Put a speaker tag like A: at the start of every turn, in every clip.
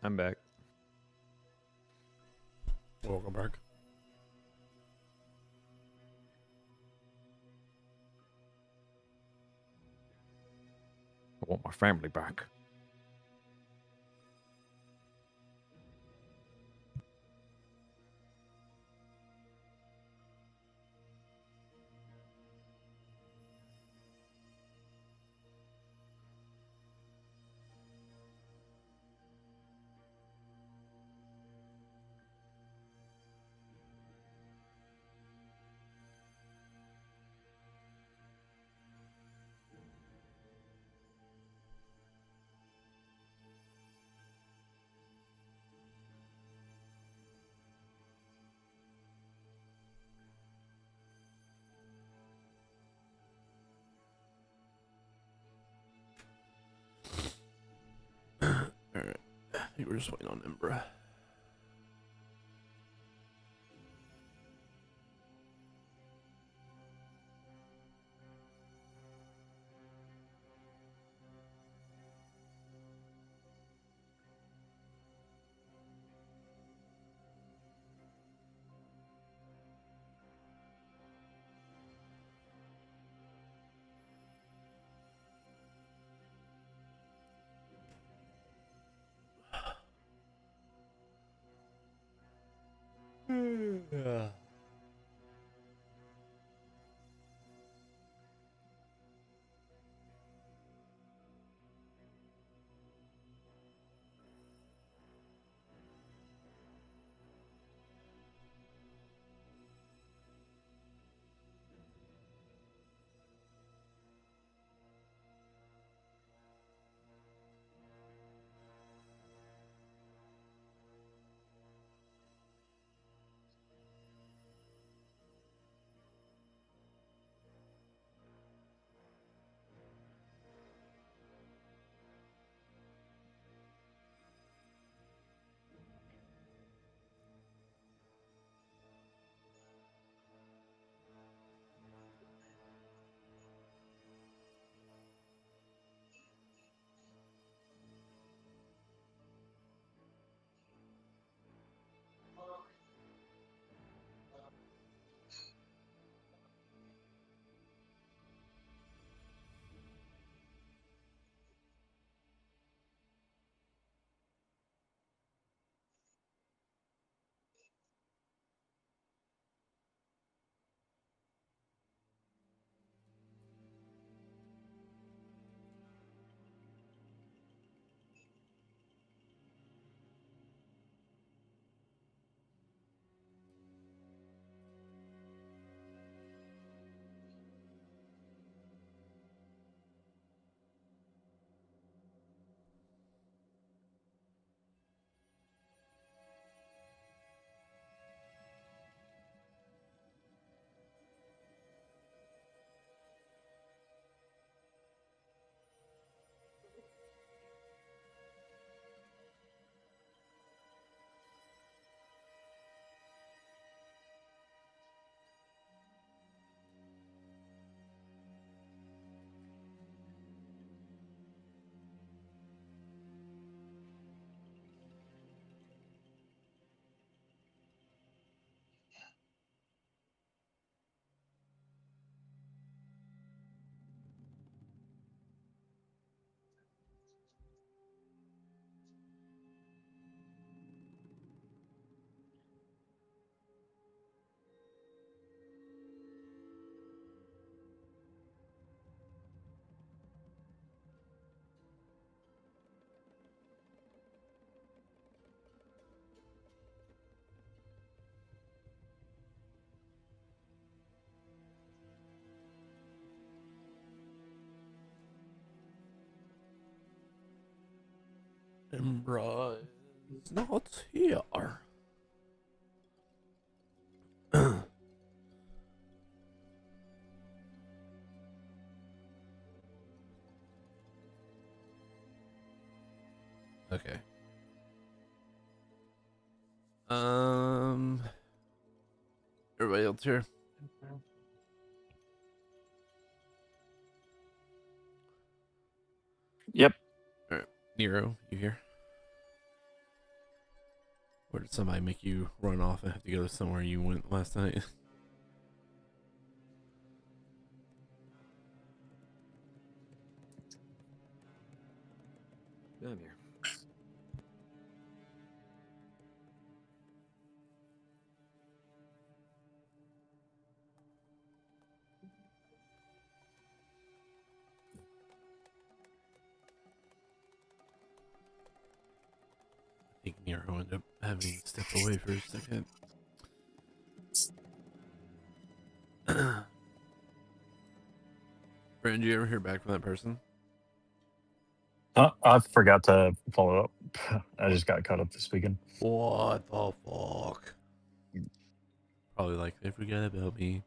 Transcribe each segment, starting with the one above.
A: I'm back.
B: Welcome back.
A: I want my family back.
B: Alright. I think we're just waiting on Imbra. Yeah. Imbra is not here.
A: Okay.
B: Everybody else here?
C: Yep.
B: Alright. Nero, you here? Or did somebody make you run off and have to go somewhere you went last night?
A: Yeah, I'm here.
B: I think Nero ended up having to step away for a second. Brandon, did you ever hear back from that person?
C: I forgot to follow up. I just got caught up this weekend.
B: What the fuck? Probably like they forgot about me.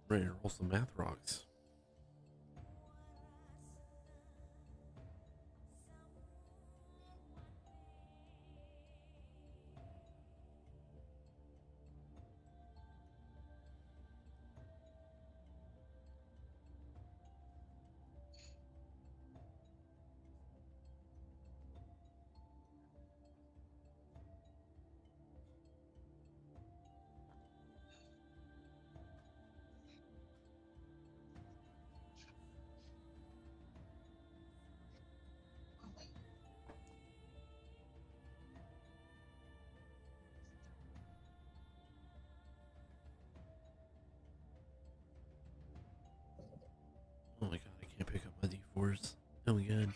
B: Ready to roll some math rocks. Oh my god, I can't pick up my D4s. Oh my god.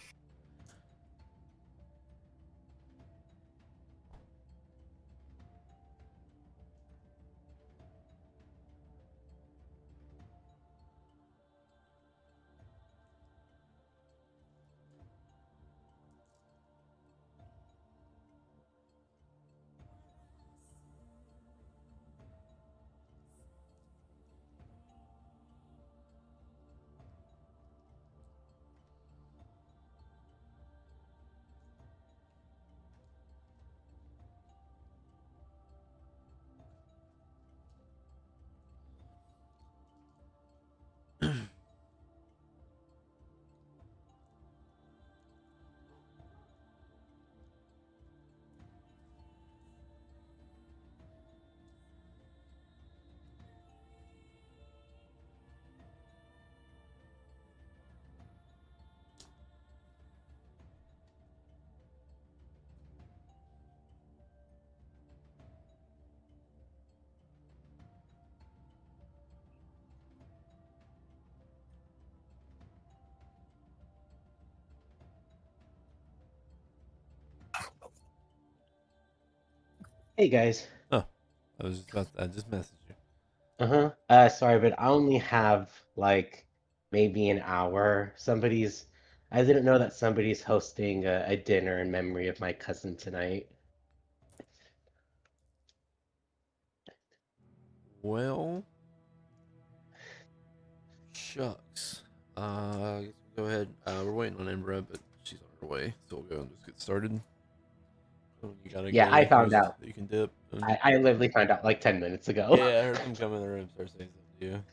D: Hey guys.
B: Oh, I just messaged you.
D: Sorry, but I only have like maybe an hour. I didn't know that somebody's hosting a dinner in memory of my cousin tonight.
B: Well, shucks. I guess we'll go ahead. We're waiting on Embra, but she's on her way, so we'll go and just get started. You gotta
D: Yeah,
B: get
D: I
B: any
D: found
B: places
D: out.
B: that you can dip.
D: I literally found out like 10 minutes ago.
B: Yeah, I heard them come in the room and start saying stuff to you.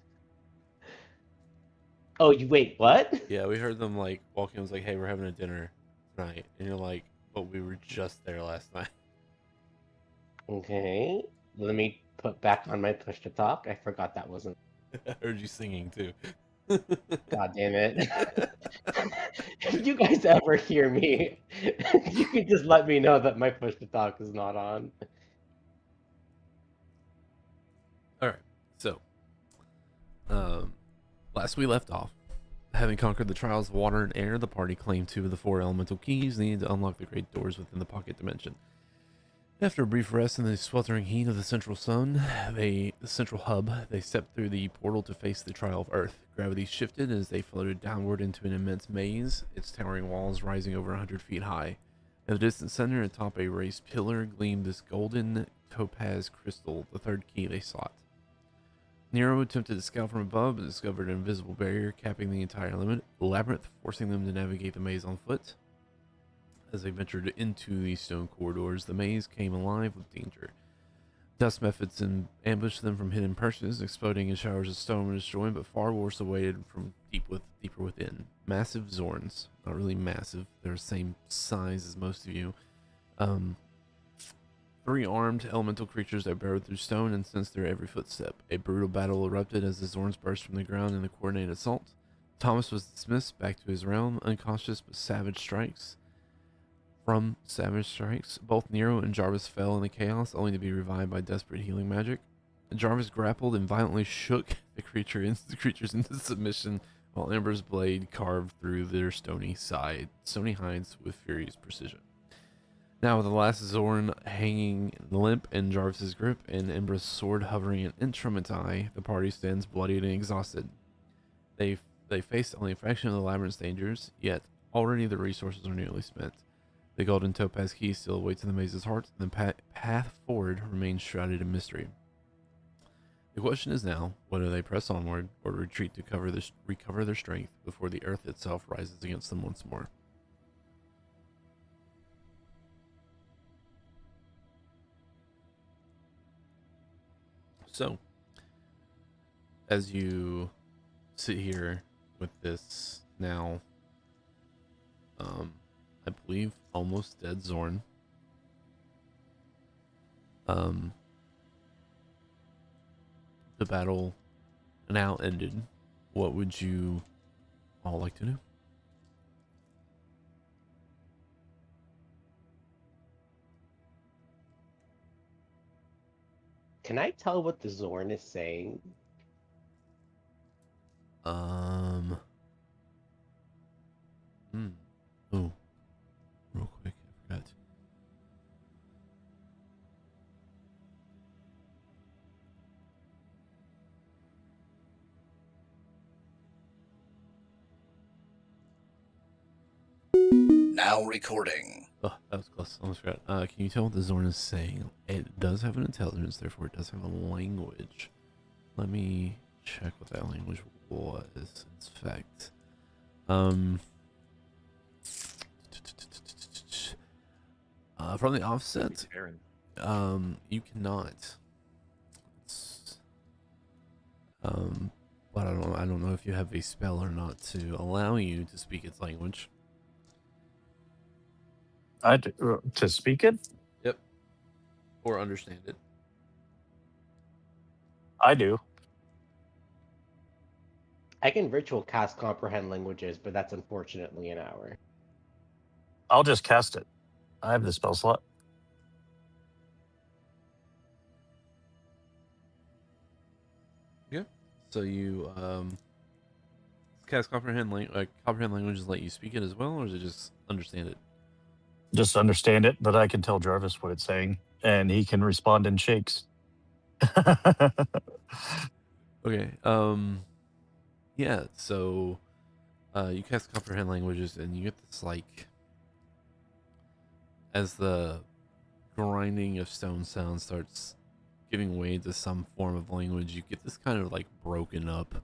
D: Oh, you wait, what?
B: Yeah, we heard them like walk in. Was like, "Hey, we're having a dinner tonight," and you're like, "But we were just there last night."
D: Okay, let me put back on my push to talk. I forgot that wasn't.
B: I heard you singing too.
D: God damn it. If you guys ever hear me, you can just let me know that my push to talk is not on.
B: All right, so last we left off, having conquered the trials of water and air, the party claimed two of the four elemental keys needed to unlock the great doors within the pocket dimension. After a brief rest in the sweltering heat of the central sun, the central hub, they stepped through the portal to face the trial of Earth. Gravity shifted as they floated downward into an immense maze, its towering walls rising over 100 feet high. In the distant center, atop a raised pillar, gleamed this golden topaz crystal, the third key they sought. Nero attempted to scout from above, but discovered an invisible barrier capping the entire labyrinth, forcing them to navigate the maze on foot. As they ventured into the stone corridors, the maze came alive with danger. Dust methods ambushed them from hidden perches, exploding in showers of stone when destroyed, but far worse awaited from deeper within. Massive Zorns. Not really massive. They're the same size as most of you. 3 armed elemental creatures that burrowed through stone and sensed their every footstep. A brutal battle erupted as the Zorns burst from the ground in a coordinated assault. Thomas was dismissed back to his realm, unconscious but savage strikes. From savage strikes, both Nero and Jarvis fell in the chaos, only to be revived by desperate healing magic. Jarvis grappled and violently shook the creatures into submission, while Ember's blade carved through their stony hides with furious precision. Now, with the last Zorn hanging limp in Jarvis's grip and Ember's sword hovering an inch from its eye, the party stands bloodied and exhausted. They faced only a fraction of the labyrinth's dangers, yet already the resources are nearly spent. The golden topaz key still awaits in the maze's heart, and the path forward remains shrouded in mystery. The question is now, whether they press onward or retreat to recover their strength before the earth itself rises against them once more. So, as you sit here with this now, I believe almost dead Zorn, the battle now ended. What would you all like to do?
D: Can I tell what the Zorn is saying?
B: Oh, real quick, I forgot.
E: Now recording.
B: Oh, that was close. Almost forgot. Can you tell what the Zorn is saying? It does have an intelligence, therefore it does have a language. Let me check what that language was. In fact, from the offset, you cannot. But I don't know if you have a spell or not to allow you to speak its language.
C: To speak it?
B: Yep. Or understand it.
C: I do.
D: I can virtual cast comprehend languages, but that's unfortunately an hour.
C: I'll just cast it. I have the spell slot.
B: Yeah. So you cast comprehend languages let you speak it as well, or is it just understand it?
C: Just understand it, but I can tell Jarvis what it's saying, and he can respond in shakes.
B: Okay. Yeah. So, you cast comprehend languages, and you get this like, as the grinding of stone sound starts giving way to some form of language, you get this kind of like broken up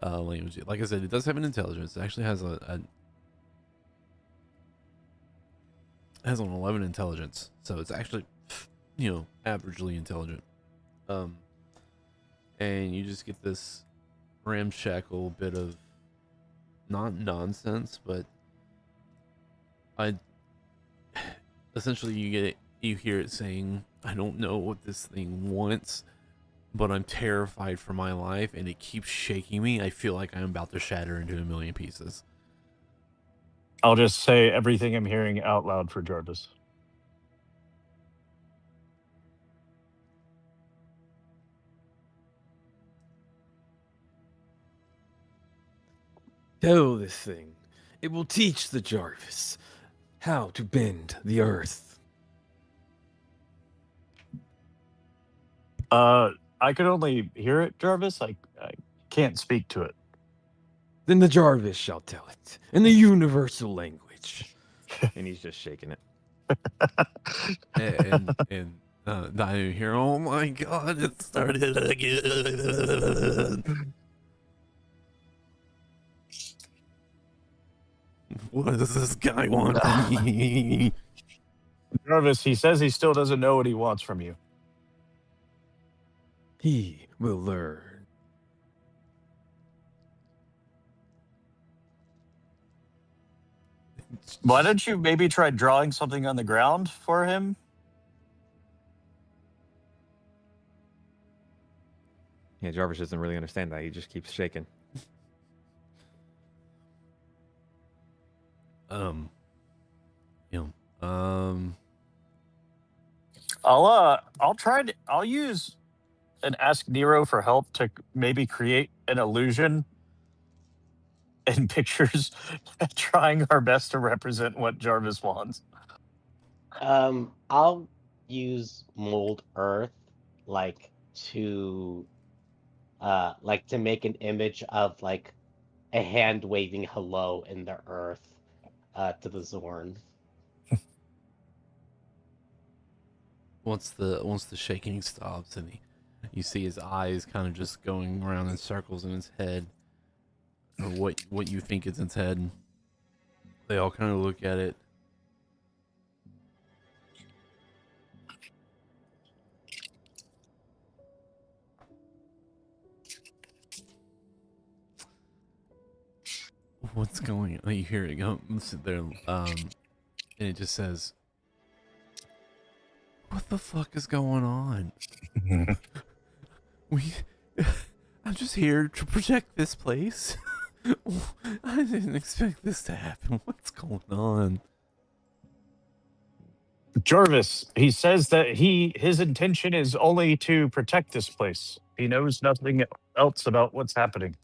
B: language. Like I said, it does have an intelligence. It actually has has an 11 intelligence, so it's actually, averagely intelligent. And you just get this ramshackle bit of not nonsense, but essentially you hear it saying, I don't know what this thing wants, but I'm terrified for my life and it keeps shaking me. I feel like I'm about to shatter into a million pieces.
C: I'll just say everything I'm hearing out loud for Jarvis.
A: Tell this thing. It will teach the Jarvis how to bend the earth.
C: I could only hear it, Jarvis. I can't speak to it.
A: Then the Jarvis shall tell it in the universal language. And he's just shaking it.
B: and I hear, oh my god, it started again. What does this guy want from me?
C: Jarvis, he says he still doesn't know what he wants from you.
A: He will learn.
C: Why don't you maybe try drawing something on the ground for him?
A: Yeah, Jarvis doesn't really understand that. He just keeps shaking.
B: You know,
C: I'll use and ask Nero for help to maybe create an illusion and pictures, trying our best to represent what Jarvis wants.
D: I'll use mold earth like to to make an image of like a hand waving hello in the earth to the Zorn.
B: once the shaking stops and you see his eyes kind of just going around in circles in his head, or what you think is in his head. They all kind of look at it. What's going on? You hear it go, sit there, and it just says, "What the fuck is going on? We, I'm just here to protect this place. I didn't expect this to happen. What's going on?"
C: Jarvis, he says that his intention is only to protect this place. He knows nothing else about what's happening.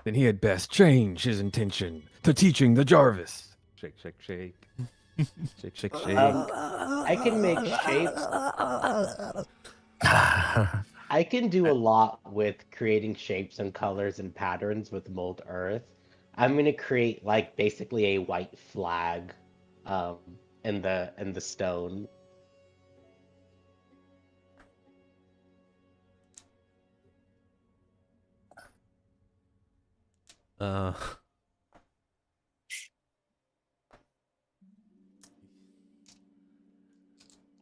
A: Then he had best change his intention to teaching the Jarvis. Shake, shake, shake. Shake, shake, shake.
D: I can make shapes. I can do a lot with creating shapes and colors and patterns with mold earth. I'm gonna create like basically a white flag um in the stone.
B: Uh,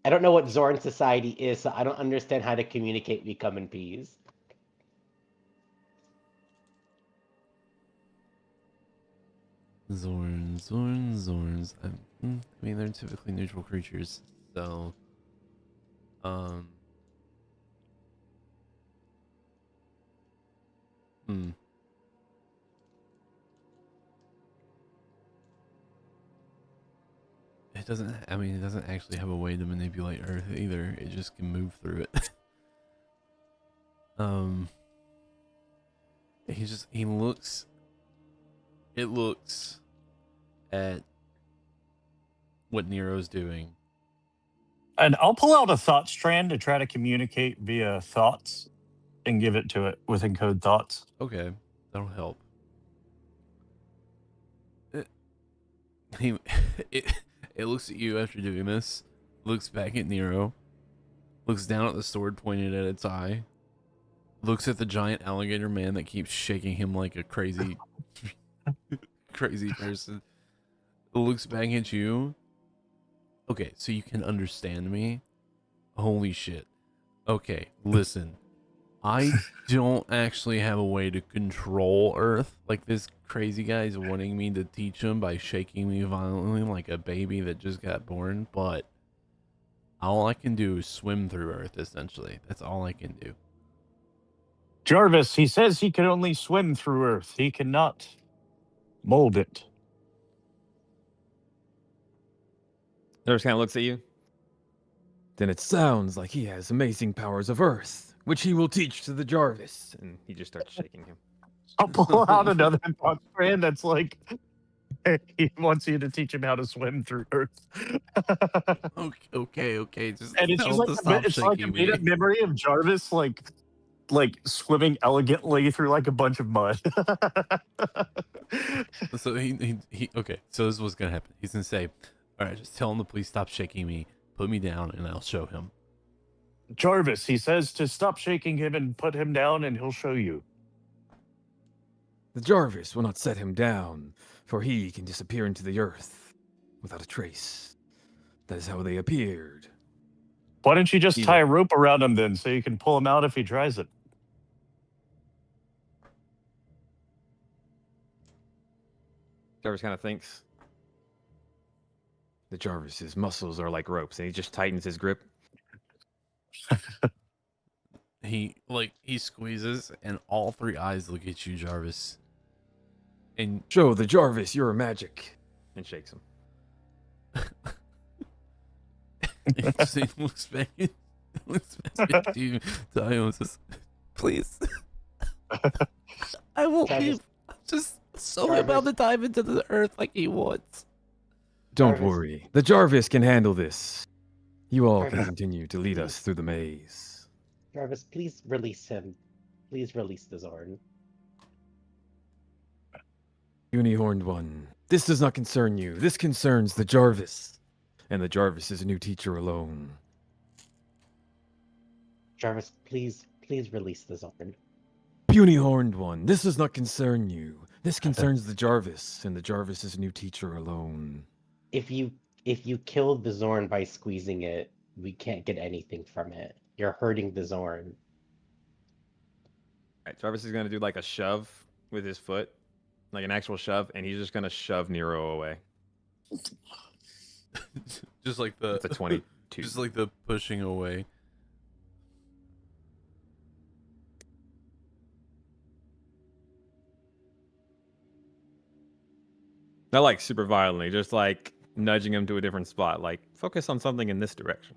D: I don't know what Zorn society is, so I don't understand how to communicate become in peace.
B: Zorns. I mean, they're typically neutral creatures, so, hmm. It doesn't. I mean, it doesn't actually have a way to manipulate Earth either. It just can move through it. He looks. It looks at what Nero's doing.
C: And I'll pull out a thought strand to try to communicate via thoughts and give it to it with encode thoughts.
B: Okay, that'll help. He, it looks at you after doing this, looks back at Nero, looks down at the sword pointed at its eye, looks at the giant alligator man that keeps shaking him like a crazy, crazy person, looks back at you. Okay, so you can understand me? Holy shit. Okay, listen. I don't actually have a way to control Earth. Like, this crazy guy is wanting me to teach him by shaking me violently like a baby that just got born, but all I can do is swim through Earth, essentially. That's all I can do.
C: Jarvis, he says he can only swim through Earth. He cannot mold it.
A: Jarvis kind of looks at you. Then it sounds like he has amazing powers of Earth, which he will teach to the Jarvis. And he just starts shaking him.
C: I'll pull out another thought strand that's like, he wants you to teach him how to swim through Earth.
B: Okay. Just
C: And it's
B: tell
C: just
B: him to stop
C: it's like a
B: shaking
C: made
B: me.
C: up memory of Jarvis like swimming elegantly through like a bunch of mud.
B: So he okay, so this is what's gonna happen. He's gonna say, "Alright, just tell him to please stop shaking me, put me down, and I'll show him."
C: Jarvis, he says to stop shaking him and put him down and he'll show you.
A: The Jarvis will not set him down, for he can disappear into the earth without a trace. That is how they appeared.
C: Why don't you just
A: He's
C: tie
A: a-
C: a rope around him then, so you can pull him out if he tries it?
A: Jarvis kind of thinks. The Jarvis's muscles are like ropes, and he just tightens his grip.
B: He squeezes, and all three eyes look at you, Jarvis. And
A: Show the Jarvis your magic, and shakes him.
B: he looks back at you, Tayo, and says, "Please, I won't
D: Jarvis-
B: leave. I'm just so
D: Jarvis-
B: about to dive into the earth like he wants."
A: Don't
D: Jarvis.
A: worry. The Jarvis can handle this. You all can
D: Jarvis,
A: continue to lead us through the maze.
D: Jarvis, please release him. Please release the Zorn.
A: Unihorned one, this does not concern you. This concerns the Jarvis. And the Jarvis is a new teacher alone.
D: Jarvis, please release the Zorn.
A: Puny-horned one, this does not concern you. This concerns the Jarvis, and the Jarvis is a new teacher alone.
D: If you kill the Zorn by squeezing it, we can't get anything from it. You're hurting the Zorn.
A: Right, Jarvis is gonna do like a shove with his foot, like an actual shove, and he's just gonna shove Nero away.
B: Just like the
A: It's a 22.
B: just like the pushing away.
A: Not like super violently, just like nudging him to a different spot. Like, focus on something in this direction.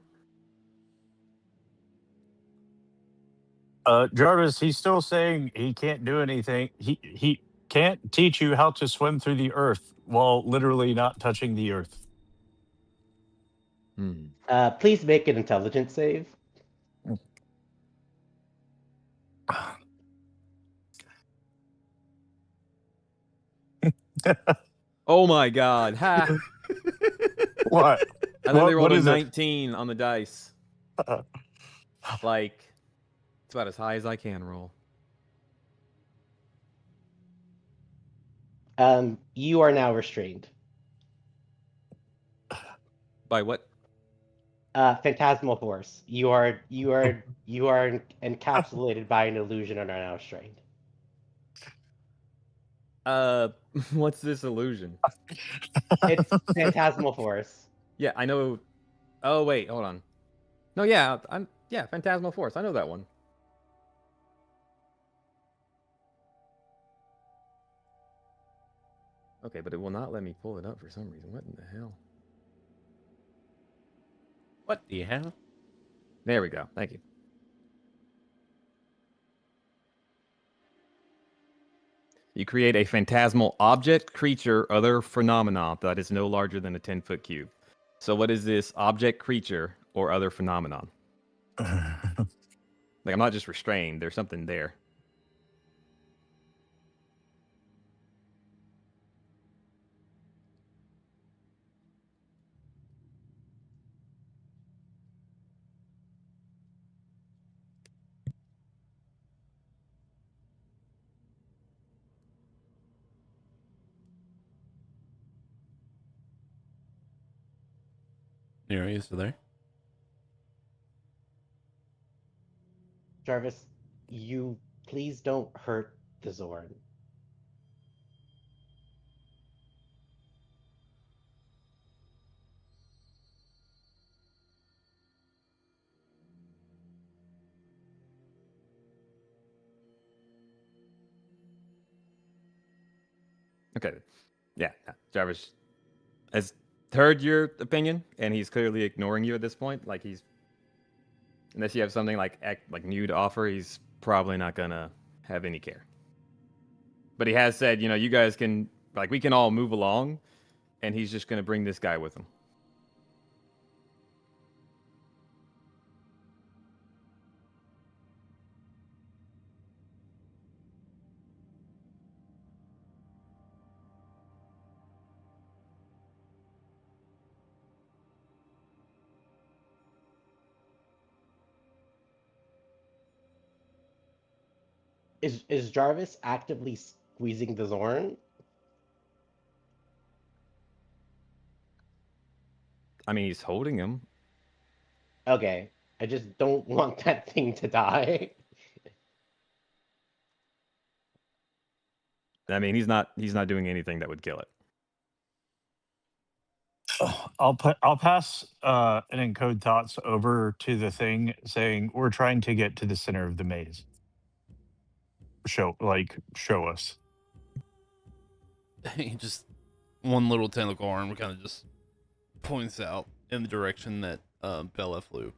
C: Jarvis, he's still saying he can't do anything. He can't teach you how to swim through the earth while literally not touching the earth.
D: Please make an intelligence save.
A: Oh my god. Ha!
C: What?
A: I literally
C: What
A: rolled a
C: is it?
A: 19 on the dice. Like, it's about as high as I can roll.
D: You are now restrained.
A: By what?
D: Phantasmal force. You are encapsulated by an illusion and are now restrained.
A: What's this illusion?
D: It's phantasmal force.
A: Yeah, I know. Oh wait, hold on. No, yeah, Phantasmal Force. I know that one. Okay, but it will not let me pull it up for some reason. What in the hell?
B: What the hell?
A: There we go. Thank you. You create a phantasmal object, creature, other phenomena that is no larger than a 10-foot cube. So what is this object, creature, or other phenomenon? Like, I'm not just restrained. There's something there.
B: Nero, are you still there?
D: Jarvis, you please don't hurt the Zorn.
A: Okay. Yeah, Jarvis has heard your opinion, and he's clearly ignoring you at this point. Like, he's, unless you have something like new to offer, he's probably not gonna have any care. But he has said, you guys can, like, we can all move along, and he's just gonna bring this guy with him.
D: Is Jarvis actively squeezing the Zorn?
A: I mean, he's holding him.
D: Okay. I just don't want that thing to die.
A: I mean, he's not doing anything that would kill it.
C: I'll pass an encode thoughts over to the thing saying we're trying to get to the center of the maze. Show us.
B: He just one little tentacle arm kind of just points out in the direction that Bella flew.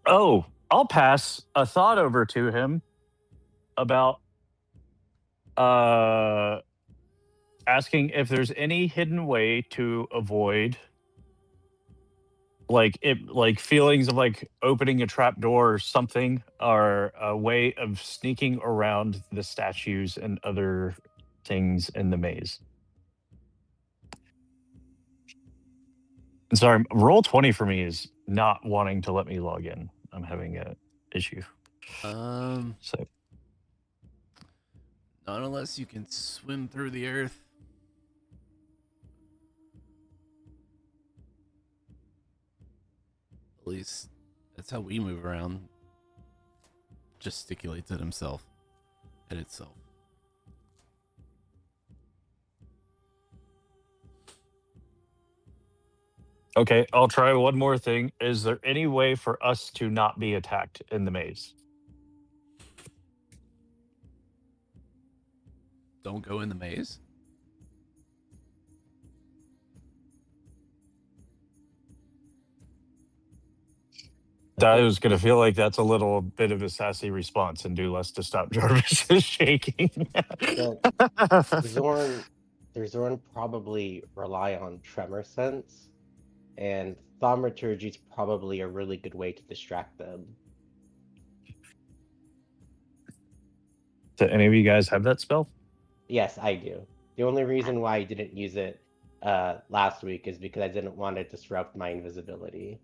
C: Oh, I'll pass a thought over to him about asking if there's any hidden way to avoid like feelings of like opening a trap door or something, or a way of sneaking around the statues and other things in the maze. Sorry, roll 20 for me is not wanting to let me log in. I'm having a issue.
B: So
C: So
B: not unless you can swim through the earth. At least that's how we move around. Gesticulates at himself. At itself.
C: okay, I'll try one more thing. Is there any way for us to not be attacked in the maze?
B: Don't go in the maze.
C: I was going to feel like that's a little bit of a sassy response and do less to stop Jarvis's shaking.
D: The Zorn probably rely on tremor sense, and thaumaturgy is probably a really good way to distract them.
C: Do any of you guys have that spell?
D: Yes, I do. The only reason why I didn't use it last week is because I didn't want to disrupt my invisibility.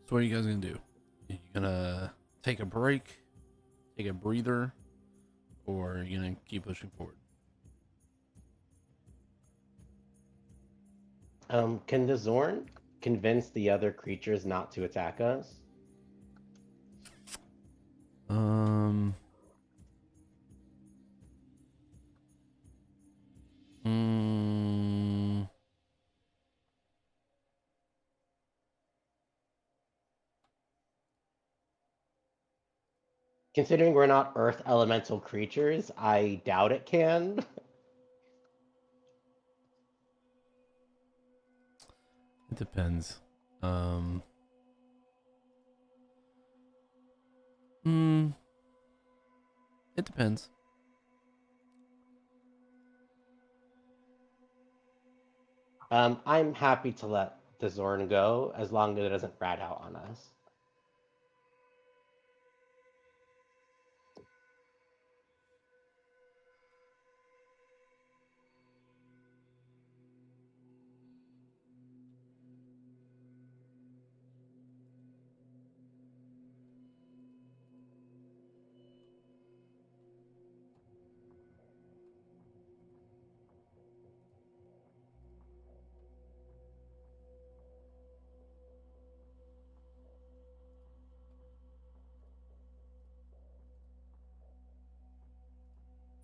B: So what are you guys gonna do? Are you gonna take a break, take a breather, or are you gonna keep pushing forward?
D: Can the Zorn convince the other creatures not to attack us?
B: Um. Mm,
D: Considering we're not earth elemental creatures, I doubt it can.
B: it depends. Um. It depends.
D: I'm happy to let the Zorn go as long as it doesn't rat out on us.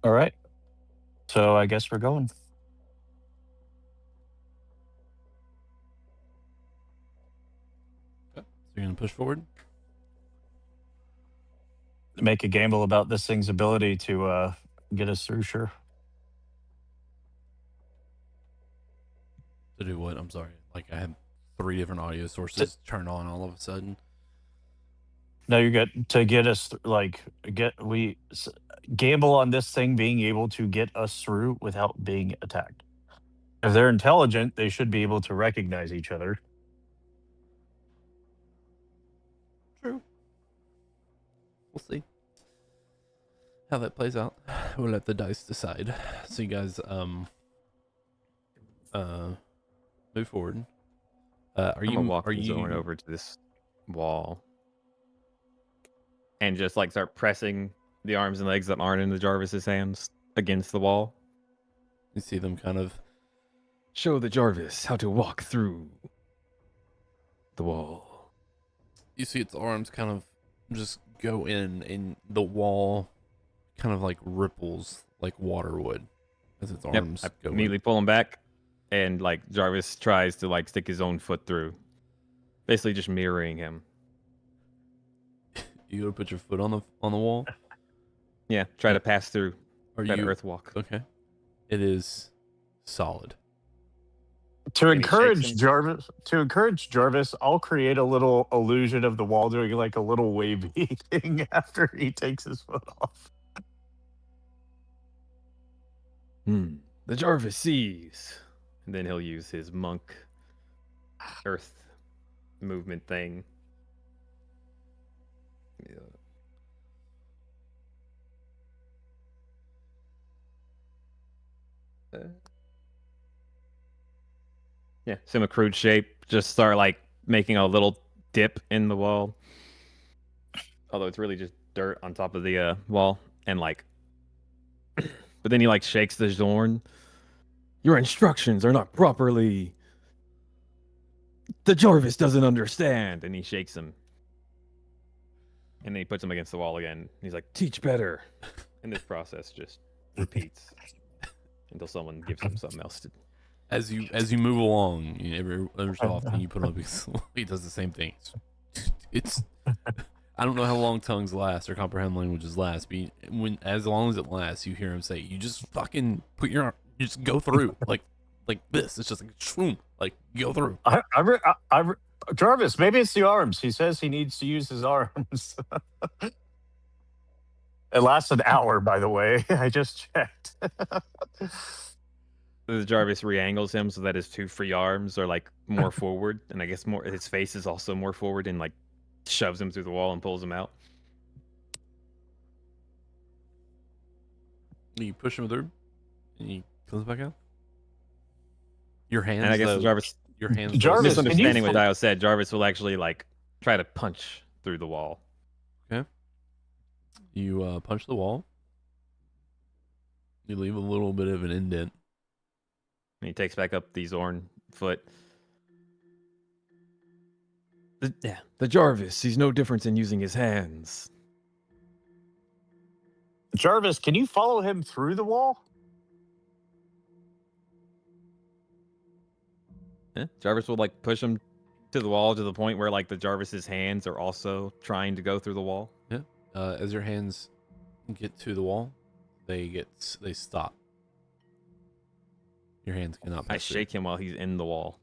C: All right. So I guess we're going.
B: Okay. So you're gonna push forward.
C: Make a gamble about this thing's ability to get us through, sure.
B: To do what? I'm sorry. Like I had 3 different audio sources turned on all of a sudden.
C: No, you're good. To get us gamble on this thing being able to get us through without being attacked. If they're intelligent, they should be able to recognize each other.
B: True. we'll see how that plays out. We'll let the dice decide. So you guys move forward. Are
A: I'm gonna
B: you
A: walk
B: are
A: the Zorn
B: you
A: over to this wall and just like start pressing the arms and legs that aren't in the Jarvis's hands against the wall.
B: you see them kind of
A: Show the Jarvis how to walk through the wall.
B: you see its arms kind of just go in and the wall kind of like ripples like water would as its arms
A: I
B: go
A: immediately
B: in.
A: pull him back, and like Jarvis tries to like stick his own foot through, basically just mirroring him.
B: You gotta put your foot on the wall.
A: Yeah, try to pass through.
B: Are
A: Try to
B: you
A: earth walk.
B: okay? It is solid.
C: To
A: And he shakes
C: encourage Jarvis, I'll create a little illusion of the wall doing like a little wavy thing after he takes his foot off.
A: The Jarvis sees, and then he'll use his monk earth movement thing. Yeah. Yeah, semi-crude shape. Just start like making a little dip in the wall. Although it's really just dirt on top of the wall, and like, but then he like shakes the Zorn. Your instructions are not properly. The Jarvis doesn't understand, and he shakes him. And then he puts him against the wall again. He's like, "Teach better." And this process just repeats until someone gives him something else to.
B: As you move along, every so often you put him up against the wall. He does the same thing. It's I don't know how long tongues last or comprehend languages last, but as long as it lasts, you hear him say, "You just fucking put your arm, you just go through like this." It's just like shroom, like go through.
C: Jarvis, maybe it's the arms. He says he needs to use his arms. It lasts an hour, by the way. I just checked.
A: The Jarvis re-angles him so that his two free arms are like more forward, and I guess more his face is also more forward, and like shoves him through the wall and pulls him out.
B: You push him through, and he comes back out. Your hands,
A: And I guess
B: though,
A: Jarvis,
B: your hands,
C: Jarvis, can you
A: misunderstanding what Dio said, Jarvis will actually like try to punch through the wall.
B: Okay. You punch the wall. You leave a little bit of an indent.
A: And he takes back up the Zorn foot. The Jarvis sees no difference in using his hands.
C: Jarvis, can you follow him through the wall?
A: Yeah, Jarvis will like push him to the wall to the point where like the Jarvis's hands are also trying to go through the wall.
B: Yeah. As your hands get to the wall, they stop. Your hands cannot pass
A: I shake him while he's in the wall.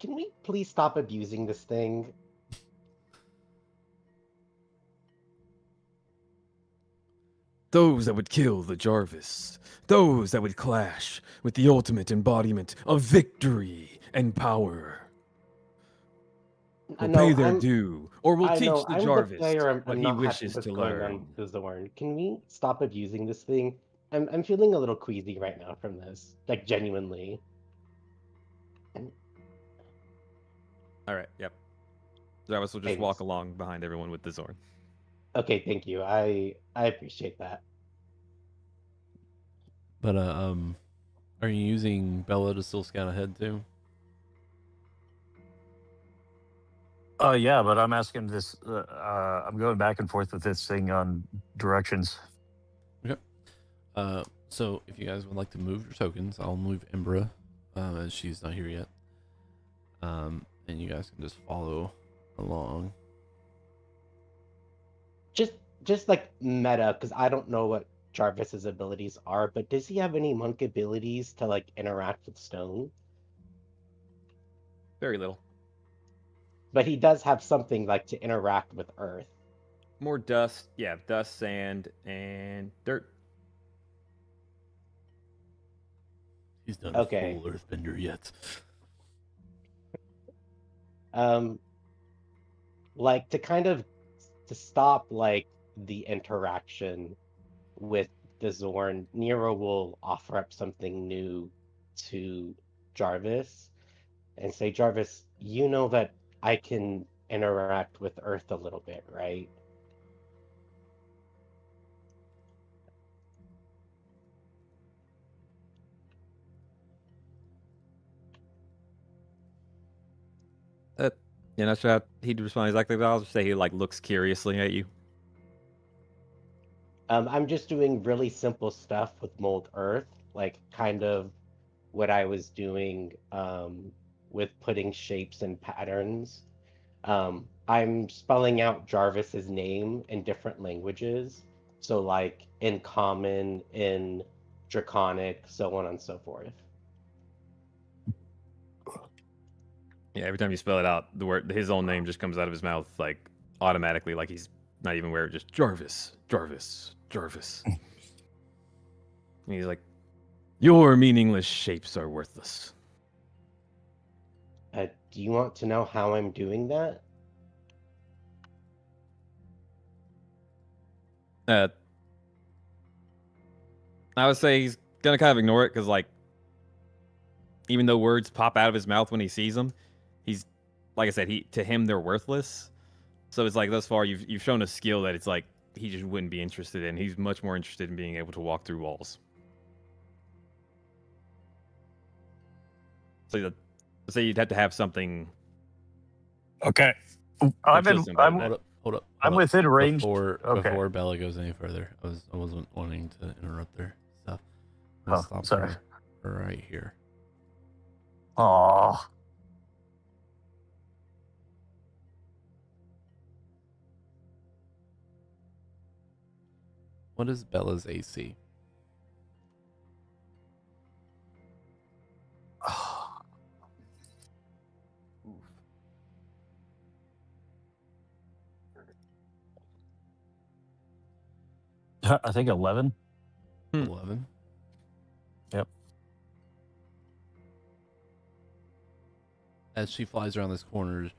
D: Can we please stop abusing this thing?
A: Those that would kill the Jarvis. Those that would clash with the ultimate embodiment of victory and power. Will pay their due, or will
D: I
A: teach
D: know,
A: the
D: I'm the
A: Jarvis
D: player. I'm
A: what he
D: not happy
A: wishes
D: what's
A: to
D: going on
A: learn.
D: with the Zorn. Can we stop abusing this thing? I'm feeling a little queasy right now from this, like genuinely.
A: All right, yep. Jarvis will just
D: Thanks.
A: walk along behind everyone with the Zorn.
D: Okay, thank you. I appreciate that.
B: But are you using Bella to still scout ahead too?
C: Yeah, but I'm asking this. I'm going back and forth with this thing on directions.
B: Okay. So if you guys would like to move your tokens, I'll move Embra, as she's not here yet. And you guys can just follow along.
D: Just like meta, because I don't know what Jarvis's abilities are, but does he have any monk abilities to like interact with stone?
A: Very little.
D: But he does have something like to interact with earth.
A: More dust, yeah, dust, sand, and dirt.
B: He's not
D: Okay.
B: a full earthbender yet.
D: Um, like to stop like the interaction with the Zorn, Nero will offer up something new to Jarvis and say, Jarvis, you know that I can interact with Earth a little bit, right?
A: Uh, you're not sure how he'd respond exactly, but I'll just say he like looks curiously at you.
D: I'm just doing really simple stuff with Mold Earth, like kind of what I was doing with putting shapes and patterns. I'm spelling out Jarvis's name in different languages. So like in Common, in Draconic, so on and so forth.
A: Yeah, every time you spell it out, the word his own name just comes out of his mouth like automatically, like he's not even aware. Just Jarvis, Jarvis, Jarvis. And he's like, "Your meaningless shapes are worthless."
D: Do you want to know how I'm doing that?
A: Uh, I would say he's gonna kind of ignore it because, like, even though words pop out of his mouth when he sees them, he's like I said, he to him they're worthless. So it's like thus far you've shown a skill that it's like he just wouldn't be interested in. He's much more interested in being able to walk through walls. So say you'd have to have something
C: Okay.
A: that feels similar to that.
B: Hold up.
C: I'm within range.
B: Before Bella goes any further, I wasn't wanting to interrupt their stuff. Let's stop
C: sorry.
B: right here.
C: Aw.
B: What is Bella's AC?
C: I think 11.
B: 11.
C: Yep.
B: As she flies around this corner,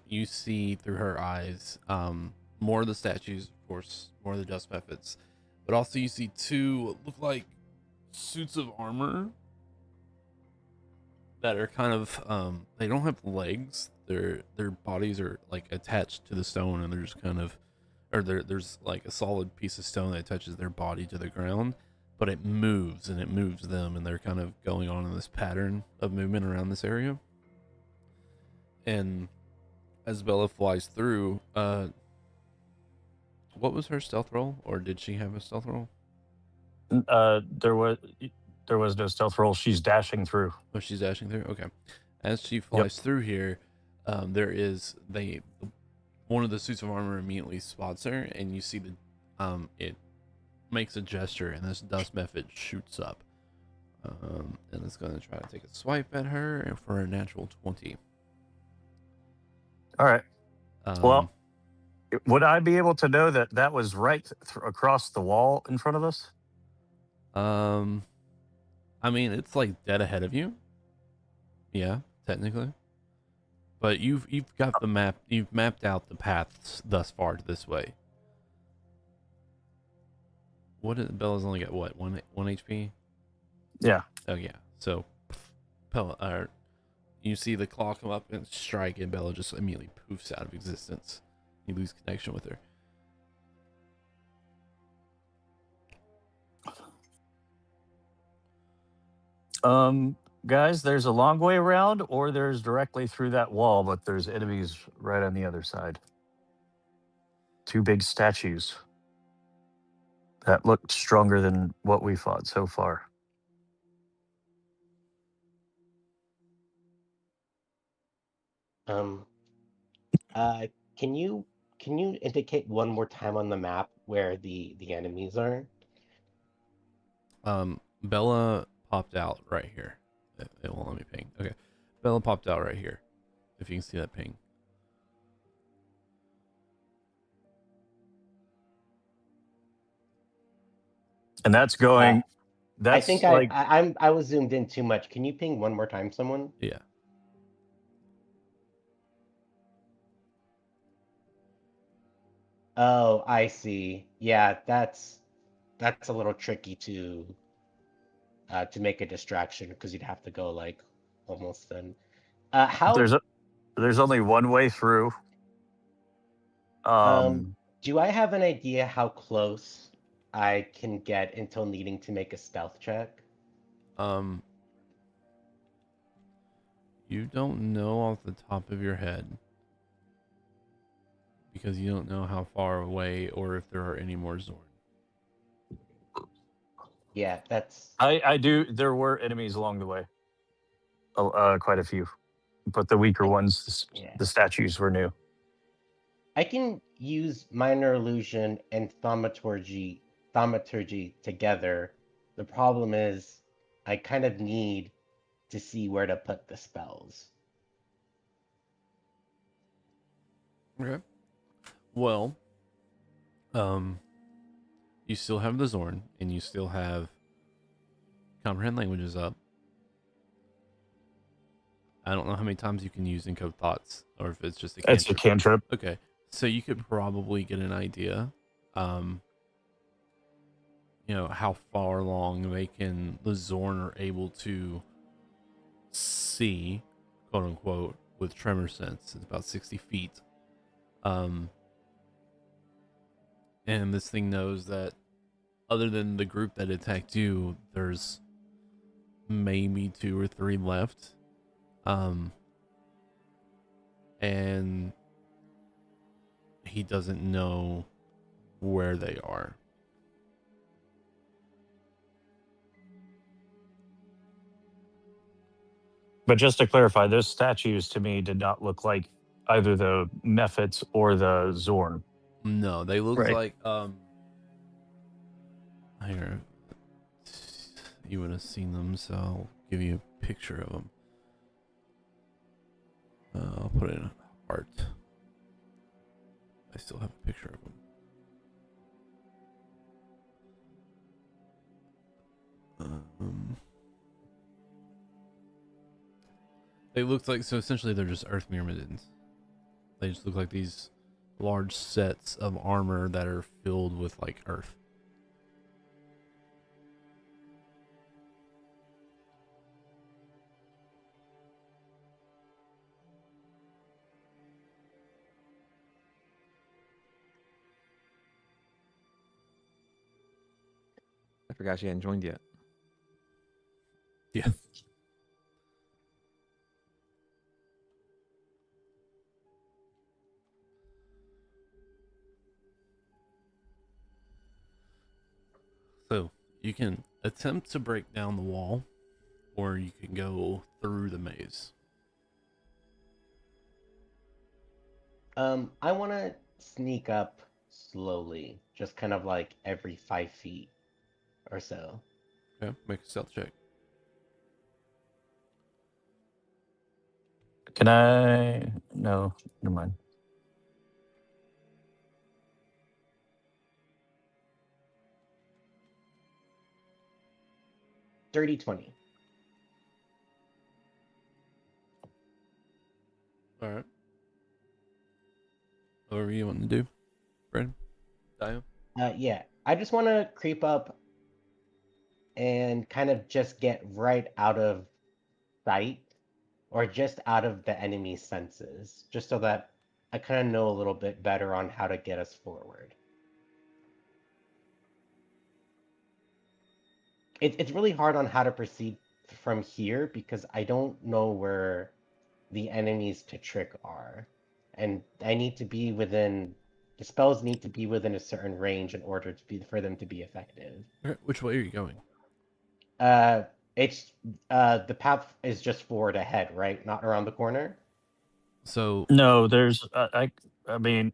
B: you see through her eyes more of the statues, of course, more of the dust puppets, but also you see two what look like suits of armor that are kind of they don't have legs. Their bodies are like attached to the stone, and they're just kind of, or there's like a solid piece of stone that attaches their body to the ground, but it moves and it moves them, and they're kind of going on in this pattern of movement around this area. And as Bella flies through, what was her stealth roll, or did she have a stealth roll?
C: There was no stealth roll. She's dashing through.
B: Oh, she's dashing through. Okay. As she flies through here, there is one of the suits of armor immediately spots her, and you see it makes a gesture, and this dust method shoots up, and it's going to try to take a swipe at her, and for a natural 20.
C: All right. Well, would I be able to know that that was right across the wall in front of us?
B: I mean, it's like dead ahead of you. Yeah, technically. But you've got the map. You've mapped out the paths thus far to this way. Bella's only got what, one HP?
C: Yeah.
B: Oh yeah. So, you see the claw come up and strike, and Bella just immediately poofs out of existence. You lose connection with her.
C: Guys, there's a long way around, or there's directly through that wall, but there's enemies right on the other side. Two big statues that looked stronger than what we fought so far.
D: Can you indicate one more time on the map where the enemies are?
B: Bella popped out right here. It won't let me ping. Okay. Bella popped out right here. If you can see that ping.
C: And that's going.
D: I think like I was zoomed in too much. Can you ping one more time, someone?
B: Yeah.
D: Oh, I see. Yeah, that's a little tricky to make a distraction because you'd have to go like almost then. How
C: There's only one way through.
D: um
C: Um,
D: do I have an idea how close I can get until needing to make a stealth check?
B: Um, you don't know off the top of your head because you don't know how far away or if there are any more Zorn.
D: Yeah, that's
C: I do. There were enemies along the way, quite a few, but the weaker
D: I,
C: ones,
D: yeah.
C: the statues were new.
D: I can use minor illusion and thaumaturgy together. The problem is I kind of need to see where to put the spells.
B: Okay. Well, um, you still have the Zorn and you still have comprehend languages up. I don't know how many times you can use encode thoughts or if it's just a
C: It's a
B: cantrip.
C: cantrip.
B: Okay. So you could probably get an idea, how far along the Zorn are able to see, quote unquote, with tremor sense. It's about 60 feet. And this thing knows that other than the group that attacked you, there's maybe 2 or 3 left. And he doesn't know where they are.
C: But just to clarify, those statues to me did not look like either the Mephits or the Zorn.
B: No, they look
C: Right.
B: like here, you would have seen them, so I'll give you a picture of them. I'll put it in art. I still have a picture of them. They looked like, so essentially they're just earth myrmidons. They just look like these large sets of armor that are filled with like earth.
A: I forgot she hadn't joined yet.
B: Yeah. So you can attempt to break down the wall, or you can go through the maze.
D: I want to sneak up slowly, just kind of like every 5 feet or so.
B: Okay, make a stealth check.
C: Can I? No, never mind.
D: Dirty 20.
B: All right. Whatever you want to do, Brandon, Dio.
D: Yeah, I just want to creep up and kind of just get right out of sight or just out of the enemy's senses, just so that I kind of know a little bit better on how to get us forward. It's really hard on how to proceed from here because I don't know where the enemies to trick are. And I need to be within the spells need to be within a certain range in order to be for them to be effective.
B: Okay, which way are you going?
D: Uh it's the path is just forward ahead, right? Not around the corner.
B: So
C: No, there's. I mean,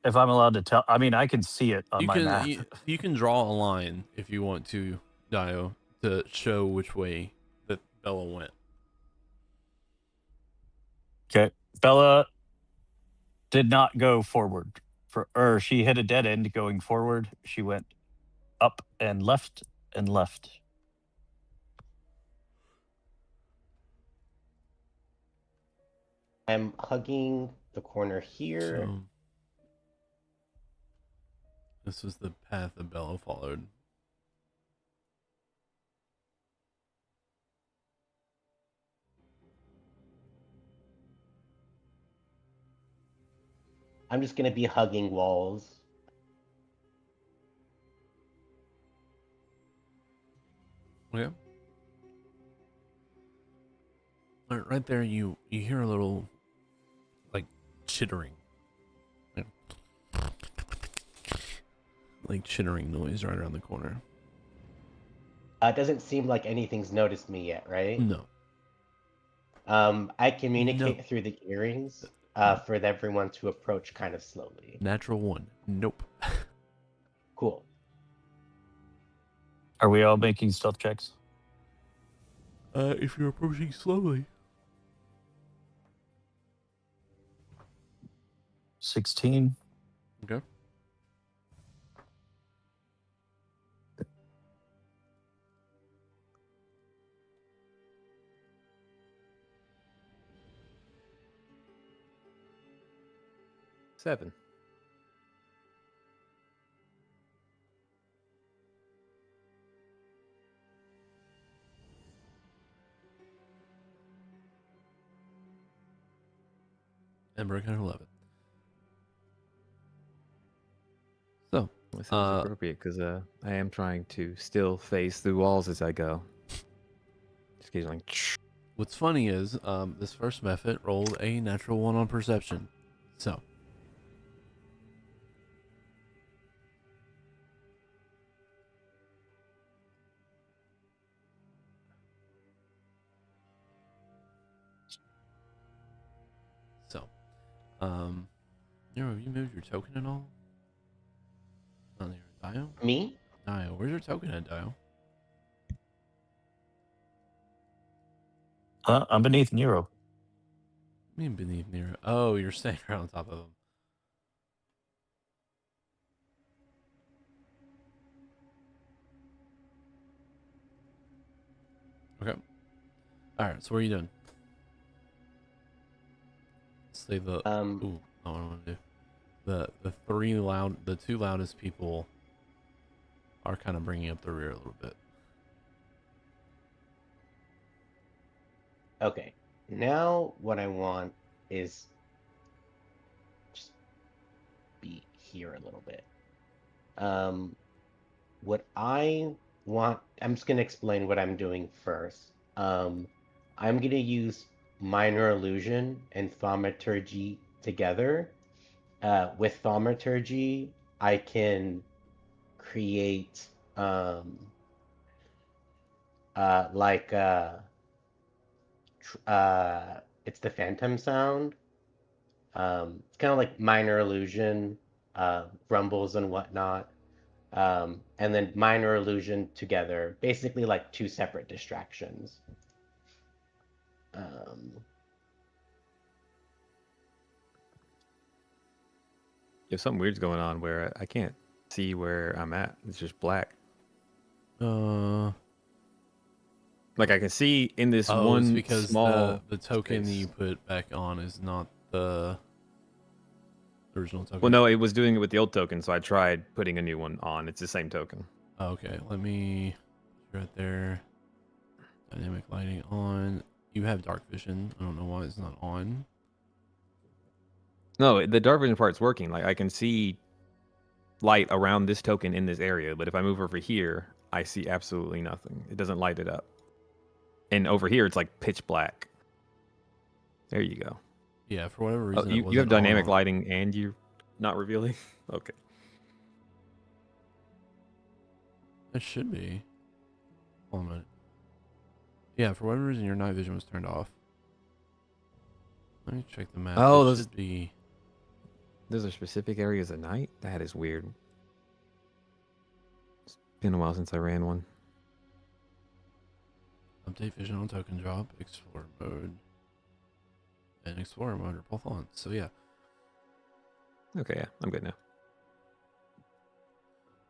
C: if I'm allowed to tell, I mean, I can see it on
B: you
C: my
B: can
C: map.
B: you can draw a line if you want to, Dio, to show which way that Bella went.
C: Okay, Bella did not go forward or she hit a dead end going forward. She went up and left and left.
D: I'm hugging the corner here.
B: So This was the path that Bello followed.
D: I'm just gonna be hugging walls.
B: Okay. Right there, you hear a little, like, chittering. Like chittering noise right around the corner.
D: It doesn't seem like anything's noticed me yet, right?
B: No.
D: I communicate
B: No.
D: through the earrings for everyone to approach kind of slowly.
B: Natural 1. Nope.
D: Cool.
C: Are we all making stealth checks?
B: If you're approaching slowly.
C: 16.
B: Okay.
A: Seven.
B: And break under 11. So,
A: That sounds appropriate because I am trying to still phase through walls as I go. Just occasionally.
B: what's funny is, this first method rolled a natural 1 on perception. So. Nero, have you moved your token at all? On your Dio?
D: Me?
B: Dio, where's your token at, Dio?
C: I'm beneath Nero.
B: I mean beneath Nero. Oh, you're staying right on top of him. Okay. Alright, so what are you doing? Say the ooh, I don't want to do. The two loudest people are kind of bringing up the rear a little bit.
D: Okay. Now what I want is just be here a little bit. What I want, I'm just gonna explain what I'm doing first. I'm gonna use minor illusion and thaumaturgy together. With thaumaturgy, I can create like it's the phantom sound. It's kind of like minor illusion, rumbles and whatnot. And then minor illusion together, basically like two separate distractions.
A: If something weird's going on where I can't see where I'm at, it's just black. Like I can see in this
B: it's
A: one
B: because
A: small
B: the token
A: space.
B: you put back on is not the original token.
A: Well, no, it was doing it with the old token, so I tried putting a new one on. It's the same token.
B: Okay, let me right there. Dynamic lighting on. You have dark vision. I don't know why it's not on.
A: No, the dark vision part's working. Like I can see light around this token in this area, but if I move over here, I see absolutely nothing. It doesn't light it up. And over here, it's like pitch black. There you go.
B: Yeah, for whatever reason,
A: you have dynamic lighting and you're not revealing? Okay.
B: It should be. Hold on a minute. Yeah, for whatever reason, your night vision was turned off. Let me check the map.
A: Oh,
B: it should be.
A: Those are specific areas at night? That is weird. It's been a while since I ran one.
B: Update vision on token drop, explorer mode, and explorer mode are both on. So yeah.
A: Okay, yeah, I'm good now.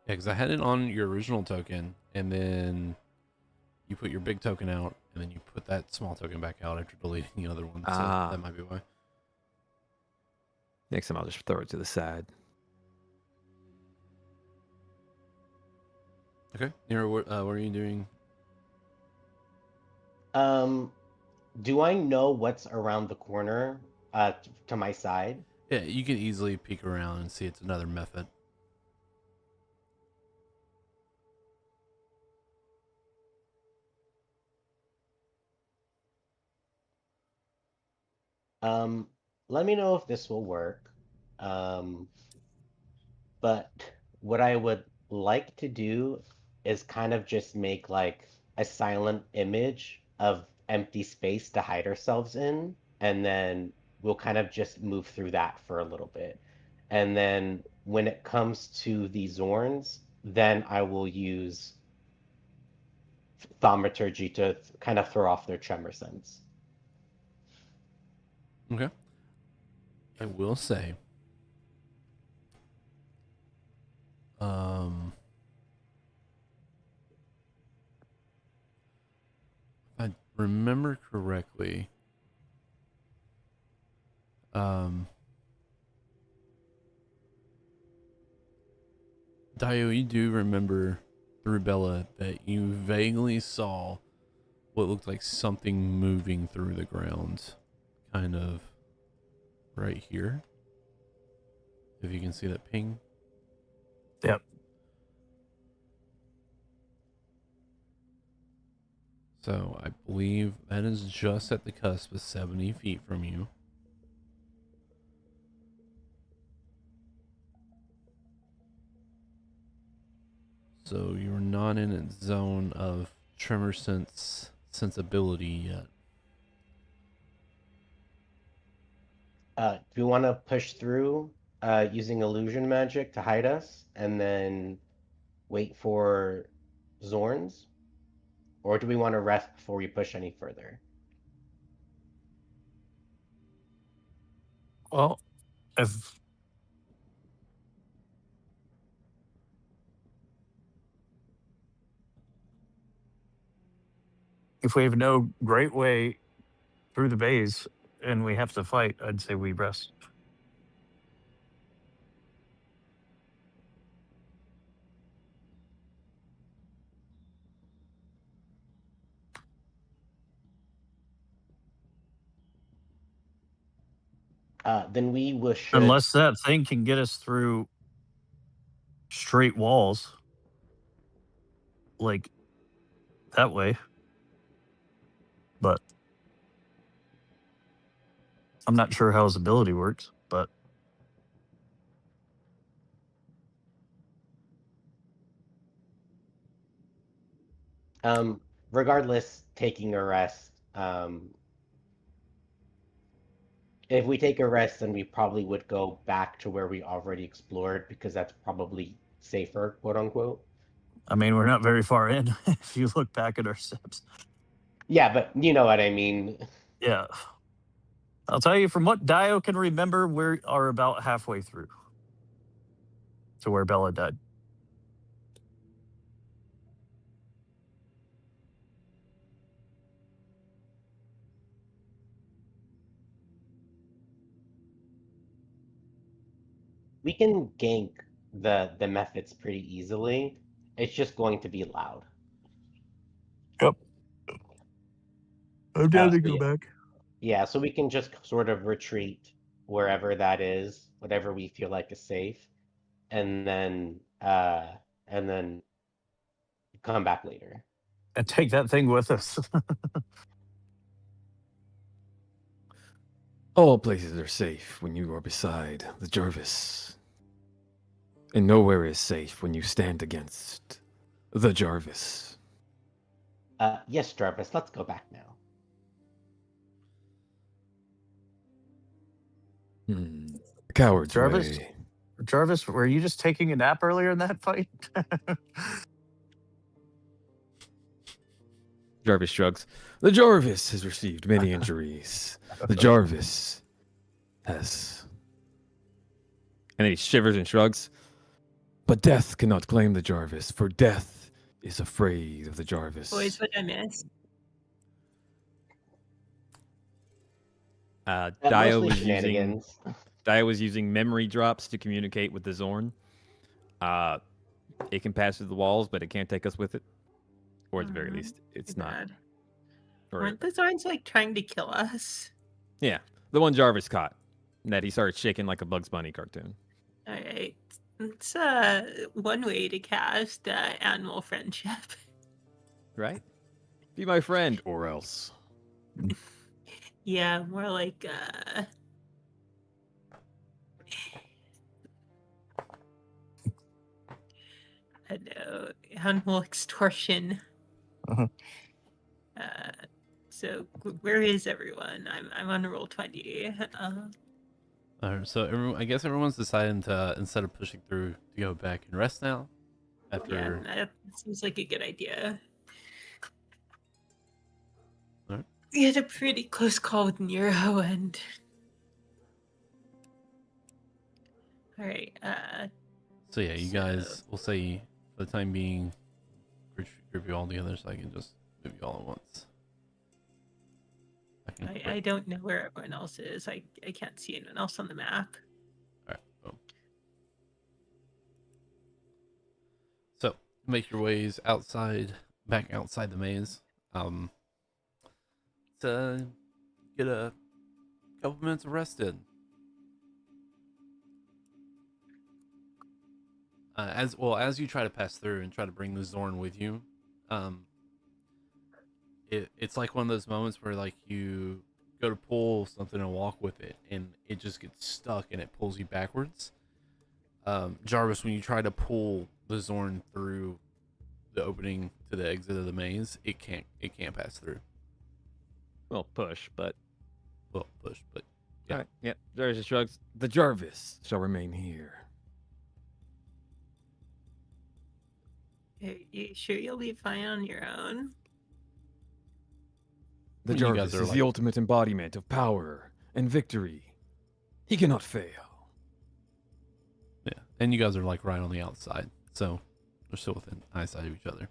B: Yeah, because I had it on your original token, and then you put your big token out, and then you put that small token back out after deleting the other one. So that might be why.
A: Next time I'll just throw it to the side.
B: Okay. Nero, what are you doing?
D: Do I know what's around the corner to my side?
B: Yeah, you can easily peek around and see it's another method.
D: Um, Let me know if this will work. Um, but what I would like to do is kind of just make like a silent image of empty space to hide ourselves in, and then we'll kind of just move through that for a little bit. And then when it comes to the Zorns, then I will use thaumaturgy to kind of throw off their tremor sense.
B: Okay. I will say, um, if I remember correctly, Dio, you do remember through Bella that you vaguely saw what looked like something moving through the ground, kind of right here. If you can see that ping.
C: Yep.
B: So I believe that is just at the cusp of 70 feet from you. So you're not in a zone of tremor sensibility yet.
D: Do we want to push through using illusion magic to hide us and then wait for Zorns? Or do we want to rest before we push any further?
C: Well, if we have no great way through the bays and we have to fight, I'd say we rest.
D: Then we should.
C: Unless that thing can get us through straight walls, like that way. But I'm not sure how his ability works, but
D: Regardless, taking a rest. If we take a rest, then we probably would go back to where we already explored because that's probably safer, quote unquote.
C: I mean, we're not very far in if you look back at our steps.
D: Yeah, but you know what I mean.
C: Yeah. I'll tell you from what Dio can remember, we are about halfway through to where Bella died.
D: We can gank the methods pretty easily. It's just going to be loud.
C: Yep. I'm down to
D: So
C: go back.
D: yeah, so we can just sort of retreat wherever that is, whatever we feel like is safe, and then and then come back later.
C: And take that thing with us.
A: All places are safe when you are beside the Jarvis. And nowhere is safe when you stand against the Jarvis.
D: Yes, Jarvis, let's go back now.
A: Coward's
C: Jarvis?
A: way.
C: Jarvis, were you just taking a nap earlier in that fight?
A: Jarvis shrugs. The Jarvis has received many injuries. The Jarvis has. And then he shivers and shrugs. But death cannot claim the Jarvis, for death is afraid of the Jarvis.
F: Boys, what I miss?
A: Dio
D: Mostly
A: was using
D: shenanigans.
A: Dio was using memory drops to communicate with the Zorn. it can pass through the walls, but it can't take us with it. Or at the very least,
F: Too
A: it's not.
F: bad.
A: Or,
F: Aren't the Zorns like trying to kill us?
A: yeah, the one Jarvis caught that he started shaking like a Bugs Bunny cartoon.
F: All right, it's one way to cast animal friendship.
A: Right? Be my friend, or else.
F: Yeah, more like I don't know, animal extortion.
C: Mhm.
F: So where is everyone? I'm on roll 20.
B: Alright, so I guess everyone's deciding to, instead of pushing through, to go back and rest now.
F: Yeah,
B: After
F: that seems like a good idea.
B: Alright.
F: We had a pretty close call with Nero, and all right.
B: So yeah, you guys, we'll say for the time being, group you all together so I can just move you all at once.
F: I don't know where everyone else is. I can't see anyone else on the map.
B: Alright, boom. So, make your ways outside, back outside the maze. To get a couple minutes of rest in. As you try to pass through and try to bring the Zorn with you, it's like one of those moments where like you go to pull something and walk with it, and it just gets stuck and it pulls you backwards. Jarvis, when you try to pull the Zorn through the opening to the exit of the maze, it can't pass through.
A: Well, push, but.
B: Well, push, but yeah.
A: All right, yeah. Jarvis just shrugs. The Jarvis shall remain here.
F: Are you sure you'll be fine on your own?
A: The
B: When you guys
A: Jarvis
B: are
A: is
B: like-
A: the ultimate embodiment of power and victory. He cannot fail.
B: Yeah, and you guys are like right on the outside, so they're still within eyesight of each other.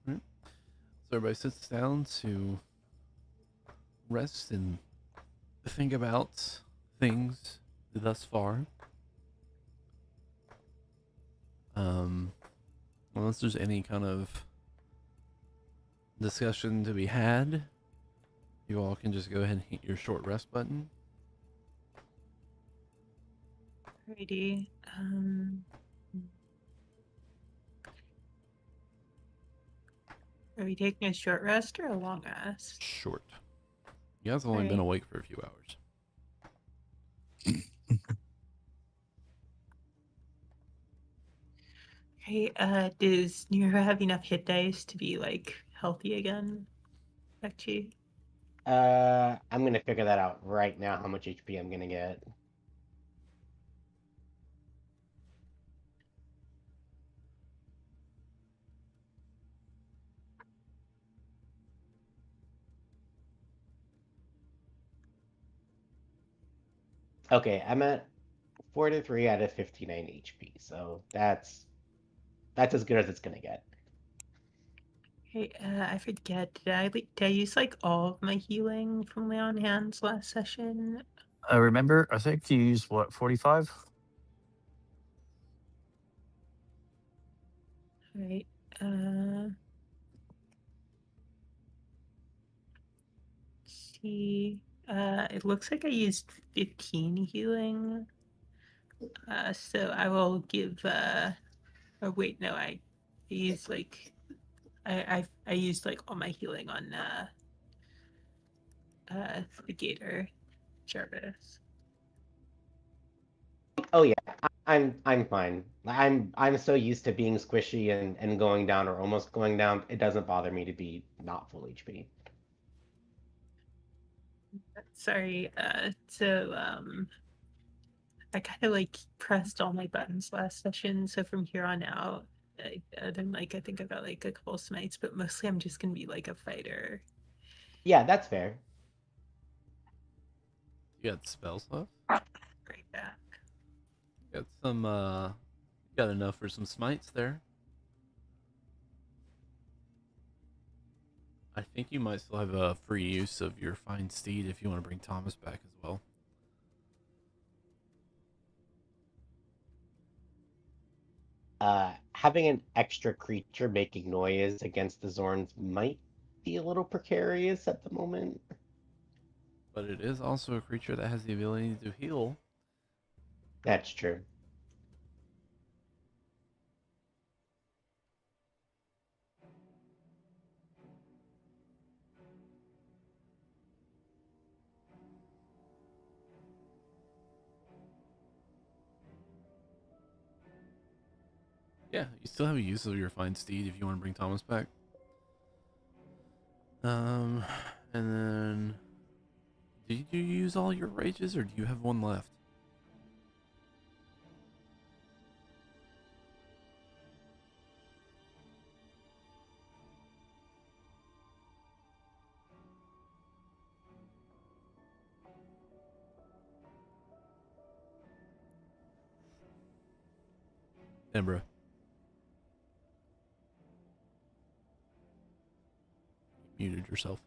B: Alright. So everybody sits down to rest and think about things thus far. Unless there's any kind of discussion to be had, you all can just go ahead and hit your short rest button.
F: Alrighty. Are we taking a short rest or a long rest?
B: Short. You guys have only been
F: Alright.
B: awake for a few hours.
F: Okay, does Nero have enough hit dice to be like healthy again? Actually,
D: I'm gonna figure that out right now. How much HP I'm gonna get? Okay, I'm at 43 out of 59 HP, so that's as good as it's gonna get.
F: hey, I forget. Did I use like all of my healing from my on hands last session?
C: Remember, I think you used what, 45?
F: Right. See. It looks like I used 15 healing. So I will give. Or wait, no, I used like. I used like all my healing on the Gator Jarvis.
D: Oh yeah, I'm fine. I'm so used to being squishy and going down or almost going down. It doesn't bother me to be not full HP.
F: Sorry. I kind of like pressed all my buttons last session, so from here on out, then like I think I got like a couple smites, but mostly I'm just gonna be like a fighter.
D: Yeah, that's fair.
B: You got spells left?
F: Right back.
B: Got some, got enough for some smites there. I think you might still have a free use of your fine steed if you want to bring Thomas back as well.
D: Having an extra creature making noise against the Zorns might be a little precarious at the moment.
B: But it is also a creature that has the ability to heal.
D: That's true.
B: Yeah, you still have a use of your fine steed if you want to bring Thomas back. And then, did you use all your rages, or do you have one left? Embra. You muted yourself.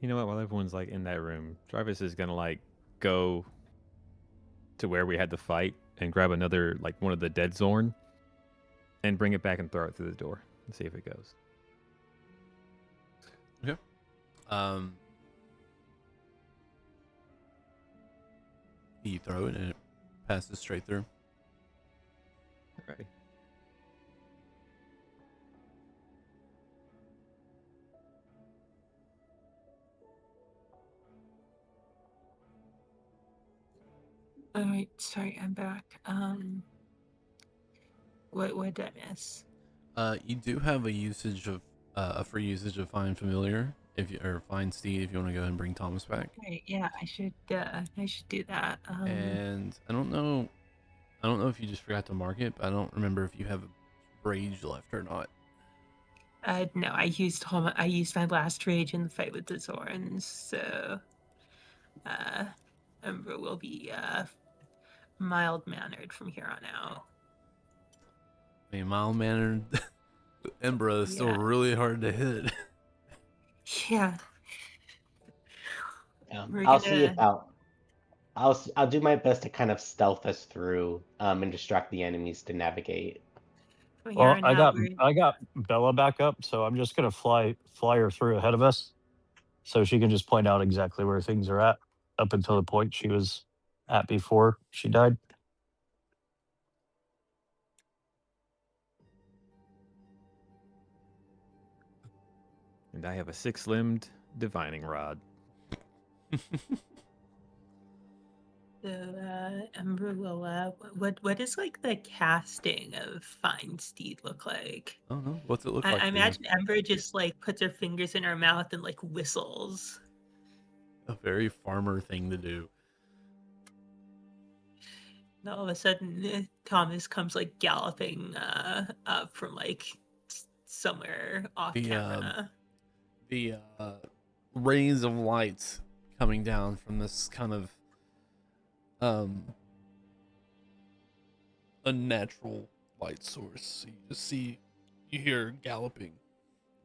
A: You know what? While everyone's like in that room, Jarvis is gonna like go to where we had the fight and grab another like one of the dead Zorn and bring it back and throw it through the door and see if it goes.
B: Okay. You throw it and it passes straight through.
A: Alrighty.
F: All right, sorry, I'm back. What did I miss?
B: You do have a usage of a free usage of Fine Familiar if you or Fine Steed if you want to go ahead and bring Thomas back.
F: Right, yeah, I should do that.
B: And I don't know if you just forgot to mark it, but I don't remember if you have a rage left or not.
F: No, I used my last rage in the fight with the Zorns, so Ember will be mild mannered from here on out.
B: I mean, mild mannered Embra is still really hard to hit.
F: Yeah.
D: I'll see if I'll do my best to kind of stealth us through and distract the enemies to navigate.
C: Well, I got Bella back up, so I'm just gonna fly her through ahead of us, so she can just point out exactly where things are at up until the point she was at before she died.
A: And I have a 6-limbed divining rod.
F: So Ember will what is like the casting of Fine Steed look like?
B: Oh no, what's it look like?
F: I imagine Ember just like puts her fingers in her mouth and like whistles.
B: A very farmer thing to do.
F: And all of a sudden, Thomas comes like galloping up from like somewhere off camera.
B: The rays of lights coming down from this kind of unnatural light source. You hear galloping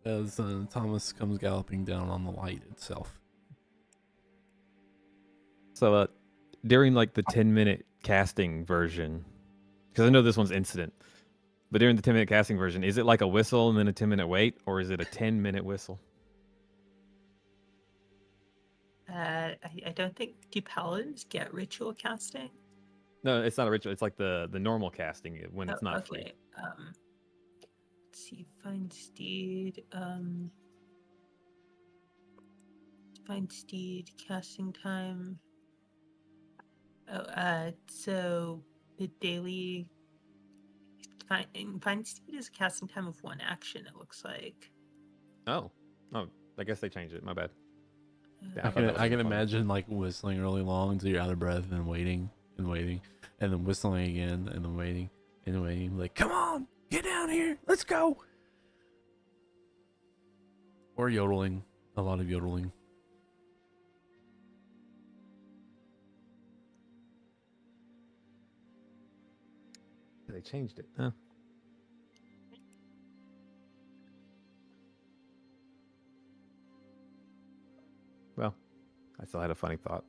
B: as Thomas comes galloping down on the light itself.
A: So during like the 10-minute casting version, because I know this one's incident, but during the 10-minute casting version, is it like a whistle and then a 10-minute wait, or is it a 10-minute whistle?
F: I don't think, do paladins get ritual casting?
A: No, it's not a ritual. It's like the normal casting when it's not free.
F: Okay. Let's see, Fine Steed. Fine Steed casting time. So the daily Fine Steed is a casting time of 1 action. It looks like.
A: Oh, I guess they changed it. My bad.
B: I can imagine like whistling really long until you're out of breath and waiting and waiting and then whistling again and then waiting and waiting. Like, come on, get down here, let's go. Or yodeling. A lot of yodeling.
A: They changed it. Huh? Well, I still had a funny thought.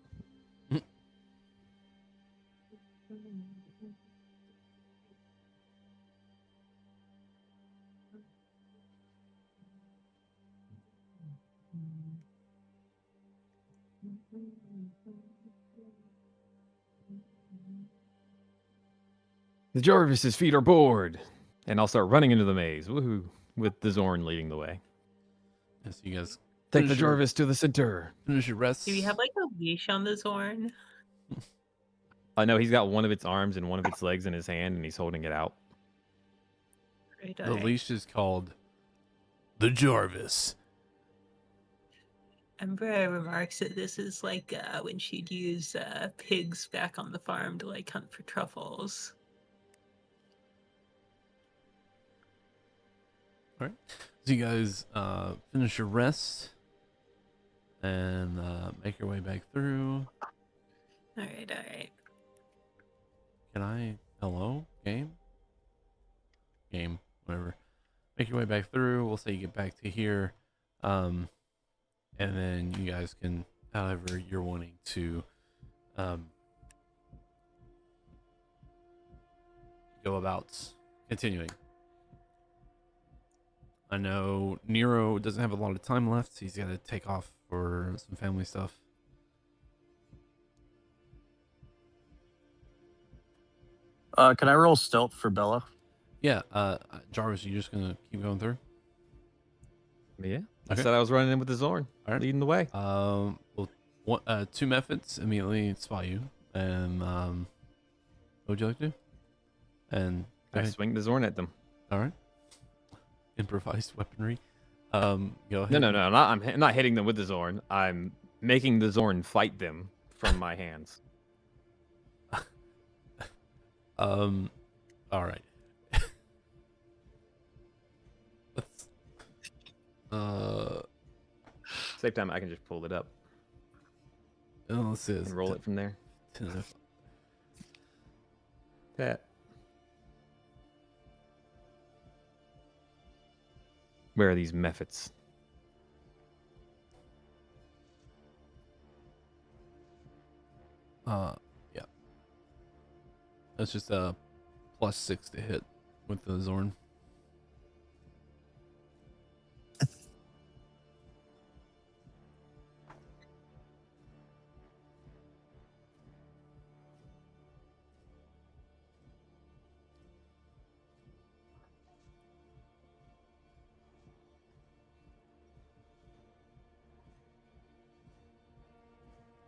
A: The Jarvis's feet are bored, and I'll start running into the maze. Woohoo! With the Zorn leading the way.
B: Yes, you guys
A: Take the
B: finish your-
A: Jarvis to the center.
B: finish your rest.
F: Do we have like a leash on the Zorn?
A: I know he's got one of its arms and one of its legs in his hand, and he's holding it out.
F: Right,
B: The
F: alright.
B: leash is called the Jarvis.
F: Ember remarks that this is like when she'd use pigs back on the farm to like hunt for truffles.
B: All right. So you guys finish your rest and make your way back through.
F: Alright, alright.
B: Can I? Hello? Game? Game. Whatever. Make your way back through. We'll say you get back to here. And then you guys can, however you're wanting to go about continuing. I know Nero doesn't have a lot of time left. He's got to take off for some family stuff.
C: Can I roll stealth for Bella?
B: Yeah, Jarvis, you just gonna keep going through?
A: Yeah. I
B: Okay.
A: said I was running in with the Zorn,
B: All right.
A: leading the way.
B: Well, two methods immediately spot you, and what would you like to do? And go
A: I
B: ahead.
A: swing the Zorn at them.
B: All right. Improvised weaponry. Go ahead.
A: No, I'm not hitting them with the Zorn. I'm making the Zorn fight them from my hands.
B: All right. Let's.
A: Same time, I can just pull it up
B: Let's see.
A: and roll it from there. That. Where are these methods?
B: Yeah. That's just a +6 to hit with the Zorn.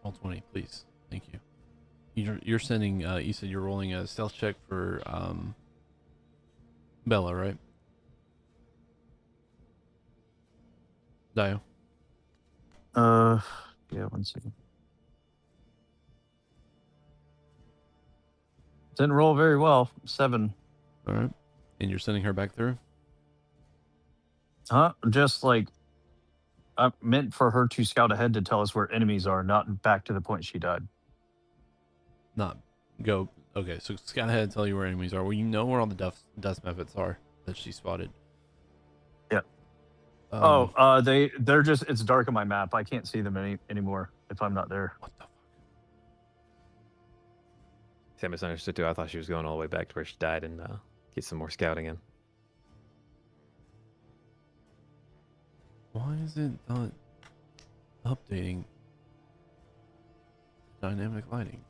B: Roll 20, please. Thank you. You're sending. You said you're rolling a stealth check for Bella, right? Dio.
C: Yeah, 1 second. Didn't roll very well. 7.
B: All right. And you're sending her back through.
C: Huh? Just like I meant for her to scout ahead to tell us where enemies are, not back to the point she died.
B: Not go. Okay, so scout ahead and tell you where enemies are. Well, you know where all the dust methods are that she spotted.
C: Yeah. They're just, it's dark on my map. I can't see them anymore if I'm not there.
B: What the fuck?
A: See, I misunderstood too. I thought she was going all the way back to where she died and get some more scouting in.
B: Why is it not updating dynamic lighting?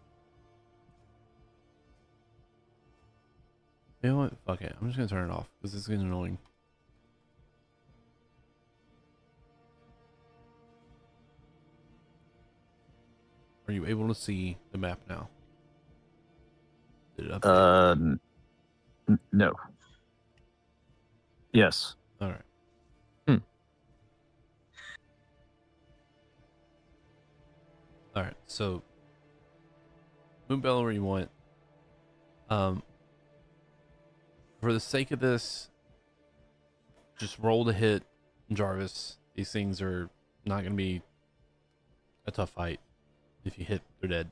B: You know what? Fuck it. I'm just gonna turn it off because it's getting annoying. Are you able to see the map now? Did it update?
C: No. Yes.
B: All right. All right. So move Bella where you want. For the sake of this, just roll to hit Jarvis These things are not going to be a tough fight. If you hit, they're dead.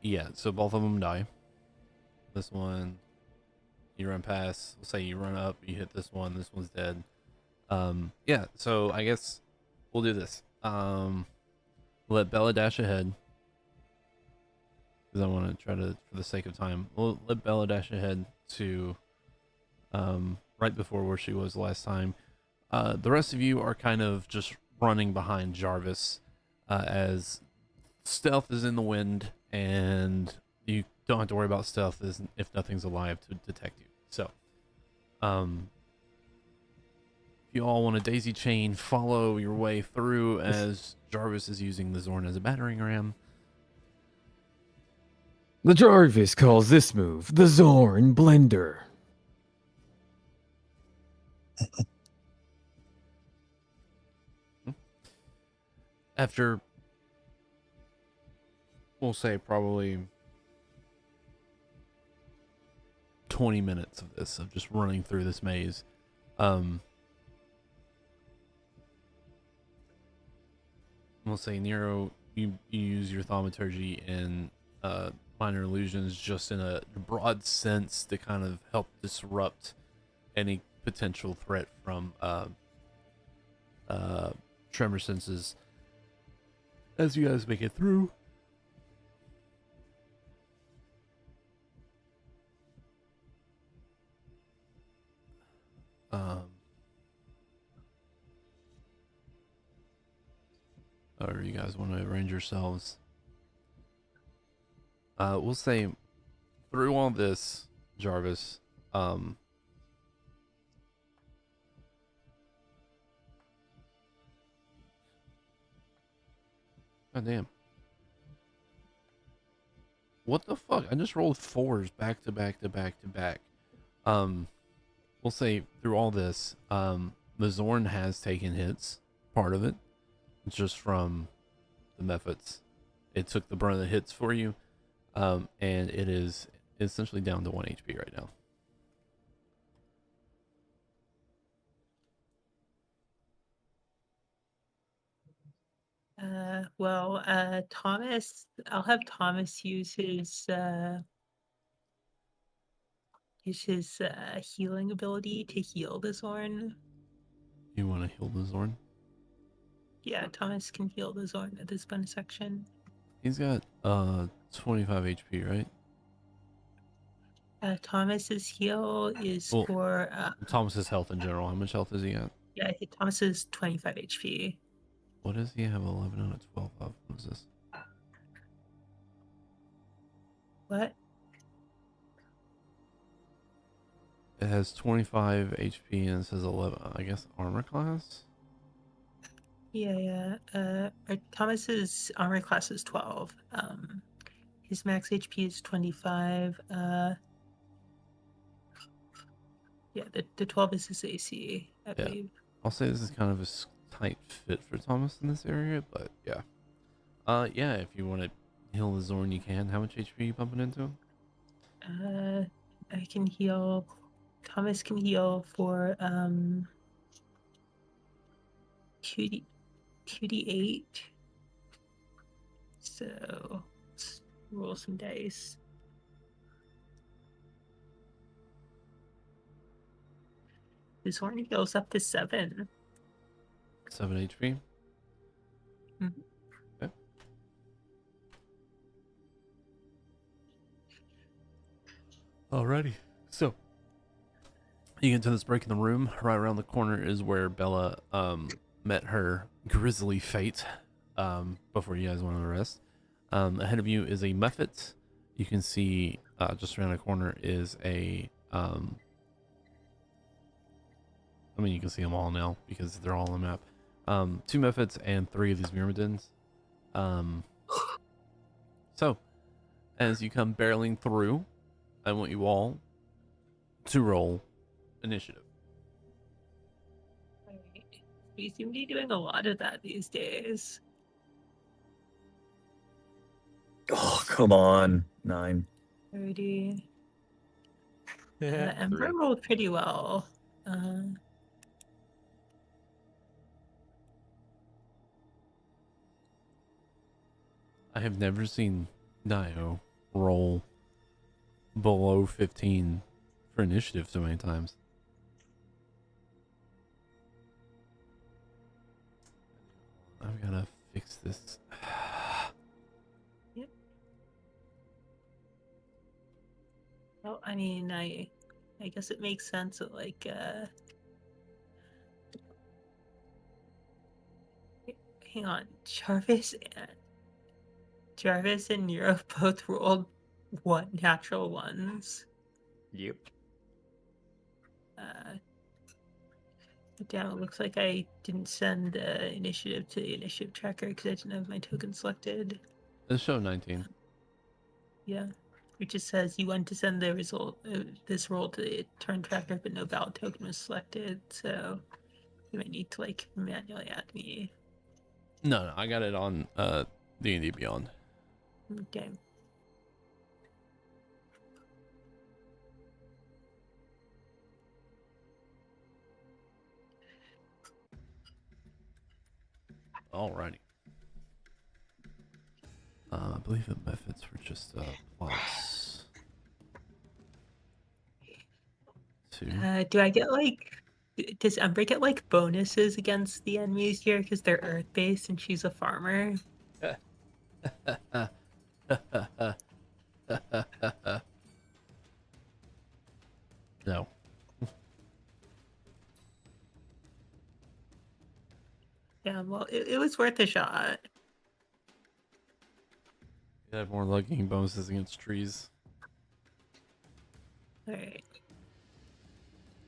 B: Yeah, so both of them die. This one, you run past, let's say you run up, you hit this one's dead. Yeah, so I guess we'll do this. Let Bella dash ahead. Because I want to try to, for the sake of time, we'll let Bella dash ahead to right before where she was last time. The rest of you are kind of just running behind Jarvis as stealth is in the wind, and you don't have to worry about stealth if nothing's alive to detect you. So, if you all want a daisy chain, follow your way through as Jarvis is using the Zorn as a battering ram.
A: The Jarvis calls this move the Zorn Blender.
B: After, we'll say, probably 20 minutes of this, of just running through this maze, we'll say, Nero, you use your thaumaturgy and minor illusions just in a broad sense to kind of help disrupt any potential threat from tremor senses as you guys make it through. Or you guys want to arrange yourselves. We'll say through all this, Jarvis, God damn. What the fuck? I just rolled 4s back to back to back to back. We'll say through all this, the Zorn has taken hits, part of it, just from the methods. It took the brunt of the hits for you, and it is essentially down to 1 HP right now.
F: Thomas, I'll have Thomas use his healing ability to heal the Zorn.
B: You want to heal the Zorn?
F: Yeah, Thomas can heal the Zorn at this bonus section.
B: He's got 25 HP, right?
F: Thomas's heal is for
B: Thomas's health in general. How much health does he got?
F: yeah, Thomas is 25 HP.
B: What does he have 11 out of 12 of? What is this?
F: What?
B: It has 25 HP and it says 11, I guess, armor class?
F: Yeah. Thomas's armor class is 12. His max HP is 25. Yeah, the 12 is his AC, I believe.
B: I'll say this is kind of a tight fit for Thomas in this area, but yeah. Yeah, if you want to heal the Zorn, you can. How much HP are you bumping into?
F: I can heal. Thomas can heal for 2d8. So let's roll some dice. His horn heals up to 7.
B: 7 HP?
F: Mhm.
B: Okay. Alrighty. So, you get to this break in the room. Right around the corner is where Bella met her grisly fate before you guys went on the rest. Ahead of you is a Muffet. You can see just around the corner is a I mean, you can see them all now because they're all on the map. 2 Muffets and 3 of these Myrmidons. So, as you come barreling through, I want you all to roll initiative.
F: Right. We seem to be doing a lot of that these days.
C: Oh, come on. 9.
F: 30.
A: Yeah.
F: Ember
A: 3.
F: rolled pretty well.
B: I have never seen Dio roll below 15 for initiative so many times. I've got to fix this.
F: Yep. Well, I mean, I guess it makes sense that like hang on, Jarvis and Nero both rolled natural ones.
A: Yep.
F: Damn, it looks like I didn't send the initiative to the initiative tracker because I didn't have my token selected.
B: Let's show 19.
F: Yeah. It just says you want to send the result this roll to the turn tracker, but no valid token was selected, so you might need to like manually add me.
B: No, I got it on D&D Beyond.
F: Okay.
B: Alrighty. I believe the methods were just plus 2.
F: Do I get like? Does Ember get like bonuses against the enemies here because they're Earth based and she's a farmer?
B: No.
F: Yeah, well, it was worth a shot.
B: You have more lucky bonuses against trees.
F: All right.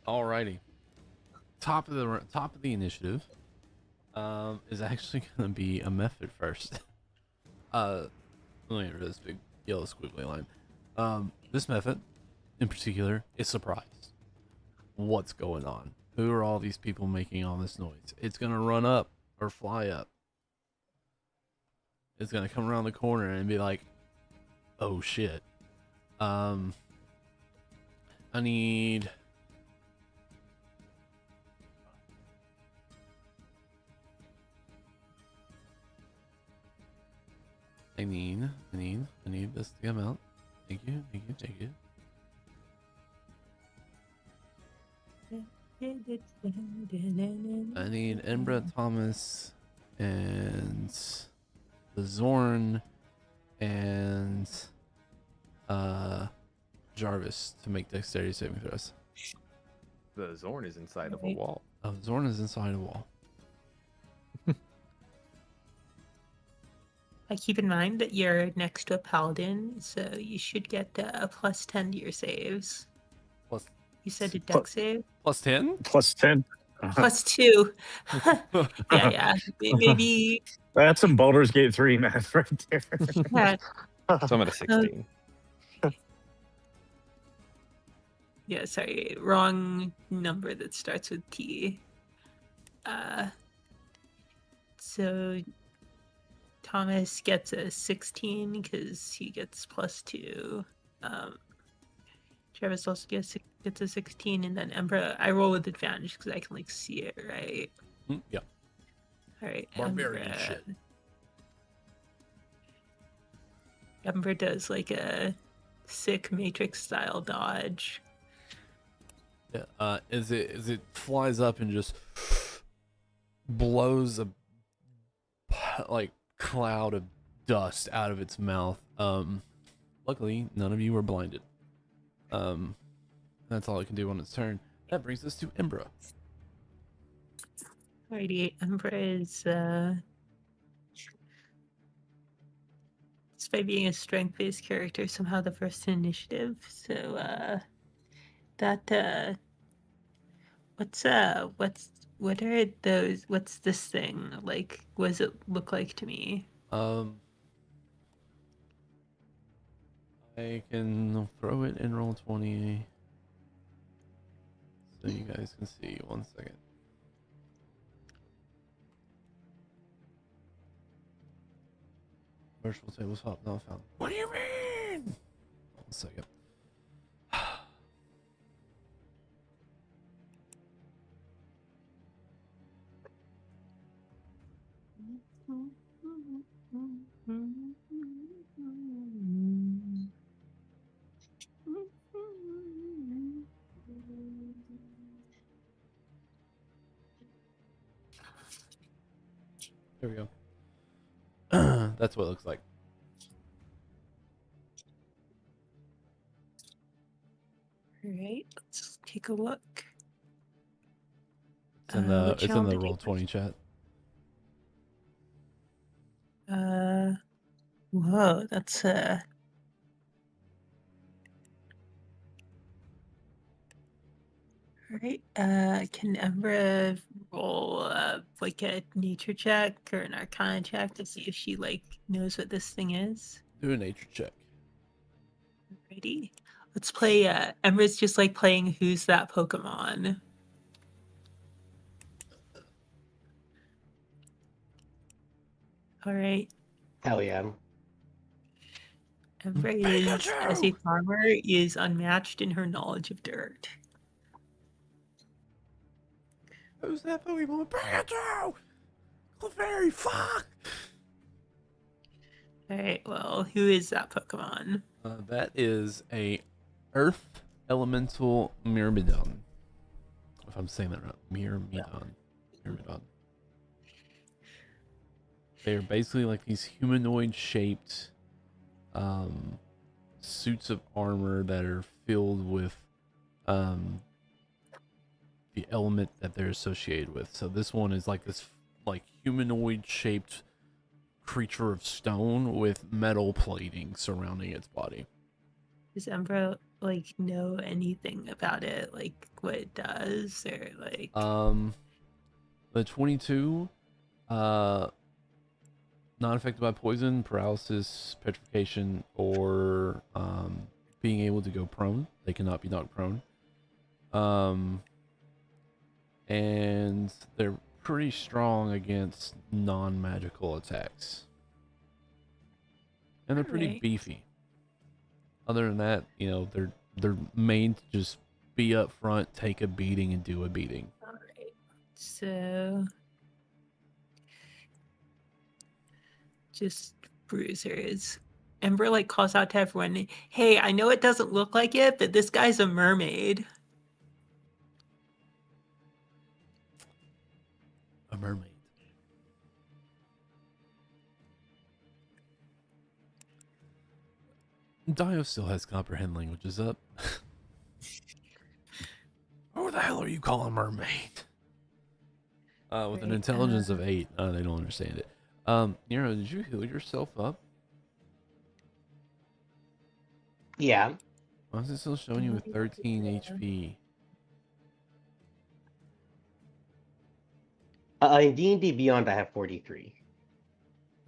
B: Alrighty. Top of the initiative is actually gonna be a method first. Let me get rid of this big yellow squiggly line. This method in particular is surprise. What's going on? Who are all these people making all this noise? It's gonna run up or fly up. It's gonna come around the corner and be like, oh shit. I need this to come out. Thank you. I need Embra, Thomas, and the Zorn, and Jarvis to make dexterity saving throws.
A: The Zorn is inside of a wall.
B: Oh, Zorn is inside a wall.
F: I keep in mind that you're next to a paladin, so you should get a plus 10 to your saves.
B: Plus,
F: You said a dex save?
B: plus 10?
C: Plus 10.
F: Plus 2. Yeah. Maybe.
C: That's some Baldur's Gate 3 math right there.
F: Yeah.
A: So I'm at a 16.
F: Yeah, sorry. Wrong number that starts with T. So Thomas gets a 16 because he gets plus 2. Travis also gets a 16, and then Ember, I roll with advantage because I can like see it, right?
B: Yeah.
F: All right.
B: Barbarian shit.
F: Ember does like a sick Matrix style dodge.
B: Yeah. As it flies up and just blows a like cloud of dust out of its mouth. Luckily, none of you were blinded. That's all it can do on its turn. That brings us to Embra.
F: Alrighty, Ember is despite being a strength-based character, somehow the first in initiative. So that what are those? What's this thing like? What does it look like to me?
B: I can throw it in roll 20 so you guys can see. 1 second. Virtual table swap not found. What do you mean? Hold on a second. There we go. That's what it looks like.
F: All right, let's take a look.
B: It's in the
F: Which round did you
B: Roll20 chat.
F: Whoa, that's All right. Can Emra roll like a nature check or an arcana check to see if she like knows what this thing is?
B: Do a nature check.
F: Alrighty. Let's play Emra's just like playing Who's That Pokemon? Alright.
D: Hell yeah.
F: Emra is, as a farmer, is unmatched in her knowledge of dirt.
B: Who's that Pokemon? Pikachu! Clefairy, fuck!
F: Alright, well, who is that Pokemon?
B: That is a Earth Elemental Myrmidon. If I'm saying that right. Myrmidon. Myrmidon. They're basically like these humanoid-shaped suits of armor that are filled with the element that they're associated with. So this one is like this like humanoid-shaped creature of stone with metal plating surrounding its body.
F: Does Emra like know anything about it, like what it does, or like?
B: The 22, not affected by poison, paralysis, petrification, or being able to go prone. They cannot be knocked prone. And they're pretty strong against non-magical attacks. And they're pretty
F: Alright.
B: beefy. Other than that, you know, they're made to just be up front, take a beating, and do a beating.
F: Alright. So just bruisers. Ember like calls out to everyone, "Hey, I know it doesn't look like it, but this guy's a mermaid."
B: A mermaid. Dio still has comprehend languages up. Who the hell are you calling mermaid? With an
F: Right,
B: intelligence of 8, they don't understand it. Nero, did you heal yourself up?
D: Yeah.
B: Why is it still showing you with 13 HP?
D: In D&D Beyond, I have 43.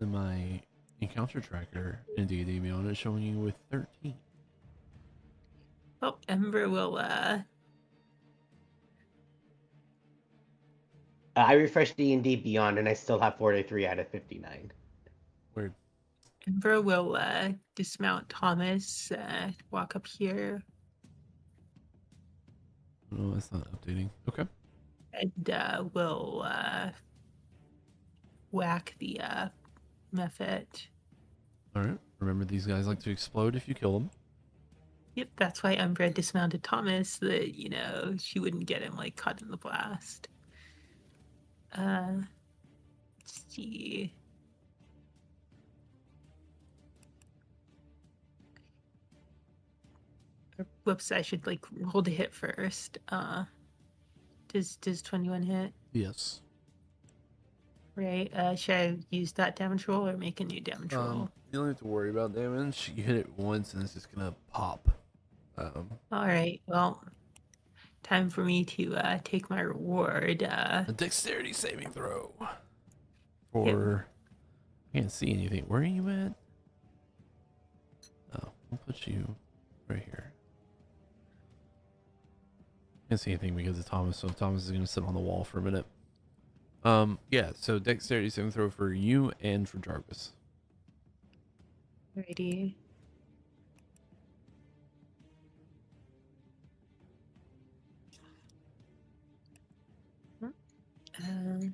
B: In my encounter tracker in D&D Beyond, it's showing you with 13.
F: Oh, Ember will
D: I refreshed D&D Beyond, and I still have 43 out of 59.
B: Weird.
F: Ember will dismount Thomas, walk up here,
B: No, that's not updating. Okay.
F: and will whack the Mephit.
B: Alright. Remember, these guys like to explode if you kill them.
F: Yep, that's why Umbra dismounted Thomas, so that, you know, she wouldn't get him, like, caught in the blast. Let's see. Whoops, I should, like, roll to hit first. Does 21 hit?
B: Yes.
F: Right, should I use that damage roll or make a new damage roll?
B: You don't have to worry about damage. You hit it once and it's just gonna pop.
F: Alright, well, time for me to take my reward.
B: A dexterity saving throw. For... I can't see anything. Where are you at? Oh, we'll put you right here. Can't see anything because of Thomas, so Thomas is gonna sit on the wall for a minute. Yeah, so dexterity saving throw for you and for Jarvis.
F: Alrighty. Um,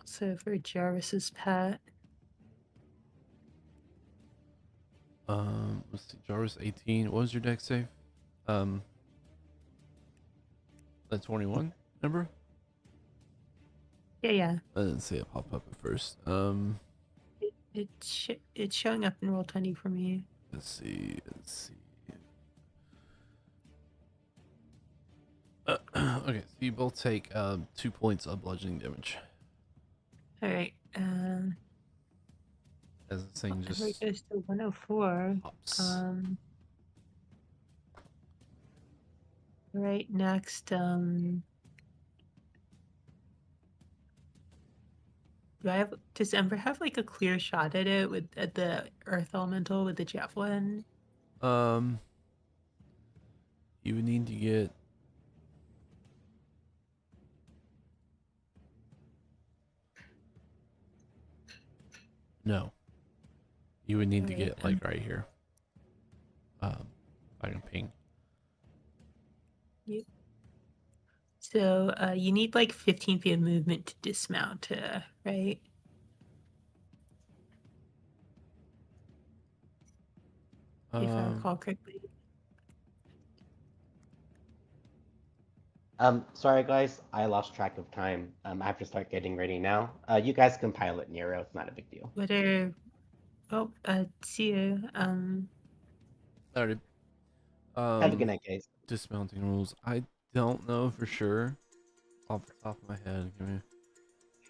F: so for Jarvis's pet,
B: Let's see. Jarvis 18. What was your deck save? The 21. Remember?
F: yeah,
B: I didn't see it pop up at first.
F: it's showing up in Roll20 for me.
B: Let's see. Okay, so you both take 2 points of bludgeoning damage.
F: All right.
B: As the thing
F: Ember
B: just
F: goes to 104.
B: pops.
F: Right next. Does Ember have like a clear shot at it at the Earth Elemental with the javelin?
B: You would need to get. No. You would need to
F: Alright,
B: get like right here. If I can ping.
F: Yep. So you need like 15 feet of movement to dismount, right? If I recall correctly.
D: Sorry guys, I lost track of time. I have to start getting ready now. You guys can pilot Nero, it's not a big deal.
F: What are see you.
B: Alrighty.
D: Have a good night, guys.
B: Dismounting rules. I don't know for sure off the top of my head. Give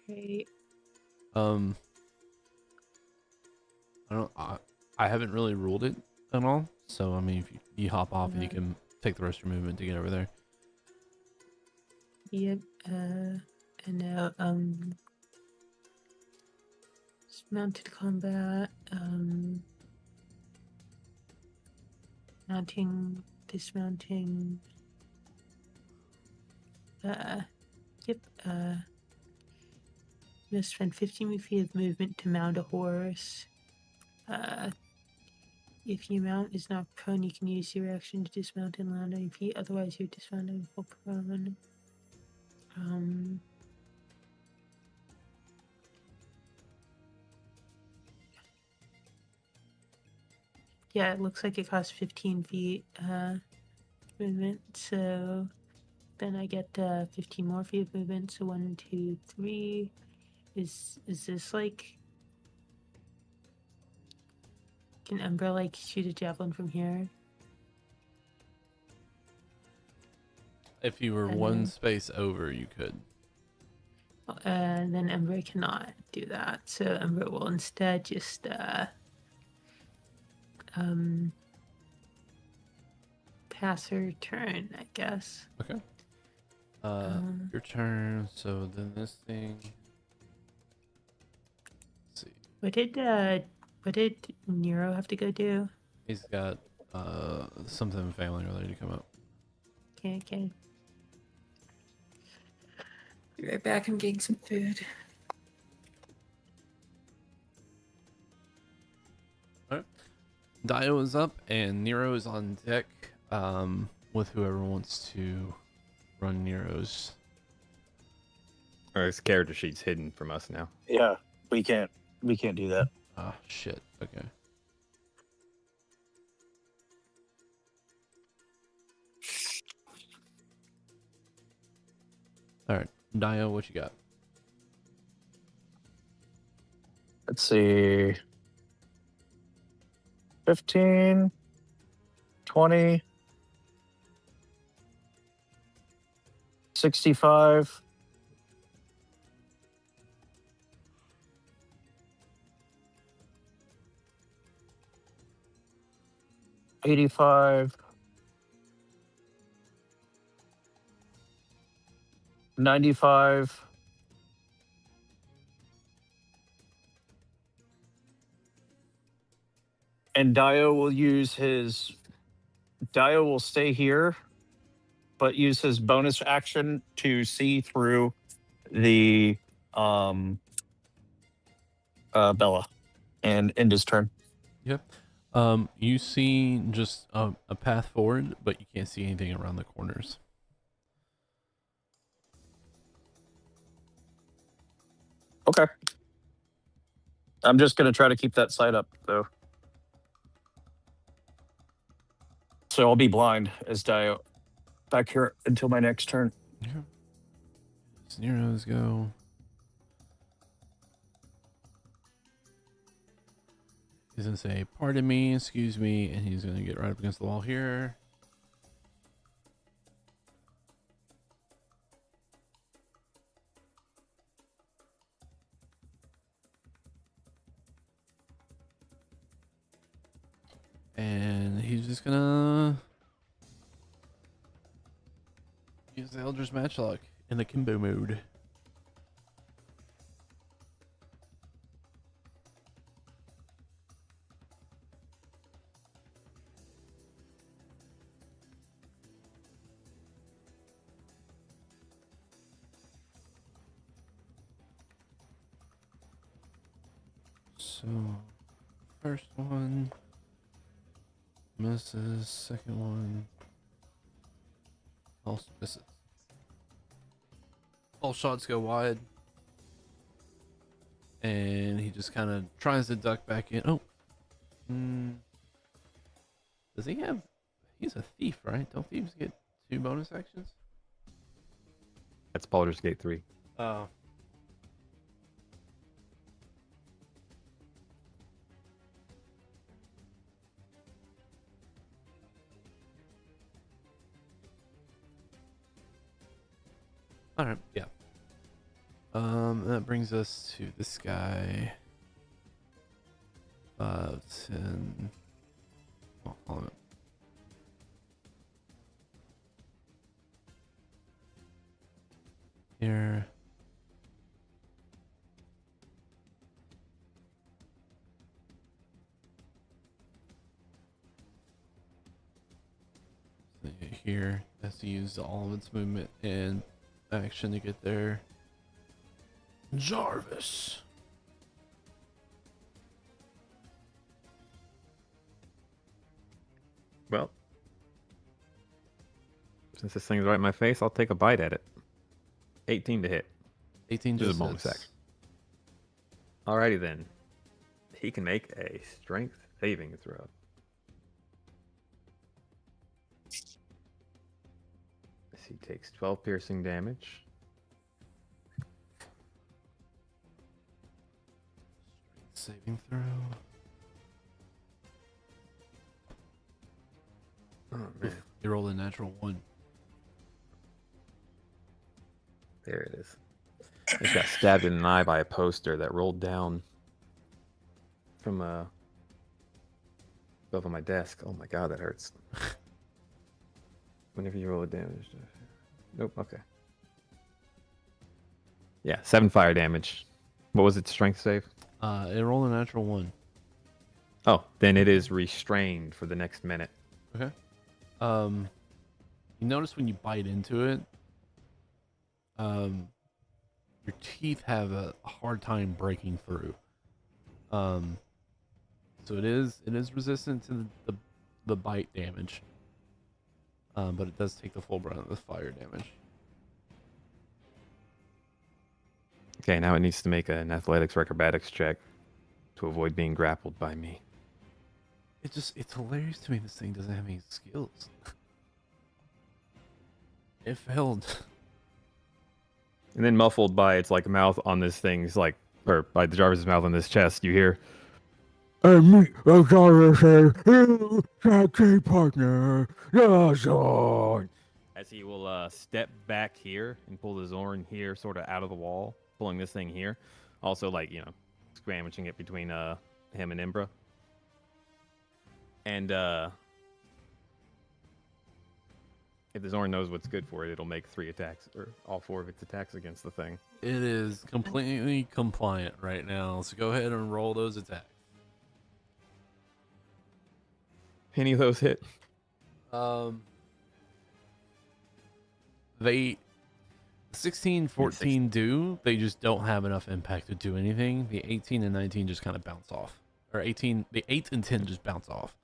B: me.
F: Right.
B: I haven't really ruled it at all. So I mean, if you hop off and you
F: Yeah.
B: can take the rest of your movement to get over there.
F: Yep. And now mounted combat. Mounting, dismounting. Yep. You must spend 15 feet of movement to mount a horse. If your mount is not prone, you can use your action to dismount and land on your feet. Otherwise, you're dismounting full prone. Yeah, it looks like it costs 15 feet movement. So then I get 15 more feet of movement. So 1, 2, 3. Is this like? Can Ember like shoot a javelin from here?
B: If you were one space over, you could.
F: And then Ember cannot do that. So Ember will instead just pass her turn, I guess.
B: Okay. Your turn. So then this thing. Let's see.
F: What did Nero have to go do?
B: He's got something family related to come up.
F: Okay. Be right back. I'm getting some food.
B: Alright. Dio is up and Nero is on deck with whoever wants to run Nero's.
A: Or his character sheet's hidden from us now.
C: Yeah, we can't do that.
B: Ah, shit. Okay. Alright. Dio, what you got?
C: Let's see. 15, 20, 65, 85, 95, And Dio will stay here, but use his bonus action to see through the Bella and end his turn.
B: Yep. You see just a path forward, but you can't see anything around the corners.
C: Okay. I'm just going to try to keep that sight up, though. So I'll be blind as Dio back here until my next turn.
B: Yeah. Nero's go. He's going to say, pardon me, excuse me, and he's going to get right up against the wall here. And he's just gonna use the Eldritch Matchlock in the Kimbo mode. So, first one misses, second one also misses. All shots go wide. And he just kind of tries to duck back in. Oh. Does he have... He's a thief, right? Don't thieves get 2 bonus actions?
A: That's Baldur's Gate 3.
B: Oh. Alright, yeah. That brings us to this guy. 5, 10. Oh, hold on. Here. So here, has to use all of its movement and action to get there. Jarvis.
A: Well, since this thing's right in my face, I'll take a bite at it. 18 to hit.
B: 18
A: Just
B: just
A: a bonus
B: hits.
A: action. Alrighty then. He can make a strength saving throw. He takes 12 piercing damage.
B: Saving throw.
A: Oh man,
B: You rolled a natural 1.
A: there it is. I just got stabbed in the eye by a poster that rolled down from above on my desk. Oh my god, that hurts. Whenever you roll a damage. Nope, okay. Yeah, 7 fire damage. What was its strength save?
B: It rolled a natural 1.
A: Oh, then it is restrained for the next minute.
B: Okay. You notice when you bite into it, your teeth have a hard time breaking through. So it is resistant to the bite damage. But it does take the full brunt of the fire damage.
A: Okay, now it needs to make an athletics or acrobatics check to avoid being grappled by me.
B: It's hilarious to me this thing doesn't have any skills. It failed.
A: And then muffled by its like mouth on this thing's like, or by the Jarvis's mouth on this chest, you hear, me, Jarvis, key partner, Zorn. As he will step back here and pull the Zorn here, sort of out of the wall, pulling this thing here. Also, like, you know, scramaging it between him and Imbra. And if the Zorn knows what's good for it, it'll make 3 attacks, or all 4 of its attacks against the thing.
B: It is completely compliant right now, so go ahead and roll those attacks.
A: Any of those hit?
B: They 16, 14 do. They just don't have enough impact to do anything. The 18 and 19 just kind of bounce off. Or 18, the 8 and 10 just bounce off.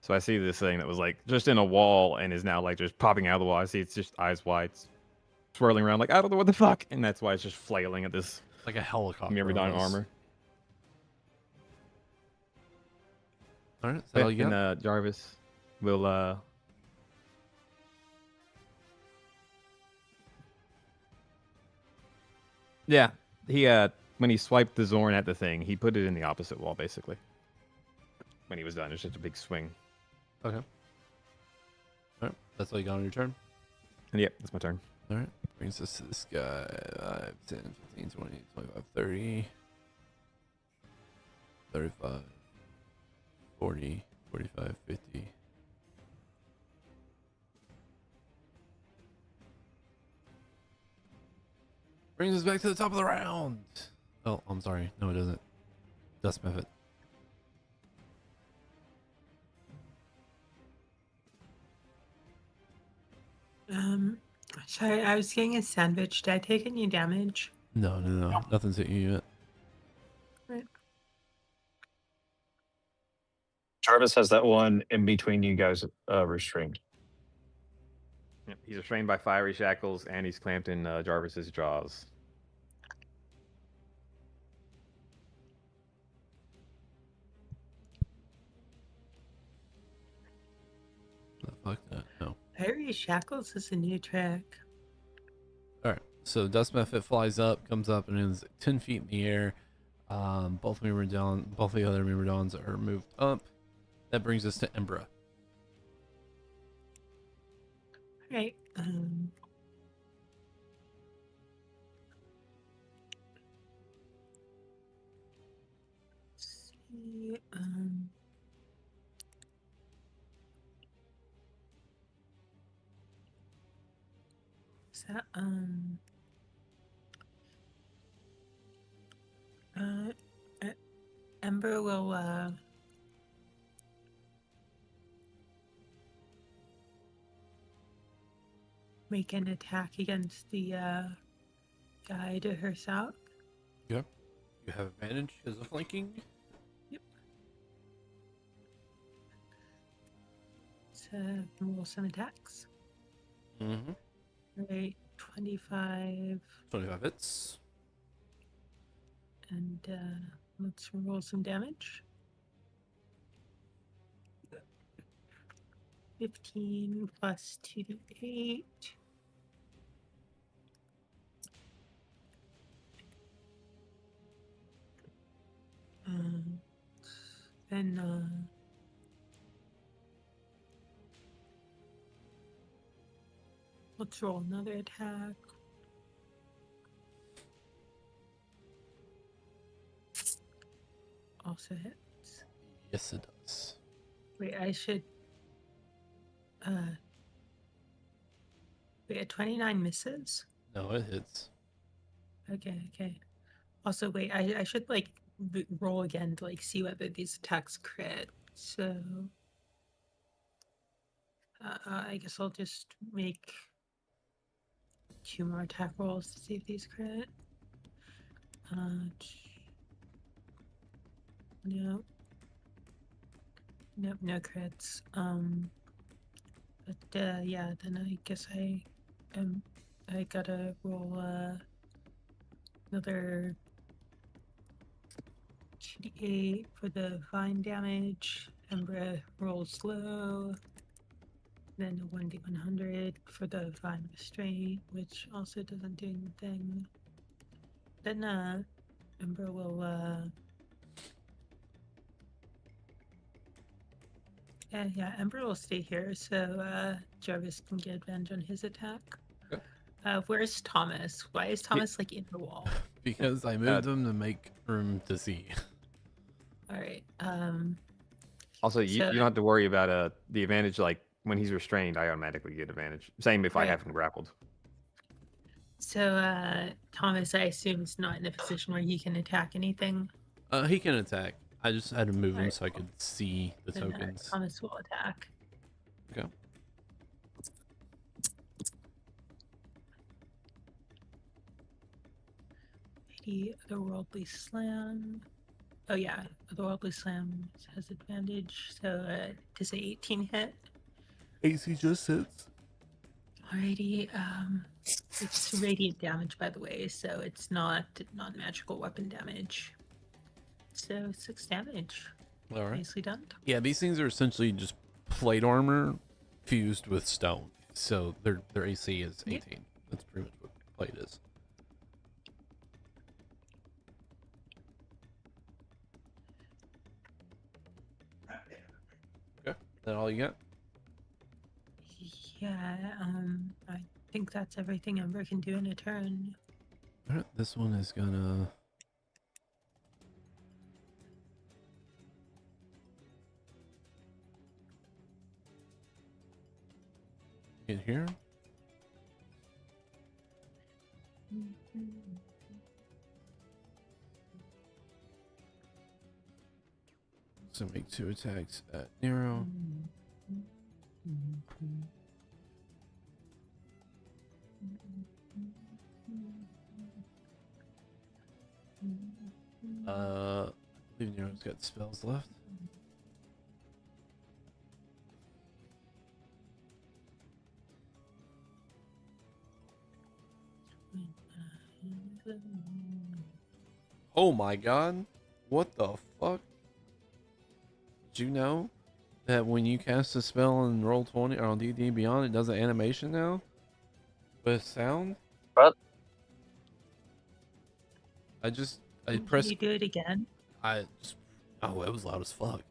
A: So I see this thing that was like just in a wall and is now like just popping out of the wall. I see it's just eyes wide, swirling around like I don't know what the fuck, and that's why it's just flailing at this
B: Like a helicopter.
A: Myrmidon
B: almost.
A: armor.
B: All right, is that all you got?
A: And Jarvis will yeah, he when he swiped the Zorn at the thing, he put it in the opposite wall basically. When he was done, it's just a big swing.
B: Okay. All right, that's all you got on your turn?
A: And yep, that's my turn.
B: All right, brings us to this guy. 5, 10, 15, 20, 25, 30, 35, 40, 45, 50. Brings us back to the top of the round. Oh, I'm sorry. No, it doesn't. Dust method.
F: Sorry, I was getting a sandwich. Did I take any damage?
B: No. Nothing's hit you yet.
F: Right.
C: Jarvis has that one in between you guys restrained.
A: Yep, he's restrained by fiery shackles and he's clamped in Jarvis's jaws.
B: Fuck that. No.
F: Fiery Shackles is a new trick.
B: All right. So dust method flies up, comes up, and is 10 feet in the air. Both the other Myrmidons are moved up. That brings us to Embra.
F: Right. Let's see. Is that Ember will make an attack against the guy to her south.
B: Yep. You have advantage as a flanking.
F: Yep. So roll some attacks.
B: Mm-hmm.
F: Right, 25.
B: 25 hits.
F: And let's roll some damage. 15 plus 2d8. Then let's roll another attack. Also hits.
B: Yes, it does.
F: Wait, I should. Wait, a 29 misses?
B: No, it hits.
F: Okay. Also, wait, I should like roll again to like see whether these attacks crit. So I guess I'll just make 2 more attack rolls to see if these crit. No. Nope, no crits. But yeah, then I guess I gotta roll another 2d8 for the vine damage. Embra rolls low. Then a 1d100 for the vine restraint, which also doesn't do anything. Then Embra will yeah, Ember will stay here, so Jarvis can get advantage on his attack.
B: Okay.
F: Where's Thomas? Why is Thomas like in the wall?
B: Because I moved them to make room to see.
F: All right.
A: Also, you don't have to worry about the advantage. Like when he's restrained, I automatically get advantage. Same if I have him grappled.
F: So Thomas, I assume, is not in a position where he can attack anything.
B: He can attack. I just had to move them
F: Alright,
B: so I could see the
F: then
B: tokens.
F: Thomas will attack.
B: Okay.
F: The otherworldly slam. Oh yeah, otherworldly slam has advantage. So does a 18 hit?
B: AC just hits.
F: Alrighty. It's radiant damage, by the way, so it's not non-magical weapon damage. So 6 damage.
B: All right.
F: Nicely done.
B: Yeah, these things are essentially just plate armor fused with stone. So their AC is 18.
F: Yep.
B: That's pretty much what plate is. Okay. That all you got?
F: Yeah. I think that's everything Ember can do in a turn.
B: All right. This one is gonna. Get here. So make 2 attacks at Nero. I believe Nero's got spells left. Oh my god. What the fuck? Did you know that when you cast a spell in Roll20 or on D&D Beyond, it does an animation now? With sound?
C: What?
B: I
F: Can
B: pressed.
F: you do it again?
B: Oh, it was loud as fuck.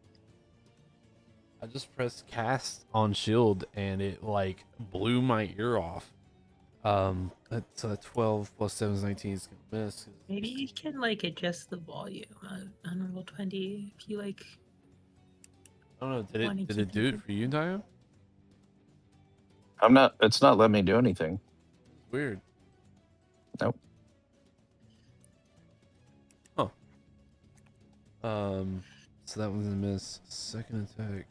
B: I just pressed cast on shield and it like blew my ear off. That's 12 plus 7 is 19 is gonna miss.
F: Maybe you can like adjust the volume on Roll20 if you like.
B: I don't know.
F: Wanna
B: Did it
F: keep
B: do
F: it-
B: it for you, Dio?
C: I'm not. It's not letting me do anything.
B: It's weird.
C: Nope.
B: Huh. So that one's gonna miss. Second attack.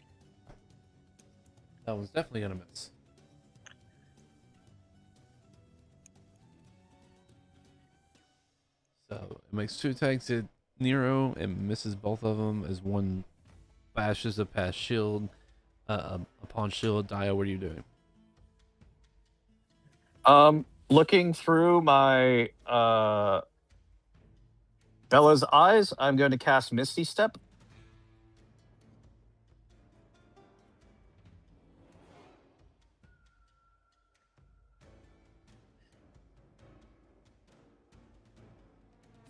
B: That one's definitely gonna miss. So it makes 2 attacks at Nero and misses both of them as one bashes a past shield. Upon shield, Dio, what are you doing?
C: Looking through my Bella's eyes, I'm going to cast Misty Step.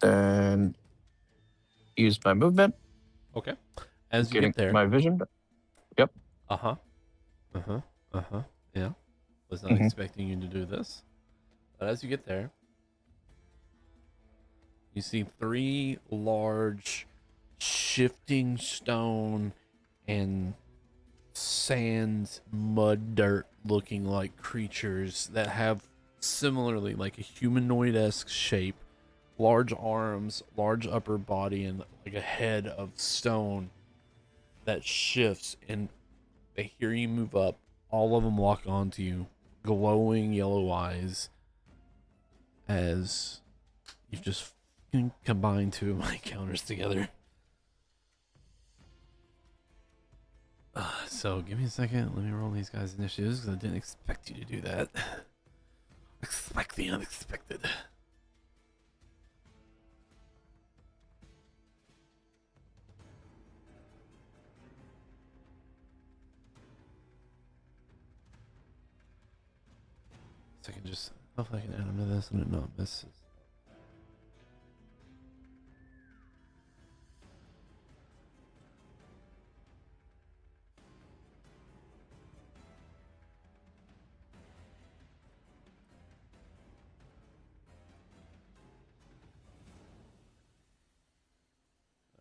C: Then use my movement.
B: Okay. As you
C: Getting
B: get there.
C: my vision. Yep.
B: Uh-huh. Uh-huh. Uh-huh. Yeah. Was not
C: Mhm.
B: expecting you to do this. But as you get there, you see 3 large shifting stone and sand, mud, dirt looking like creatures that have similarly like a humanoid-esque shape, large arms, large upper body, and like a head of stone that shifts, and they hear you move up. All of them lock onto you, glowing yellow eyes, as you've just combined 2 of my counters together. So give me a second. Let me roll these guys' initiatives because I didn't expect you to do that. Expect the unexpected. So I can just hopefully I can add them to this and it not misses.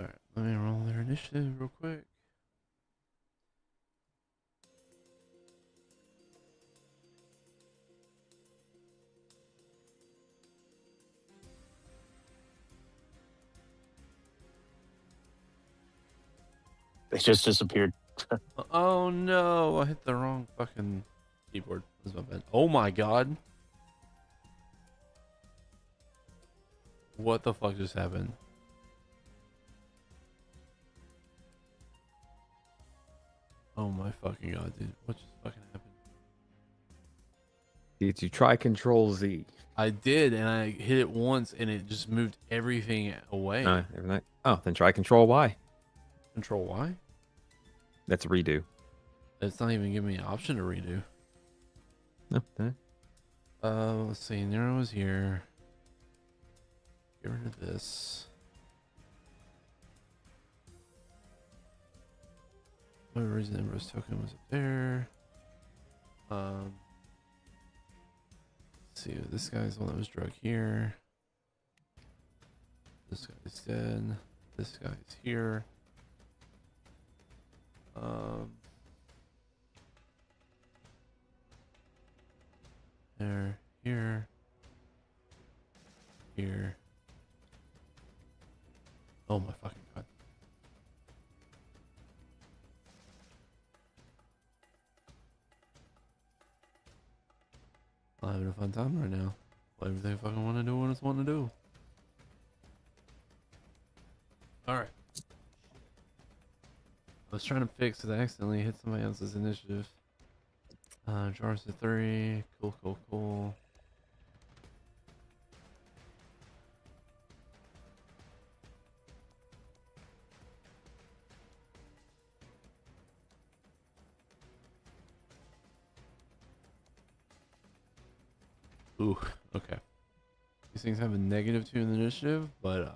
B: Alright, let me roll their initiative real quick.
C: It just disappeared.
B: Oh no, I hit the wrong fucking keyboard. That's my bad. Oh my god. What the fuck just happened? Oh my fucking god, dude. What just fucking happened?
A: Did you try Control Z?
B: I did, and I hit it once, and it just moved everything away.
A: Everything. Oh, then try Control Y.
B: Control Y?
A: That's a redo.
B: It's not even giving me an option to redo.
A: No.
B: Let's see. Nero is here. Get rid of this. Whatever reason Ambrose token was up there. Let's see. This guy's the one that was drug here. This guy's dead. This guy's here. There, here, here. Oh my fucking god. I'm having a fun time right now. Everything I fucking want to do when it's want to do. Alright. I was trying to fix it. I accidentally hit somebody else's initiative. Jars to 3. Cool. Ooh, okay. These things have a -2 in the initiative, but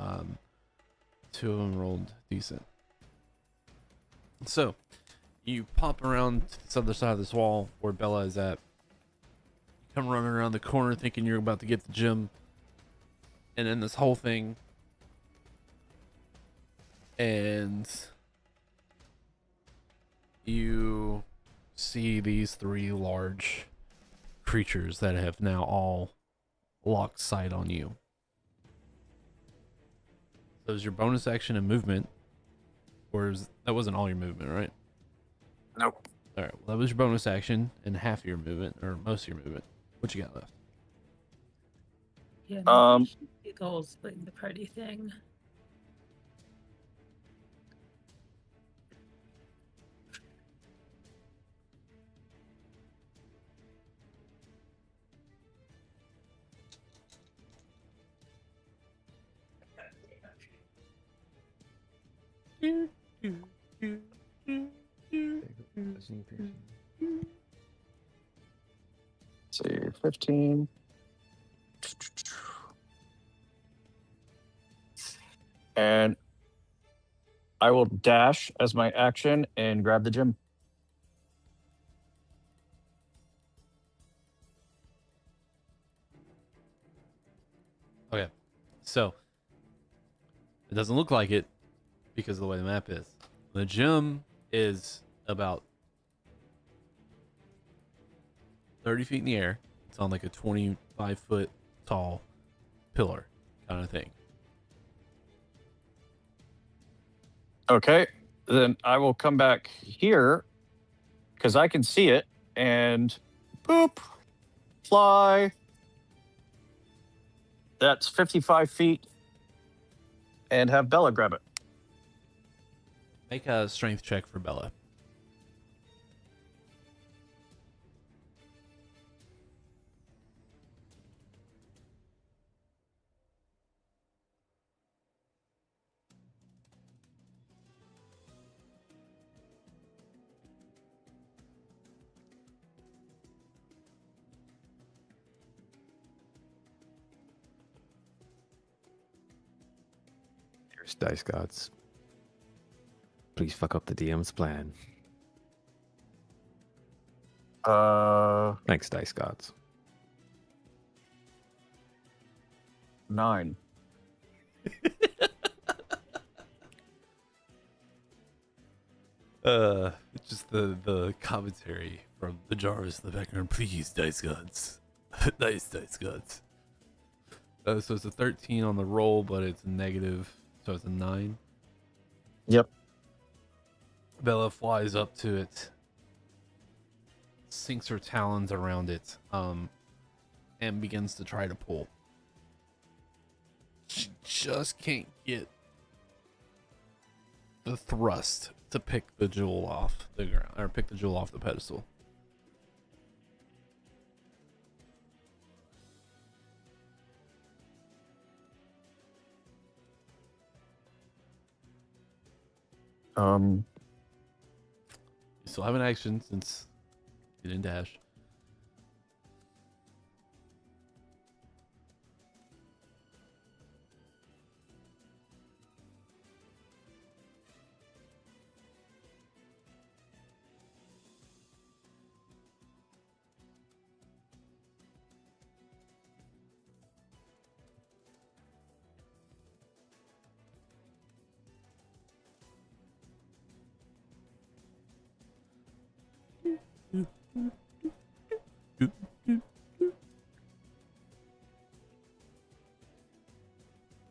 B: 2 of them rolled decent. So, you pop around to this other side of this wall where Bella is at. You come running around the corner thinking you're about to get the gem. And then this whole thing. And you see these 3 large creatures that have now all locked sight on you. So is your bonus action and movement, or that wasn't all your movement, right?
C: Nope.
B: All right, well, that was your bonus action and half of your movement, or most of your movement. What you got left?
F: Yeah, the whole splitting the party thing.
C: See, 15. And I will dash as my action and grab the gem.
B: Okay, so it doesn't look like it because of the way the map is. The gem is about 30 feet in the air. It's on like a 25-foot tall pillar kind of thing.
C: Okay, then I will come back here because I can see it and boop, fly. That's 55 feet and have Bella grab it.
B: Make a strength check for Bella.
A: Here's Dice Gods. Please fuck up the DM's plan. Thanks, Dice Gods.
C: 9.
B: Just the commentary from the Jarvis in the background. Please, Dice Gods. Dice Gods. So it's a 13 on the roll, but it's negative, so it's a 9.
C: Yep.
B: Bella flies up to it, sinks her talons around it, and begins to try to pull. She just can't get the thrust to pick the jewel off the ground, or pick the jewel off the pedestal.
C: Um,
B: You still have an action since you didn't dash.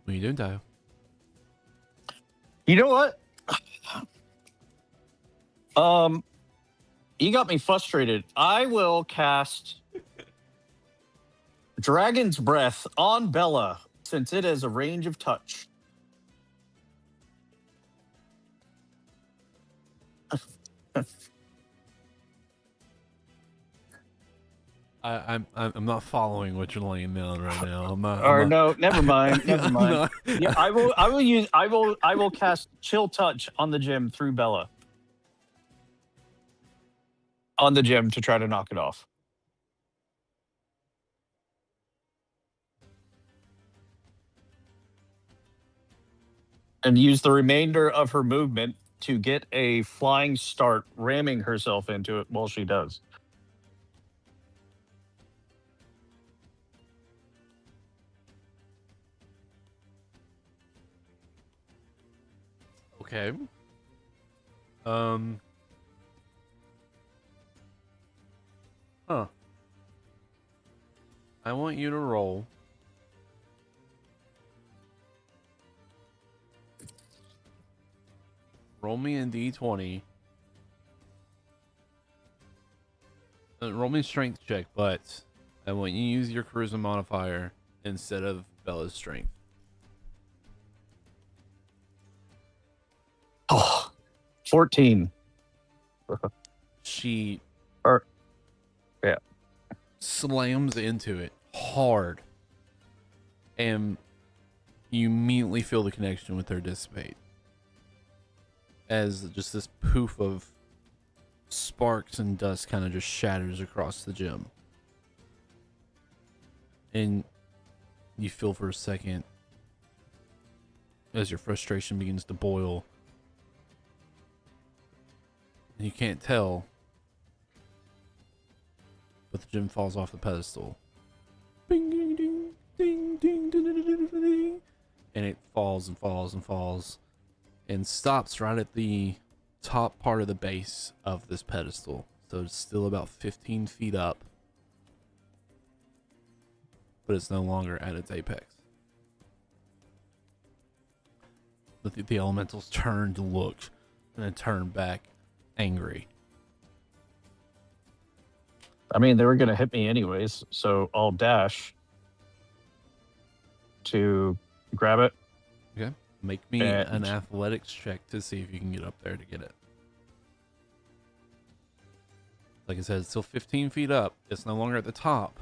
B: What are you doing, Dio?
C: you know what? You got me frustrated. I will cast Dragon's Breath on Bella since it has a range of touch.
B: I'm not following what you're laying down right now. I'm not.
C: Or
B: I'm not,
C: no, never mind. Never
B: I'm
C: mind.
B: not-
C: Yeah, I will cast Chill Touch on the gem through Bella. On the gem to try to knock it off. And use the remainder of her movement to get a flying start, ramming herself into it while she does.
B: Okay. Huh. I want you to roll. Roll me a d20. Roll me a strength check, but I want you to use your charisma modifier instead of Bella's strength.
C: Oh, 14.
B: She
C: Yeah.
B: slams into it hard, and you immediately feel the connection with her dissipate as just this poof of sparks and dust kind of just shatters across the gym. And you feel for a second as your frustration begins to boil. And you can't tell, but the gem falls off the pedestal. Bing, ding, ding, ding, ding, ding, ding, ding, ding, ding. And it falls and falls and falls and stops right at the top part of the base of this pedestal. So it's still about 15 feet up, but it's no longer at its apex. But the elementals turn to look and then turn back angry.
C: I mean, they were going to hit me anyways, so I'll dash to grab it.
B: Okay. Make me
C: And-
B: an athletics check to see if you can get up there to get it. Like I said, it's still 15 feet up. It's no longer at the top.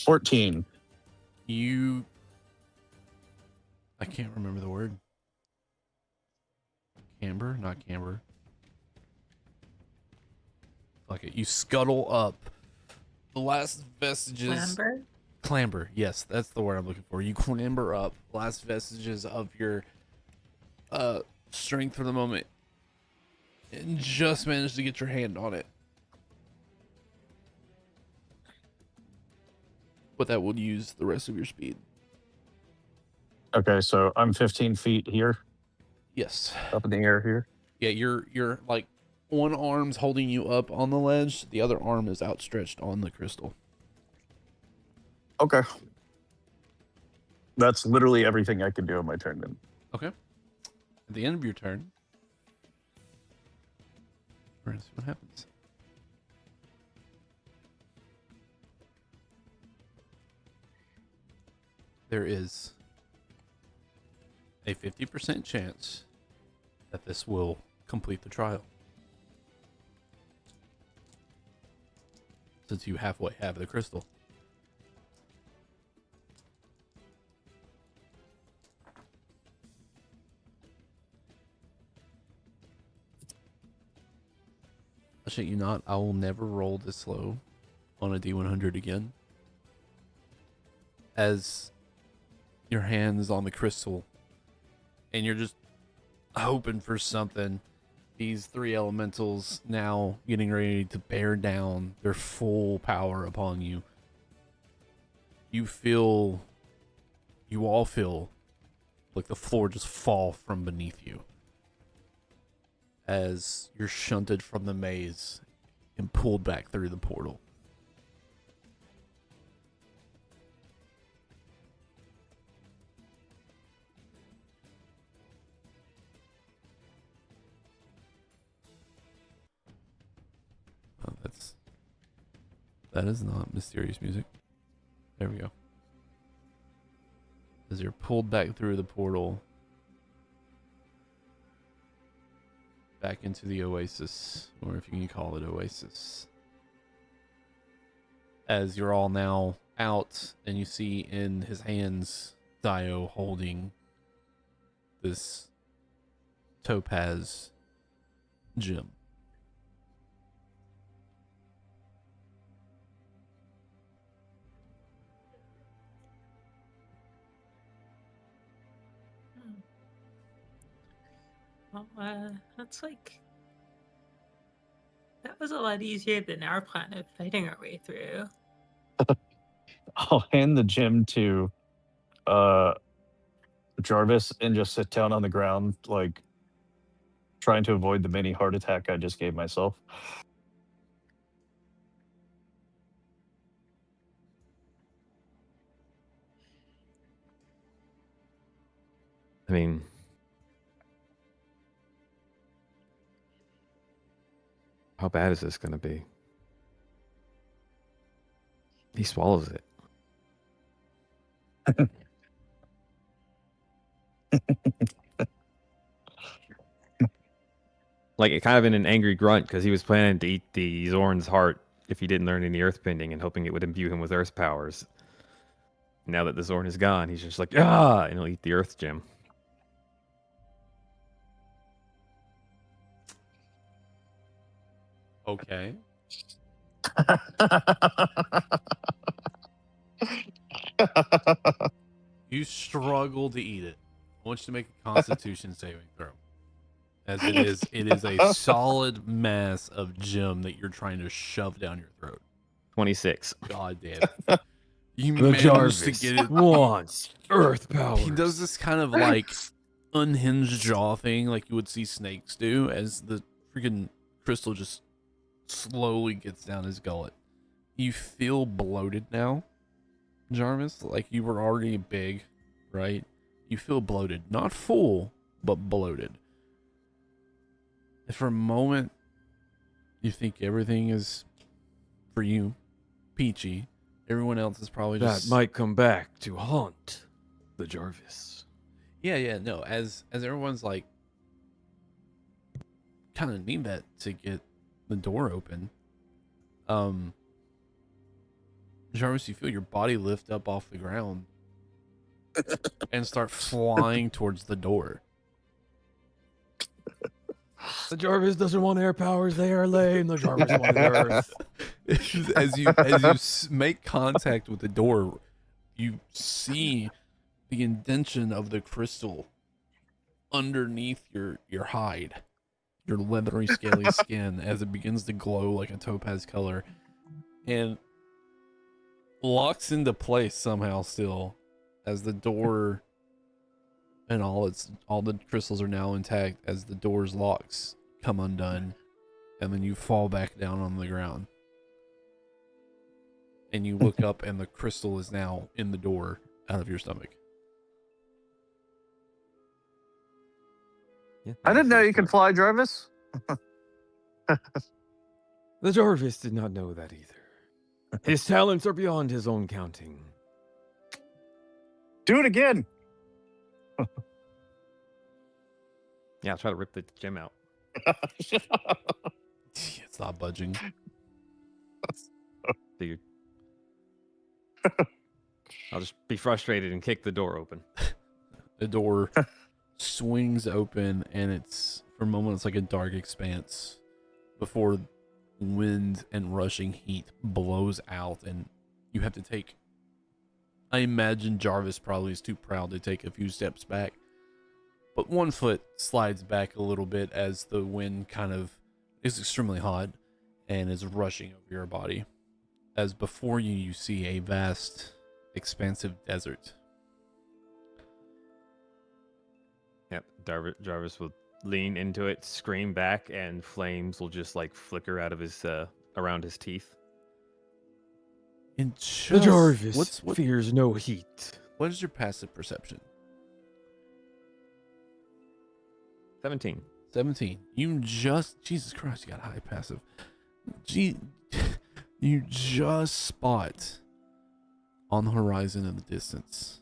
C: 14.
B: I can't remember the word. Camber? Not camber. Fuck it. You scuttle up. The last vestiges.
F: Clamber?
B: Clamber. Yes, that's the word I'm looking for. You clamber up. Last vestiges of your strength for the moment. And just manage to get your hand on it. But that would use the rest of your speed.
C: Okay, so I'm 15 feet here,
B: Yes.
C: up in the air here.
B: Yeah, you're like one arm's holding you up on the ledge, the other arm is outstretched on the crystal.
C: Okay. That's literally everything I can do on my turn then.
B: Okay. At the end of your turn, We're gonna see what happens. There is a 50% chance that this will complete the trial. Since you halfway have the crystal. I shit you not, I will never roll this low on a D100 again. As your hand is on the crystal and you're just hoping for something. These three elementals now getting ready to bear down their full power upon you. You all feel like the floor just fall from beneath you as you're shunted from the maze and pulled back through the portal. Oh, that is not mysterious music. There we go. As you're pulled back through the portal, back into the oasis, or if you can call it oasis. As you're all now out, and you see in his hands Dio holding this topaz gem.
F: Well, that's like... That was a lot easier than our plan of fighting our way through.
C: I'll hand the gem to Jarvis and just sit down on the ground, like trying to avoid the mini heart attack I just gave myself.
A: I mean, how bad is this going to be? He swallows it. Like, it kind of in an angry grunt, because he was planning to eat the Zorn's heart if he didn't learn any earthbending and hoping it would imbue him with earth powers. Now that the Zorn is gone, he's just like, ah, and he'll eat the earth gem.
B: Okay. You struggle to eat it. I want you to make a Constitution saving throw. As it is a solid mass of gem that you're trying to shove down your throat.
A: 26.
B: God damn it. You
A: The
B: managed
A: Jarvis
B: to get it.
A: wants earth powers.
B: He does this kind of like unhinged jaw thing like you would see snakes do as the freaking crystal just slowly gets down his gullet. You feel bloated now, Jarvis, like you were already big, right? You feel bloated. Not full, but bloated. And for a moment, you think everything is, for you, peachy. Everyone else is probably just...
A: That might come back to haunt the Jarvis.
B: Yeah, no. As everyone's like, kind of need that to get the door open. Jarvis, you feel your body lift up off the ground and start flying towards the door.
A: The Jarvis doesn't want air powers. They are lame. The Jarvis wanted earth.
B: as you make contact with the door, you see the indention of the crystal underneath your hide, your leathery, scaly skin, as it begins to glow like a topaz color, and locks into place somehow still, as the door and all the crystals are now intact as the door's locks come undone, and then you fall back down on the ground. And you look up and the crystal is now in the door out of your stomach.
A: Yeah,
C: I didn't know you could fly, Jarvis.
A: The Jarvis did not know that either. His talents are beyond his own counting.
C: Do it again.
A: Yeah, I'll try to rip the gem out.
B: It's not budging.
A: Figured. I'll just be frustrated and kick the door open.
B: The door swings open, and it's for a moment it's like a dark expanse before wind and rushing heat blows out, and you have to take. I imagine Jarvis probably is too proud to take a few steps back, but one foot slides back a little bit as the wind kind of is extremely hot and is rushing over your body. As before you, you see a vast, expansive desert.
A: Yep, Jarvis will lean into it, scream back, and flames will just like flicker out of his around his teeth.
B: And
A: The
B: just,
A: Jarvis fears no heat.
B: what is your passive perception?
A: 17.
B: 17. You just, Jesus Christ, you got high passive. You just spot on the horizon in the distance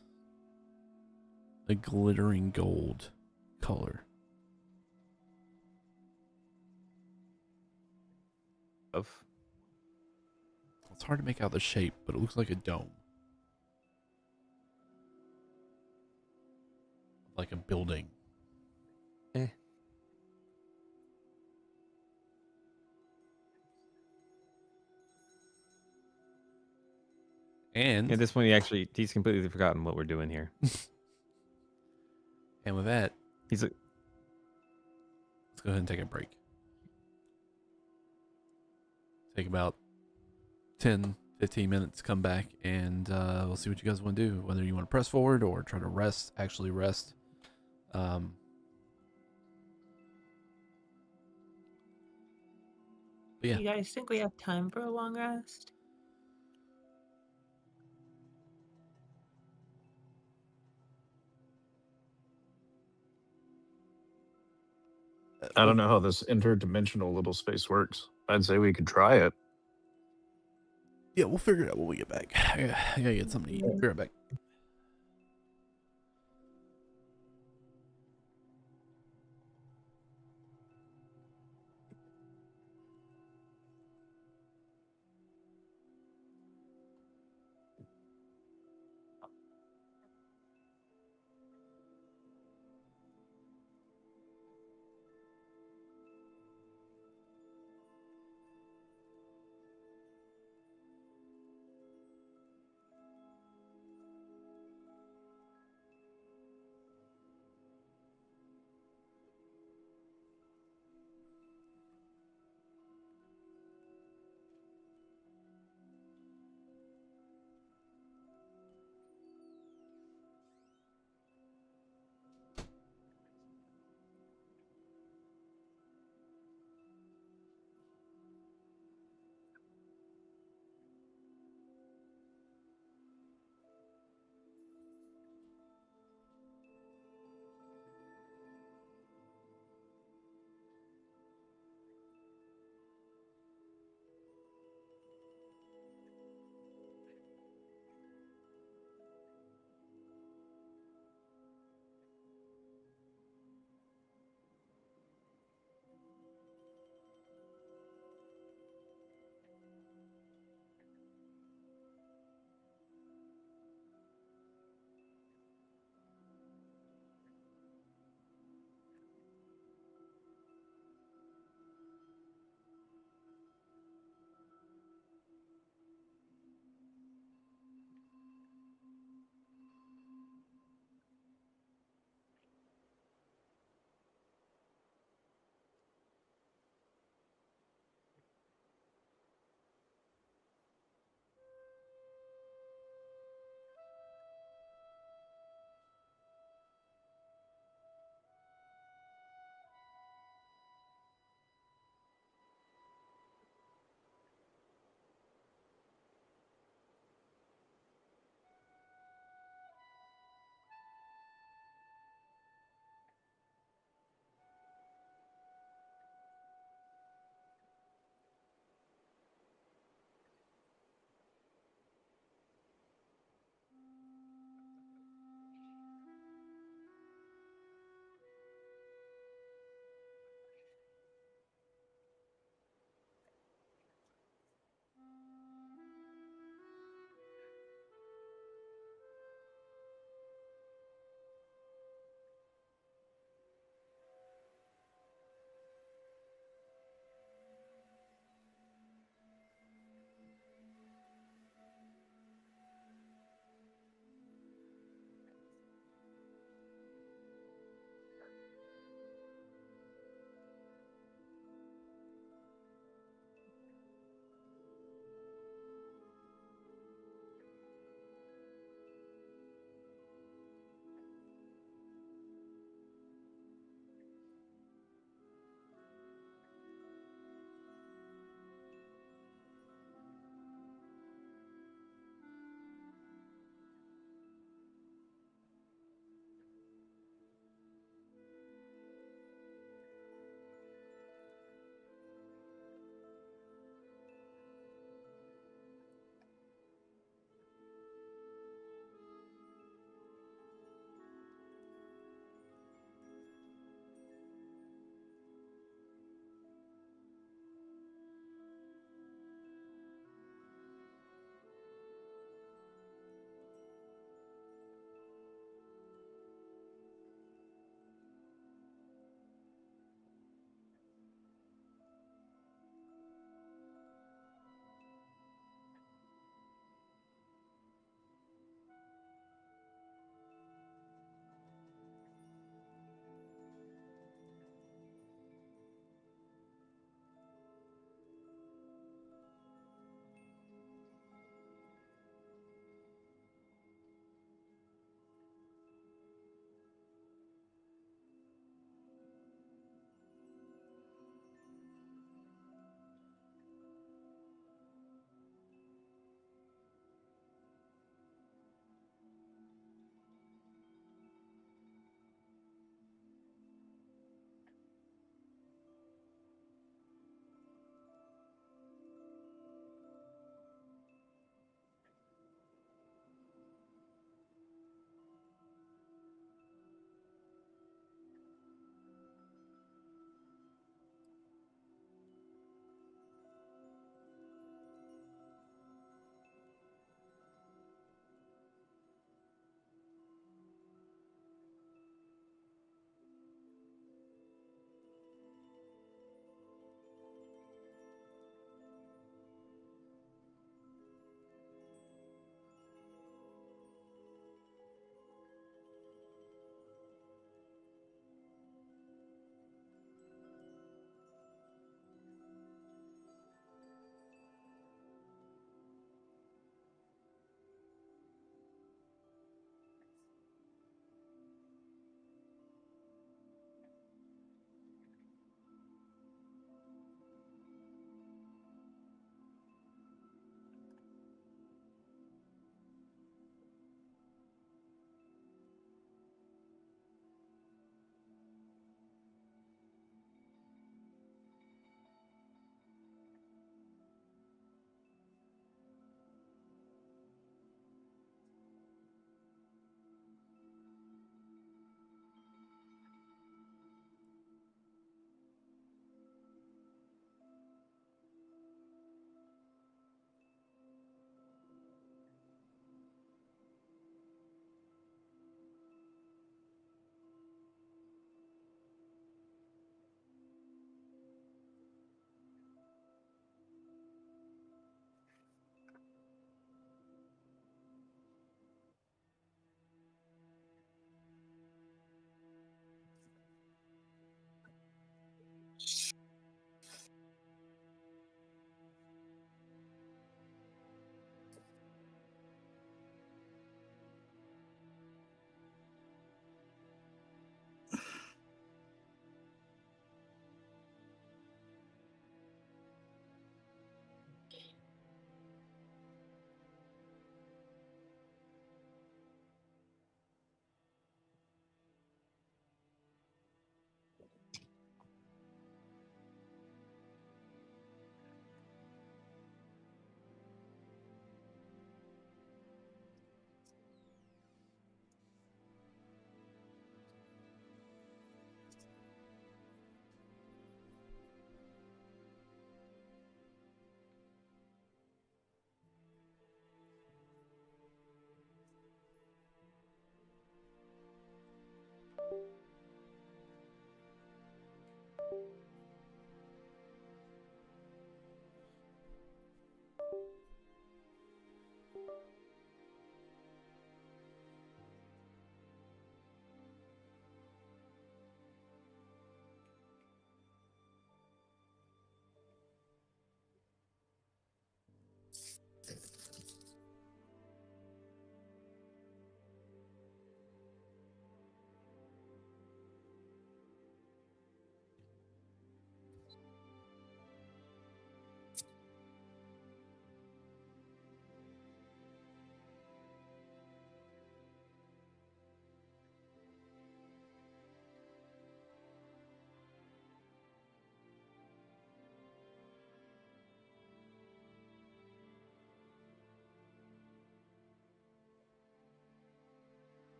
B: a glittering gold color.
A: Of
B: It's hard to make out the shape, but it looks like a dome. Like a building. And
A: at this point, he's completely forgotten what we're doing here.
B: and with that,
A: He's like,
B: let's go ahead and take a break. Take about 10, 15 minutes, come back, and we'll see what you guys want to do. Whether you want to press forward or try to actually rest. But yeah.
F: You guys think we have time for a long rest?
C: I don't know how this interdimensional little space works. I'd say we could try it.
B: Yeah, we'll figure it out when we get back. I gotta get something to eat. Be right back.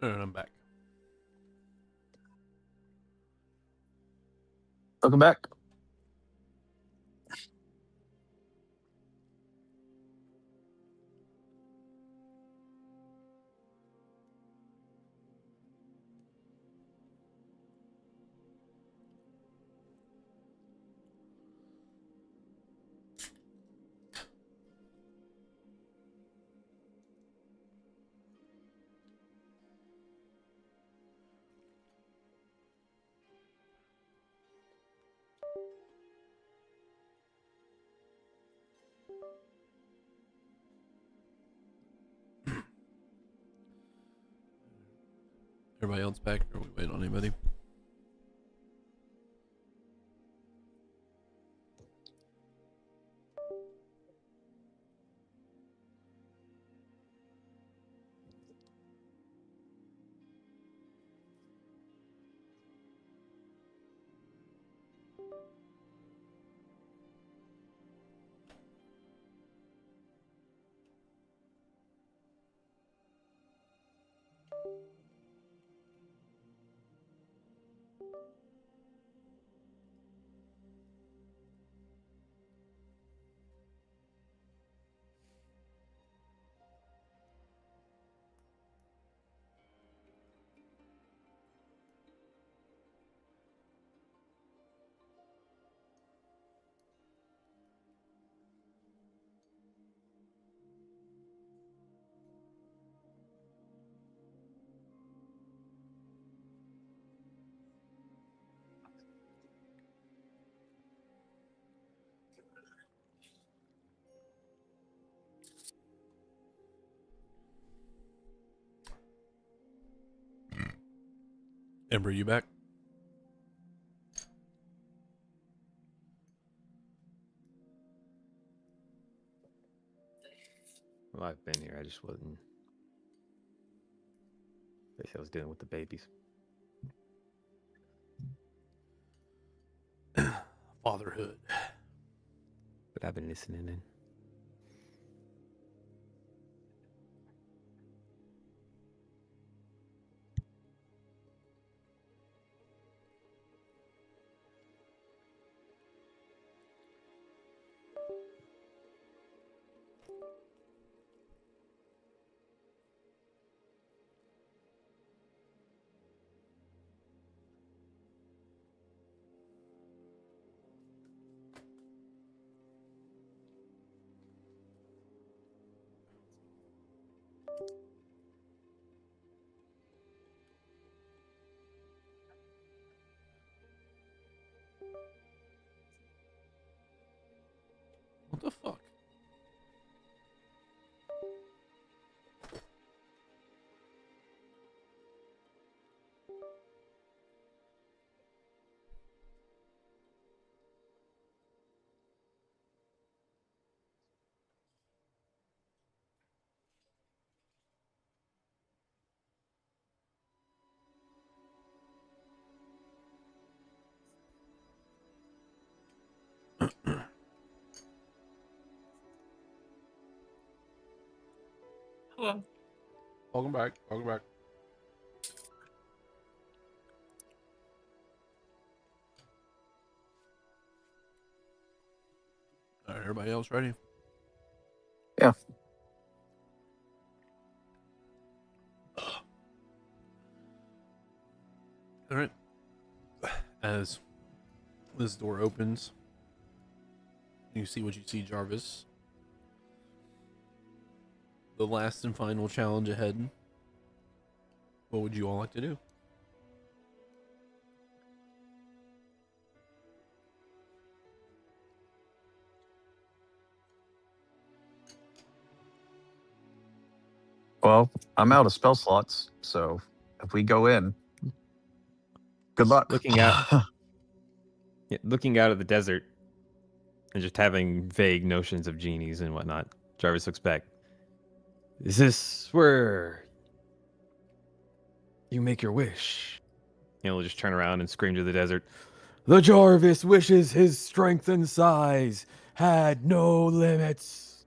B: And I'm back.
C: Welcome back.
B: Everybody else back, or are we waiting on anybody? Ember, you back?
A: Well, I've been here. I just wasn't. I was dealing with the babies.
B: Fatherhood.
A: But I've been listening in.
B: What the fuck?
F: Hello.
B: Welcome back. Welcome back. All right, everybody else ready?
C: Yeah.
B: All right. As this door opens, you see what you see, Jarvis. The last and final challenge ahead. What would you all like to do?
C: Well, I'm out of spell slots, so if we go in, good luck.
A: Looking out, looking out at the desert, and just having vague notions of genies and whatnot. Jarvis looks back. Is this where you make your wish? He'll just turn around and scream to the desert. The Jarvis wishes his strength and size had no limits.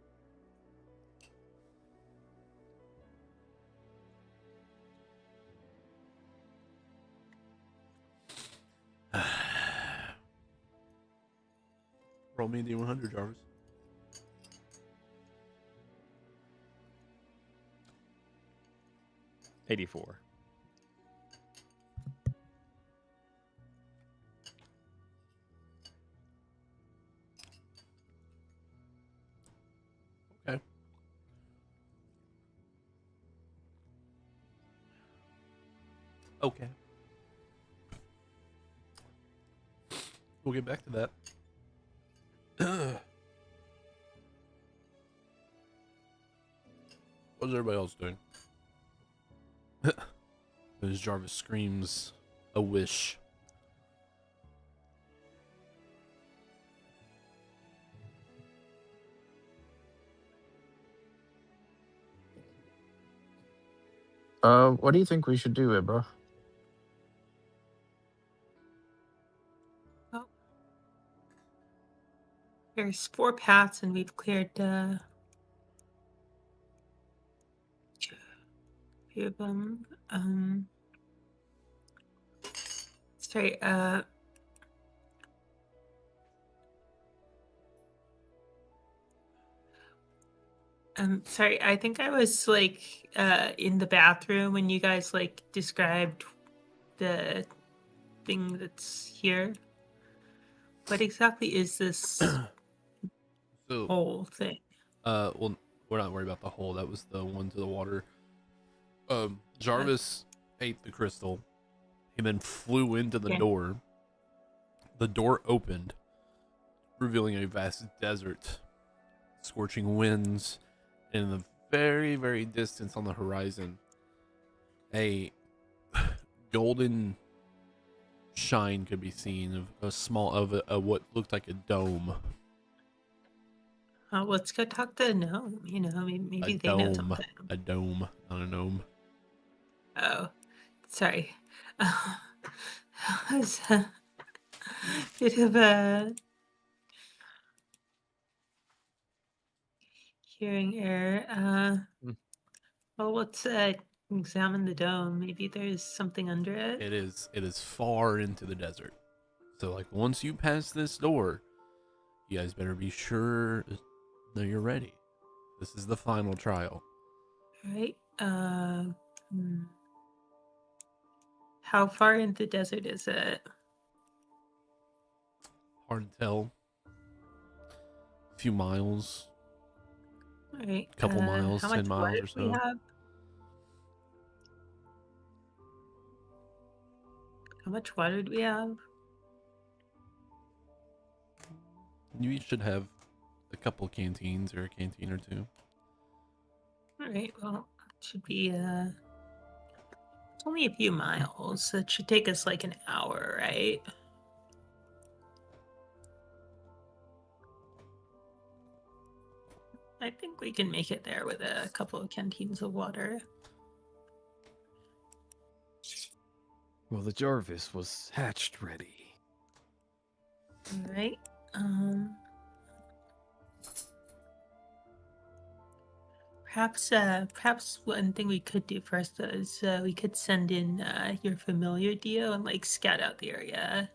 B: Roll me a D100, Jarvis.
A: $84.
B: Okay. Okay. We'll get back to that. What's everybody else doing? As Jarvis screams a wish.
C: What do you think we should do, Ibra?
F: Oh. There's 4 paths, and we've cleared few of them. Sorry. Sorry. I think I was like in the bathroom when you guys like described the thing that's here. What exactly is this
B: So,
F: whole thing?
B: well, we're not worried about the hole. That was the one to the water. Jarvis ate the crystal. He then flew into the
F: Okay.
B: door. The door opened, revealing a vast desert, scorching winds, and in the very, very distance on the horizon, a golden shine could be seen of a what looked like a dome.
F: Let's go talk to the gnome. You know, maybe
B: A
F: they know
B: dome.
F: something.
B: A dome, not a gnome.
F: Oh, sorry. That was a bit of a hearing error.
A: Mm.
F: Well, let's examine the dome. Maybe there's something under it.
B: It is far into the desert. So like once you pass this door, you guys better be sure that you're ready. This is the final trial.
F: Right. How far into the desert is it?
B: Hard to tell. A few miles,
F: All right.
B: couple miles,
F: How
B: 10
F: much
B: miles
F: water
B: or
F: do we
B: so.
F: have? How much water do we have?
B: You each should have a couple canteens or a canteen or two.
F: All right. Well, it should be it's only a few miles. So it should take us like an hour, right? I think we can make it there with a couple of canteens of water.
A: Well, the Jarvis was hatched ready.
F: All right. Perhaps one thing we could do first is we could send in your familiar Dio and like scout out the area,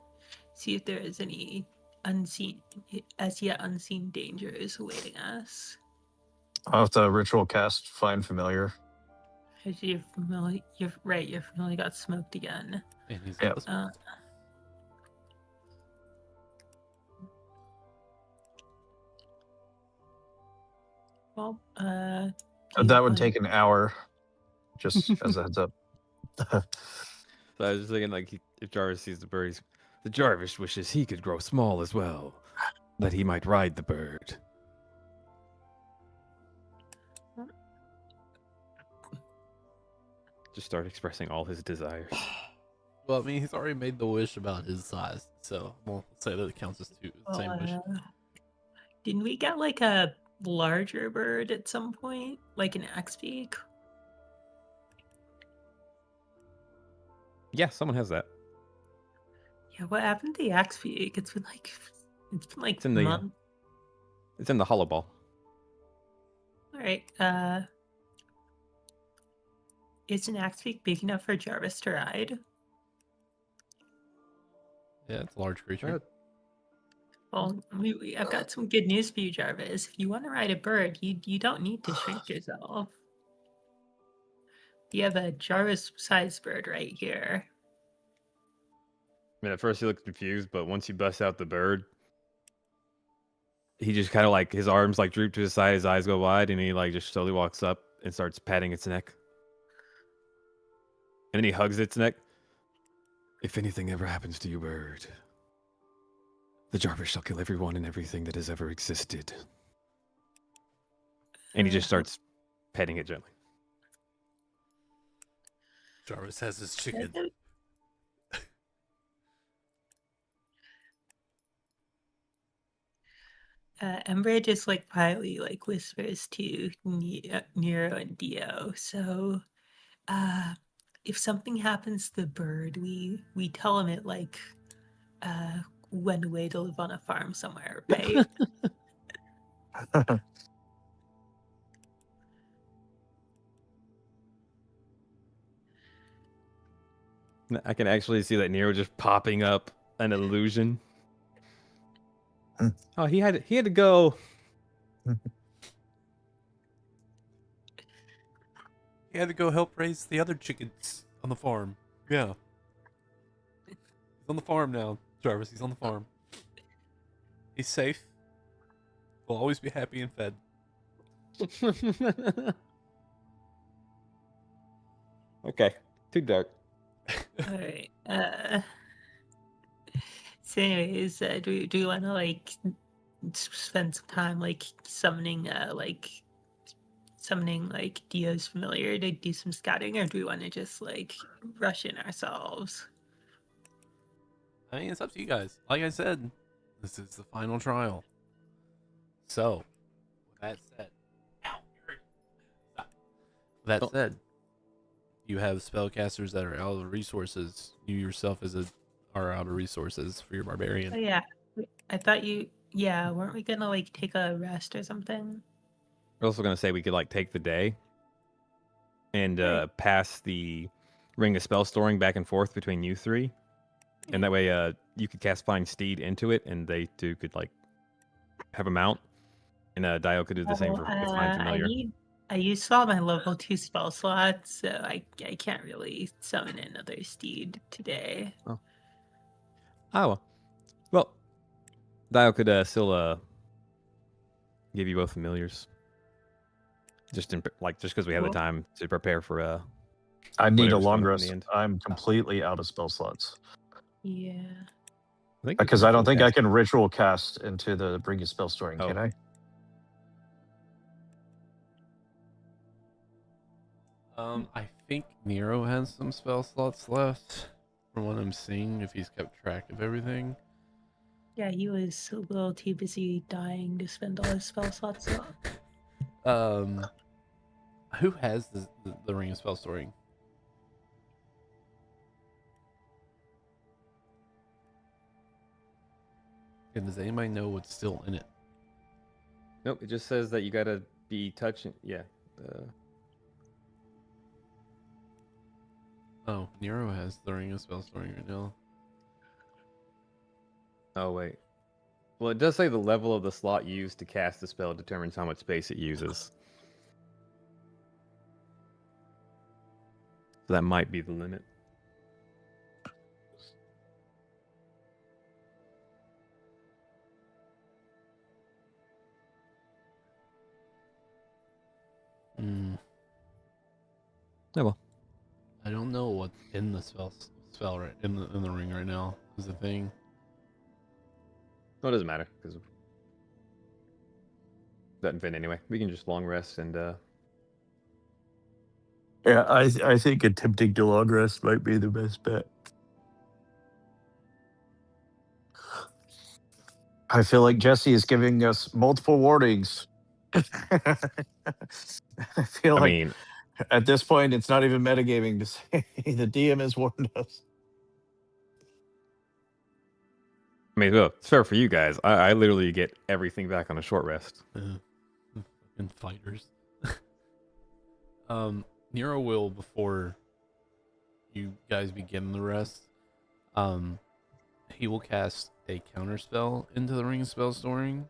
F: see if there is any as yet unseen dangers awaiting us.
C: I'll have to ritual cast Find Familiar.
F: As you're familiar, you're right. Your familiar got smoked again.
B: And he's
C: Yep.
B: got the
F: Well,
C: That would take an hour, just as a heads up.
A: So I was just thinking, like, if Jarvis sees the bird, the Jarvis wishes he could grow small as well, that he might ride the bird. Just start expressing all his desires.
B: Well, I mean, he's already made the wish about his size, so we'll say that it counts as two. Same wish.
F: Didn't we get like a larger bird at some point, like an axe-beak?
A: Yeah, someone has that.
F: Yeah, what happened to the axe-beak? It's been like
A: It's in the
F: months.
A: It's in the hollow ball.
F: All right. Is an axe-beak big enough for Jarvis to ride?
B: Yeah, it's a large creature.
F: Well, I've got some good news for you, Jarvis. If you want to ride a bird, you don't need to shrink yourself. You have a Jarvis-sized bird right here.
A: I mean, at first he looked confused, but once you bust out the bird, he just kind of like his arms like droop to his side, his eyes go wide, and he like just slowly walks up and starts patting its neck. And then he hugs its neck. If anything ever happens to you, bird, the Jarvis shall kill everyone and everything that has ever existed. And he just starts petting it gently.
B: Jarvis has his chicken.
F: Ember just like quietly like whispers to Nero and Dio. So, if something happens to the bird, we tell him it like went away to live on a farm somewhere, right?
A: I can actually see that Nero just popping up an illusion. Oh, he had to go.
B: He had to go help raise the other chickens on the farm. Yeah. He's on the farm now, Jarvis. He's on the farm. He's safe. Will always be happy and fed.
A: Okay, too dark.
F: All right. So, anyways, do you want to like spend some time like summoning Dio's familiar to do some scouting, or do we want to just like rush in ourselves?
B: I mean, it's up to you guys. Like I said, this is the final trial. So, with that said, you have spellcasters that are out of resources. You yourself are out of resources for your barbarian.
F: Oh yeah, I thought weren't we gonna like take a rest or something?
A: We're also gonna say we could like take the day and pass the ring of spell storing back and forth between you three, and that way you could cast Find Steed into it, and they two could like have a mount, and Dio could do the same with Find Familiar.
F: I used all my level 2 spell slots, so I can't really summon another steed today.
A: Oh, well, Dio could still give you both familiars. Just because we have the time to prepare for
C: I need a
A: whatever's
C: long
A: coming up in
C: rest.
A: the end.
C: I'm completely out of spell slots.
F: Yeah.
C: Because I don't think I can ritual cast into the Bring Your Spell Storing,
A: Oh.
C: can I?
B: I think Nero has some spell slots left, from what I'm seeing, if he's kept track of everything.
F: Yeah, he was a little too busy dying to spend all his spell slots up.
B: Who has the Ring of Spell Storing? And does anybody know what's still in it?
A: Nope, it just says that you gotta be touching. Yeah.
B: Oh, Nero has the Ring of Spell Storing right now.
A: Oh wait. Well, it does say the level of the slot used to cast the spell determines how much space it uses. So that might be the limit. Oh well.
B: I don't know what's in the spell right in the ring right now is the thing.
A: Well, it doesn't matter because doesn't fit anyway. We can just long rest and
C: Yeah, I think attempting to long rest might be the best bet. I feel like Jesse is giving us multiple warnings. I feel
A: I
C: like
A: mean,
C: at this point it's not even metagaming to say the DM has warned us.
A: well, it's fair for you guys. I literally get everything back on a short rest.
B: And fighters. Nero will, before you guys begin the rest, he will cast a counterspell into the ring spell storing.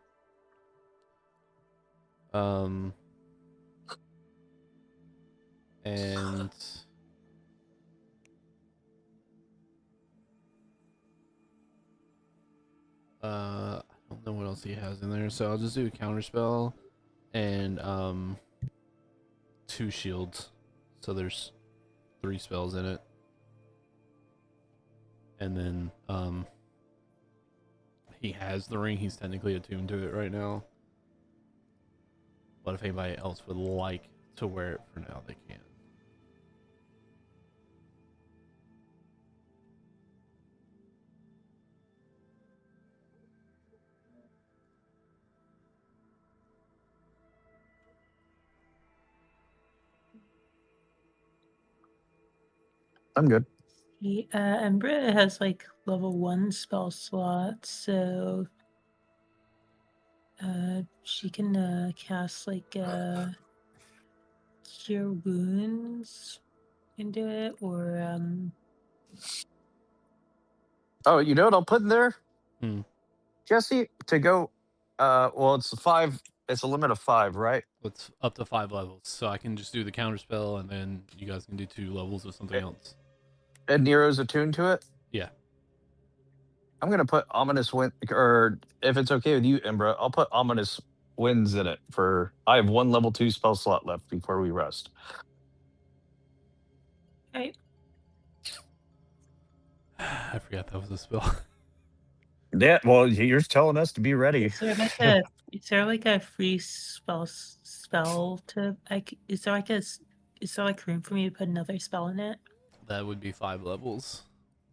B: And I don't know what else he has in there, so I'll just do a counterspell and 2 shields. So there's 3 spells in it. And then he has the ring, he's technically attuned to it right now. But if anybody else would like to wear it for now, they can.
C: I'm good.
F: Embra has like level 1 spell slots, so she can cast like cure wounds into it, or
C: Oh, you know what I'll put in there,
B: Jesse,
C: to go. Well, it's 5. It's a limit of 5, right?
B: It's up to 5 levels, so I can just do the counterspell, and then you guys can do 2 levels of something else.
C: And Nero's attuned to it.
B: Yeah.
C: I'm gonna put ominous wind, or if it's okay with you, Embra, I'll put ominous winds in it for. I have 1 level 2 spell slot left before we rest.
F: right.
B: I forgot that was a spell.
C: Yeah, well, you're telling us to be ready.
F: Is there like a free spell to like? Is there like room for me to put another spell in it?
B: That would be 5 levels.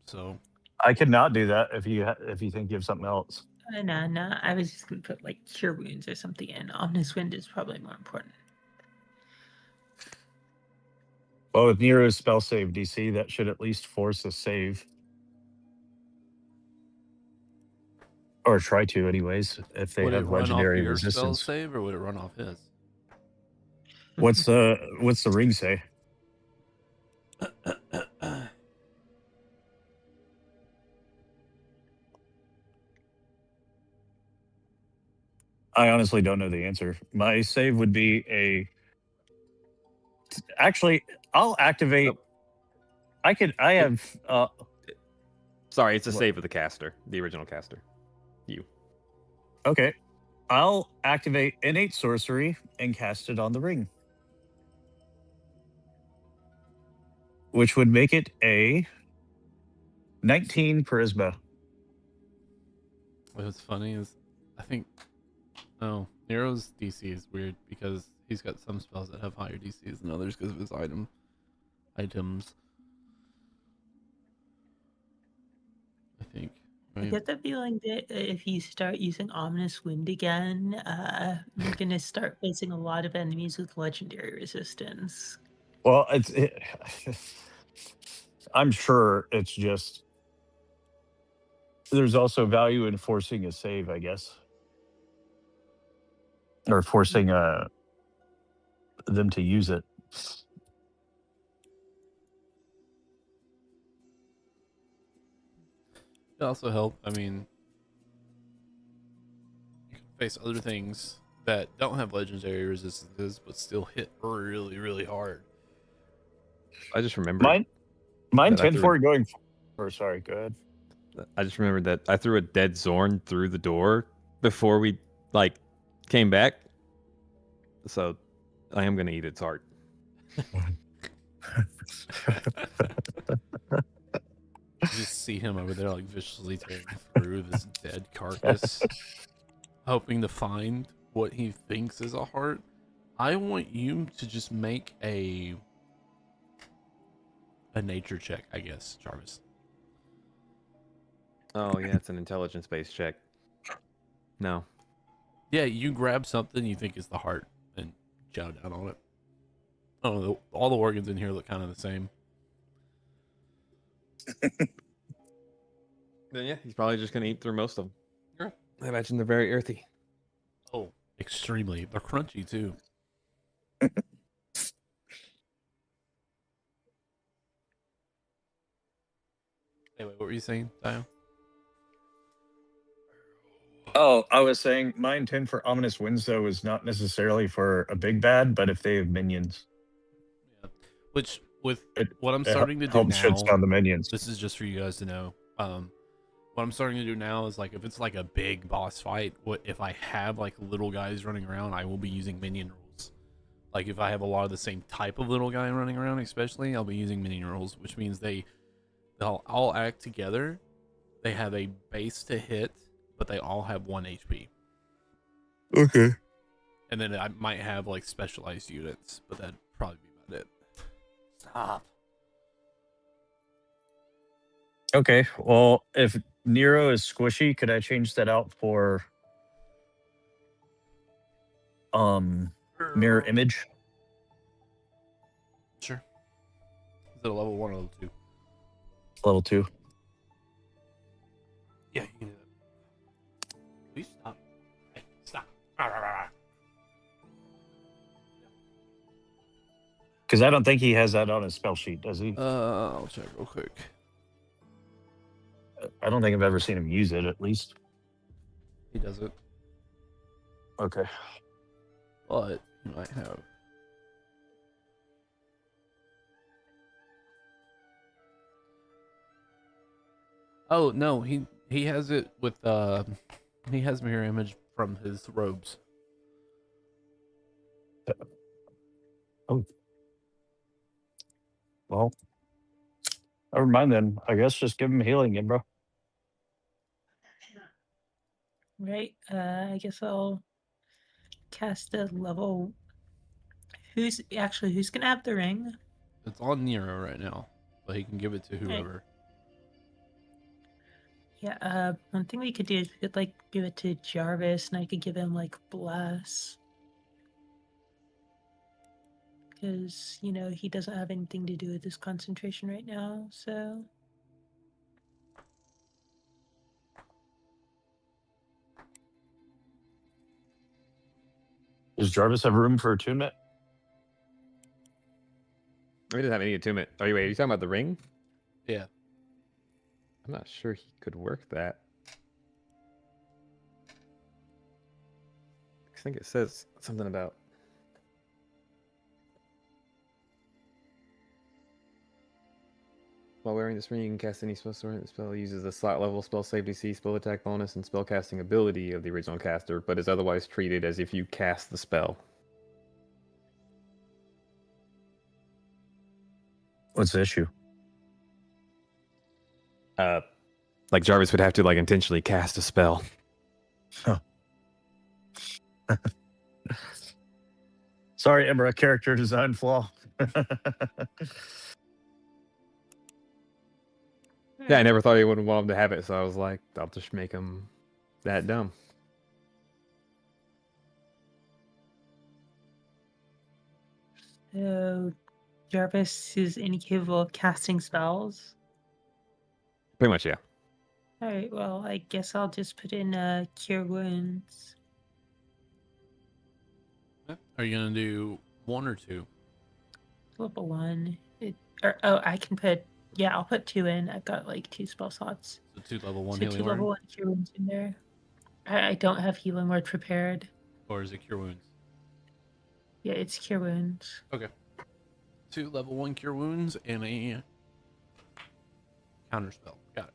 B: So
C: I could not do that if you think you have something else.
F: No. I was just gonna put like cure wounds or something in. Ominous wind is probably more important.
C: Well, with Nero's spell save DC, that should at least force a save. Or try to, anyways, if they
B: would it
C: have
B: run off
C: legendary
B: your spell
C: resistance.
B: save, or would it run off his?
C: What's the ring say? I honestly don't know the answer. My save would be actually, I'll activate.
A: Nope.
C: I have.
A: Sorry, it's a
C: What?
A: save of the caster, the original caster. You.
C: Okay. I'll activate innate sorcery and cast it on the ring, which would make it a 19 charisma.
B: What's funny is, I think, Nero's DC is weird because he's got some spells that have higher DCs than others because of his items. I think.
F: I
B: Right?
F: get the feeling that if you start using ominous wind again, you're gonna start facing a lot of enemies with legendary resistance.
C: Well, I'm sure it's just there's also value in forcing a save, I guess, or forcing them to use it.
B: It also help. I mean, you can face other things that don't have legendary resistances but still hit really, really hard.
A: I just remembered.
C: Mine
A: that I
C: 10
A: threw
C: forward going. Or sorry, go ahead.
A: I just remembered that I threw a dead Zorn through the door before we came back. So I am gonna eat its heart.
B: You just see him over there viciously tearing through this dead carcass, hoping to find what he thinks is a heart. I want you to just make a nature check, I guess, Jarvis.
A: Oh yeah, it's an intelligence-based check. No.
B: Yeah, you grab something you think is the heart and chow down on it. Oh, all the organs in here look kind of the same.
A: Then yeah, he's probably just gonna eat through most of them.
B: Sure.
A: I imagine they're very earthy.
B: Oh, extremely. They're crunchy too. Anyway, what were you saying, Dio?
C: Oh, I was saying my intent for ominous winds though is not necessarily for a big bad, but if they have minions,
B: Yeah. Which with
C: it,
B: what I'm
C: it
B: starting to do
C: helps shut
B: now,
C: down the minions.
B: this is just for you guys to know. What I'm starting to do now is like if it's like a big boss fight, what if I have like little guys running around, I will be using minion rules. Like if I have a lot of the same type of little guy running around, especially, I'll be using minion rules, which means they'll all act together. They have a base to hit, but they all have 1 HP.
C: Okay.
B: And then I might have like specialized units, but that'd probably be about it. Stop.
C: Okay. Well, if Nero is squishy, could I change that out for mirror image?
B: Sure. Is it a level 1 or level 2?
C: Level 2.
B: Yeah, you can do that. Please stop. Hey, stop.
C: Because I don't think he has that on his spell sheet, does he?
B: I'll check real quick.
C: I don't think I've ever seen him use it, at least.
B: He does it,
C: Okay.
B: but he might have. Oh no, he has it with he has mirror image from his robes.
C: Oh. Well, never mind then. I guess just give him healing again, bro.
F: Right. I guess I'll cast a level. Who's gonna have the ring?
B: It's on Nero right now, but he can give it to whoever.
F: Yeah. One thing we could do is we could like give it to Jarvis, and I could give him like bless, because he doesn't have anything to do with his concentration right now. So.
C: Does Jarvis have room for attunement?
A: He doesn't have any attunement. Oh, wait, are you talking about the ring?
B: Yeah.
A: I'm not sure he could work that. I think it says something about. While wearing this ring, you can cast any spell story. The spell uses the slot level, spell save DC, spell attack bonus, and spell casting ability of the original caster, but is otherwise treated as if you cast the spell.
C: What's the issue?
A: Like Jarvis would have to like intentionally cast a spell.
C: Huh. Sorry, Emma, a character design flaw.
A: Yeah, I never thought he would want him to have it, so I was like, I'll just make him that dumb.
F: So, Jarvis is incapable of casting spells.
A: Pretty much, yeah.
F: All right. Well, I guess I'll just put in Cure Wounds.
B: Are you gonna do 1 or 2?
F: Level 1. I can put. Yeah, I'll put 2 in. I've got like 2 spell slots.
B: So 2 level 1
F: So
B: healing
F: 2 level
B: word,
F: 1 Cure Wounds in there. I don't have Healing Word prepared.
B: or is it cure wounds?
F: Yeah, it's Cure Wounds.
B: Okay. 2 level 1 cure wounds and a counter spell. Got it.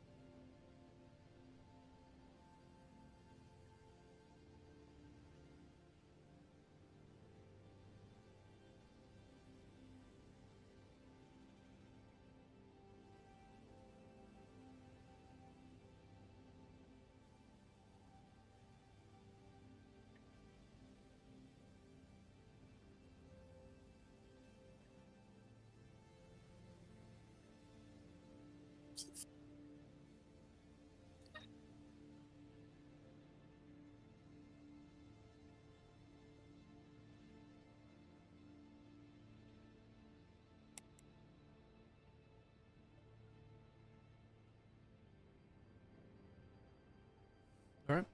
B: All right.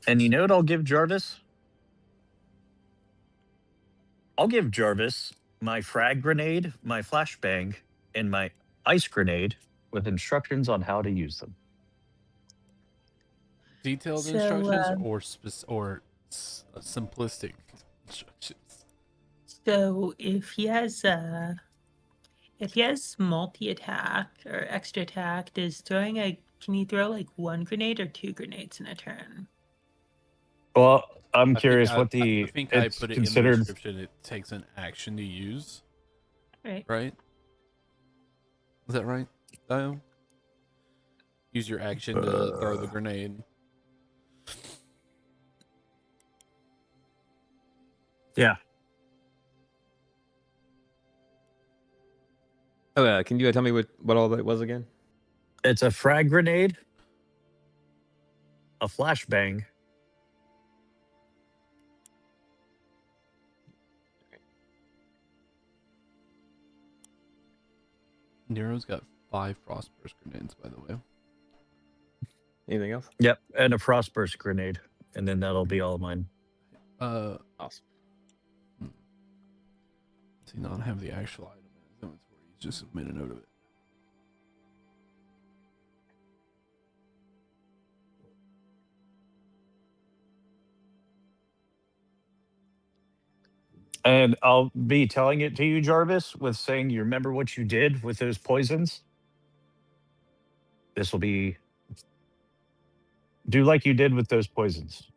C: And you know what I'll give Jarvis? I'll give Jarvis my frag grenade, my flashbang, and my ice grenade with instructions on how to use them.
B: Detailed
F: So,
B: instructions or simplistic instructions?
F: So if he has multi-attack or extra attack, can he throw like one grenade or two grenades in a turn?
C: Well, I'm
B: I think
C: curious
B: I,
C: what
B: I think I
C: it's
B: put it in the
C: considered.
B: description. It takes an action to use.
F: Right.
B: Right? Is that right, Dio? Use your action to throw the grenade.
C: Yeah.
A: Oh, can you tell me what all that was again?
C: It's a frag grenade, a flashbang,
B: Nero's got 5 frostburst grenades, by the way.
A: Anything else?
C: yep, and a frostburst grenade, and then that'll be all mine.
A: Awesome.
B: Does he not have the actual item in his inventory? He's just made a note of it.
C: And I'll be telling it to you, Jarvis, with saying, you remember what you did with those poisons? This will be, do like you did with those poisons.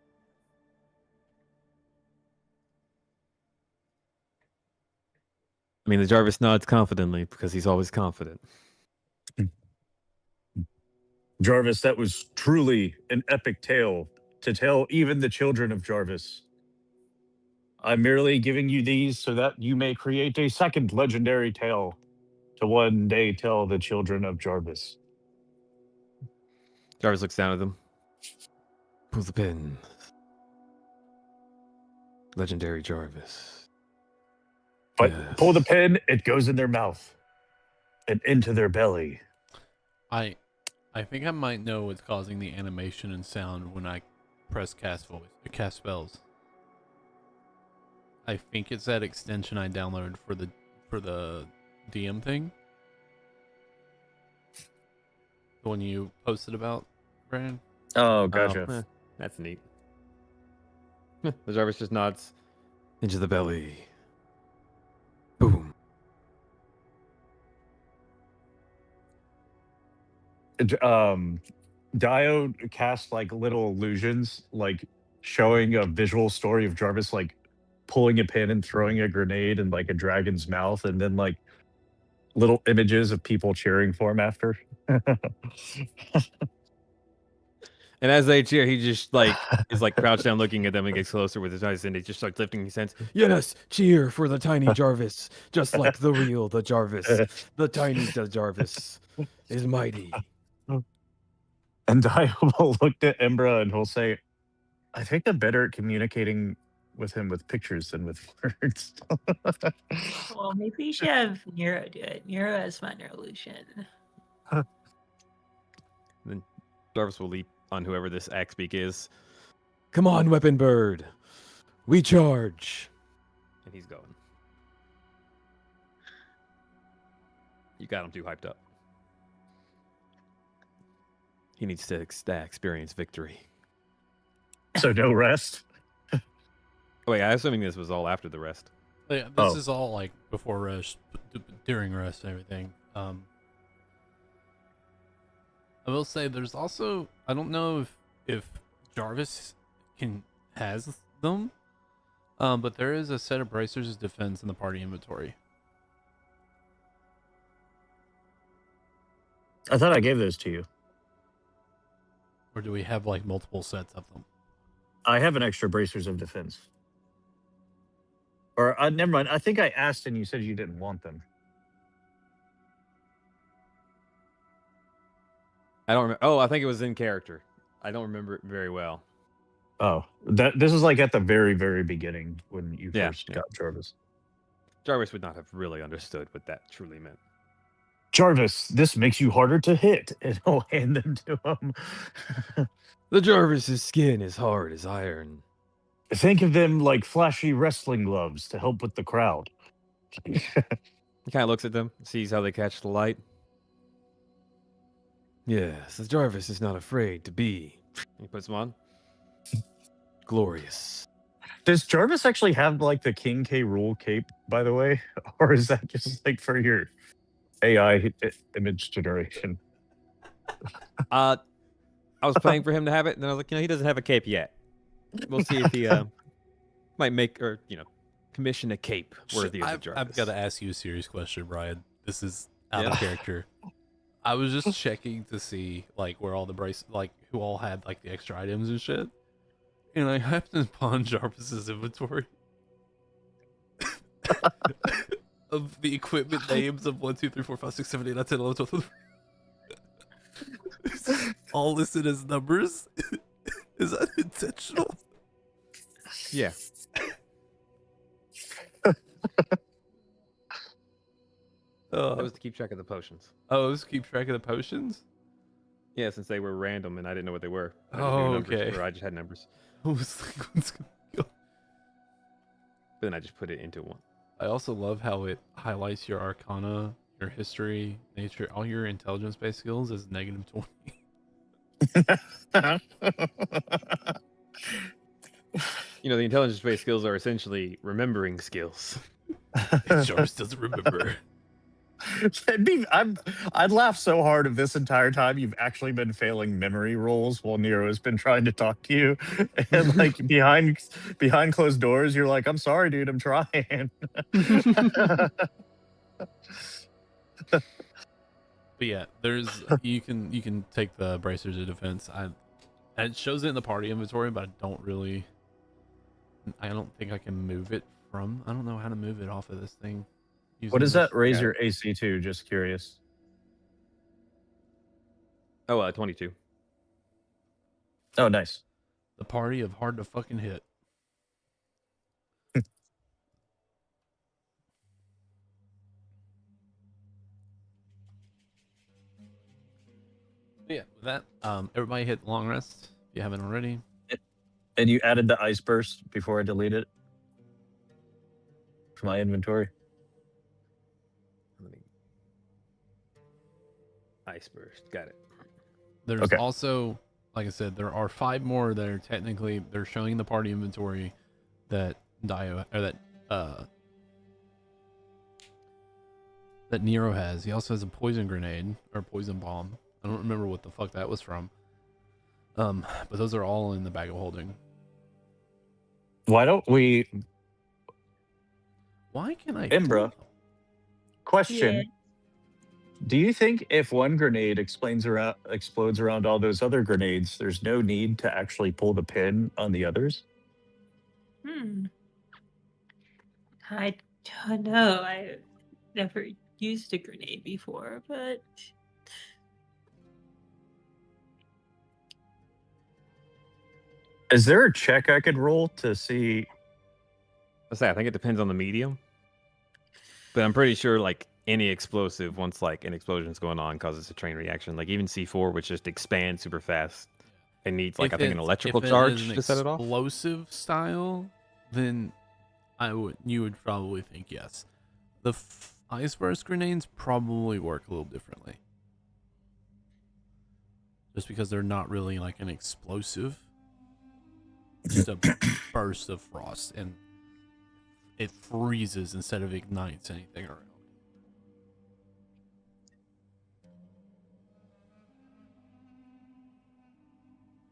A: I mean, the Jarvis nods confidently because he's always confident.
C: Jarvis, that was truly an epic tale to tell even the children of Jarvis. I'm merely giving you these so that you may create a second legendary tale to one day tell the children of Jarvis.
A: Jarvis looks down at them. Pull the pin. Legendary Jarvis.
C: But pull the pin, it goes in their mouth and into their belly.
B: I think I might know what's causing the animation and sound when I press cast spells. I think it's that extension I downloaded for the DM thing. The one you posted about, Brandon.
C: Oh, gotcha.
A: Oh, that's neat. The Jarvis just nods. Into the belly. Boom.
C: Dio cast like little illusions, like showing a visual story of Jarvis like pulling a pin and throwing a grenade in like a dragon's mouth, and then like little images of people cheering for him after.
A: And as they cheer, he just like is like crouched down looking at them and gets closer with his eyes, and he just starts lifting his hands. Yes, cheer for the tiny Jarvis, just like the Jarvis. The tiny Jarvis is mighty.
C: And Dio will look at Embra and he'll say, I think I'm better at communicating with him with pictures than with words.
F: Well, maybe you should have Nero do it. Nero has minor illusion.
A: Then Jarvis will leap on whoever this Axbeak is. Come on, Weapon Bird. We charge. And he's going. You got him too hyped up. He needs to experience victory.
C: So no rest?
A: Oh, wait, I'm assuming this was all after the rest.
B: Yeah, this is all like before rest, during rest, and everything. I will say there's also, I don't know if Jarvis has them, but there is a set of bracers of defense in the party inventory.
C: I thought I gave those to you.
B: Or do we have like multiple sets of them?
C: I have an extra bracers of defense. Or never mind. I think I asked and you said you didn't want them.
A: I don't remember. Oh, I think it was in character. I don't remember it very well.
C: Oh, this is like at the very, very beginning when you first got Jarvis.
A: Jarvis would not have really understood what that truly meant.
C: Jarvis, this makes you harder to hit, and I'll hand them to him.
A: The Jarvis's skin is hard as iron.
C: Think of them like flashy wrestling gloves to help with the crowd.
A: He kind of looks at them, sees how they catch the light. Yes, as Jarvis is not afraid to be. He puts him on. Glorious.
C: Does Jarvis actually have like the King K. Rule cape, by the way, or is that just like for your AI image generation?
A: I was planning for him to have it, and then I was like, he doesn't have a cape yet. We'll see if he might make or commission a cape worthy of the Jarvis.
B: I've got to ask you a serious question, Brian. This is out
A: Yeah.
B: of character. I was just checking to see like where all the who all had like the extra items and shit, and I happened upon Jarvis's inventory of the equipment names of 1, 2, 3, 4, 5, 6, 7, 8, 9, 10, 11, 12, 13. All listed as numbers. Is that intentional?
A: Yeah. That was to keep track of the potions.
B: Oh, let's keep track of the potions?
A: Yeah, since they were random and I didn't know what they were. I just
B: Oh,
A: knew numbers,
B: okay.
A: or I just had numbers.
B: I was like, what's going on?
A: But then I just put it into one.
B: I also love how it highlights your arcana, your history, nature, all your intelligence-based skills as -20.
A: The intelligence-based skills are essentially remembering skills.
B: Jarvis doesn't remember.
C: I'd laugh so hard if this entire time you've actually been failing memory rolls while Nero has been trying to talk to you, and like behind closed doors, you're like, "I'm sorry, dude, I'm trying."
B: But yeah, you can take the bracers of defense. And it shows it in the party inventory, but I don't think I can move it from. I don't know how to move it off of this thing.
C: What does that raise
A: Yeah.
C: your AC to? Just curious.
A: Oh, 22.
C: Oh, nice.
B: The party of hard to fucking hit. Yeah, with that, everybody hit long rest if you haven't already.
C: And you added the ice burst before I delete it from my inventory.
A: Ice burst. Got it.
B: There's
C: Okay.
B: also, like I said, there are 5 more that are technically they're showing in the party inventory that that Nero has. He also has a poison grenade or poison bomb. I don't remember what the fuck that was from. But those are all in the bag of holding.
C: Why don't we,
B: Why can I?
C: Imbra? Question.
F: Yeah.
C: Do you think if one grenade explodes around all those other grenades, there's no need to actually pull the pin on the others?
F: I don't know. I never used a grenade before, but
C: Is there a check I could roll to see?
A: I think it depends on the medium. But I'm pretty sure like any explosive, once like an explosion's going on, causes a chain reaction. Like even C4, which just expands super fast and needs like I think an electrical charge to set it off.
B: Explosive style, then you would probably think yes. The ice burst grenades probably work a little differently, just because they're not really like an explosive, just a burst of frost, and it freezes instead of ignites anything around.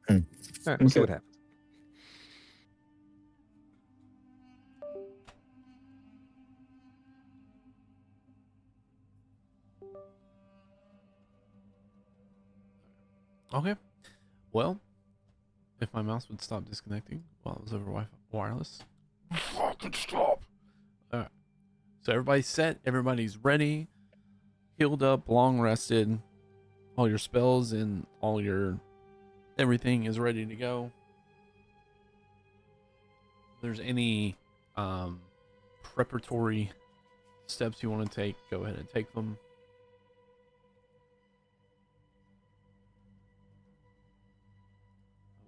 A: All right, we'll see what happens.
B: Okay. Well, if my mouse would stop disconnecting while it was over Wi-Fi wireless. Fucking stop. Alright. So everybody's set, everybody's ready, healed up, long rested, all your spells and all your everything is ready to go. If there's any preparatory steps you want to take, go ahead and take them.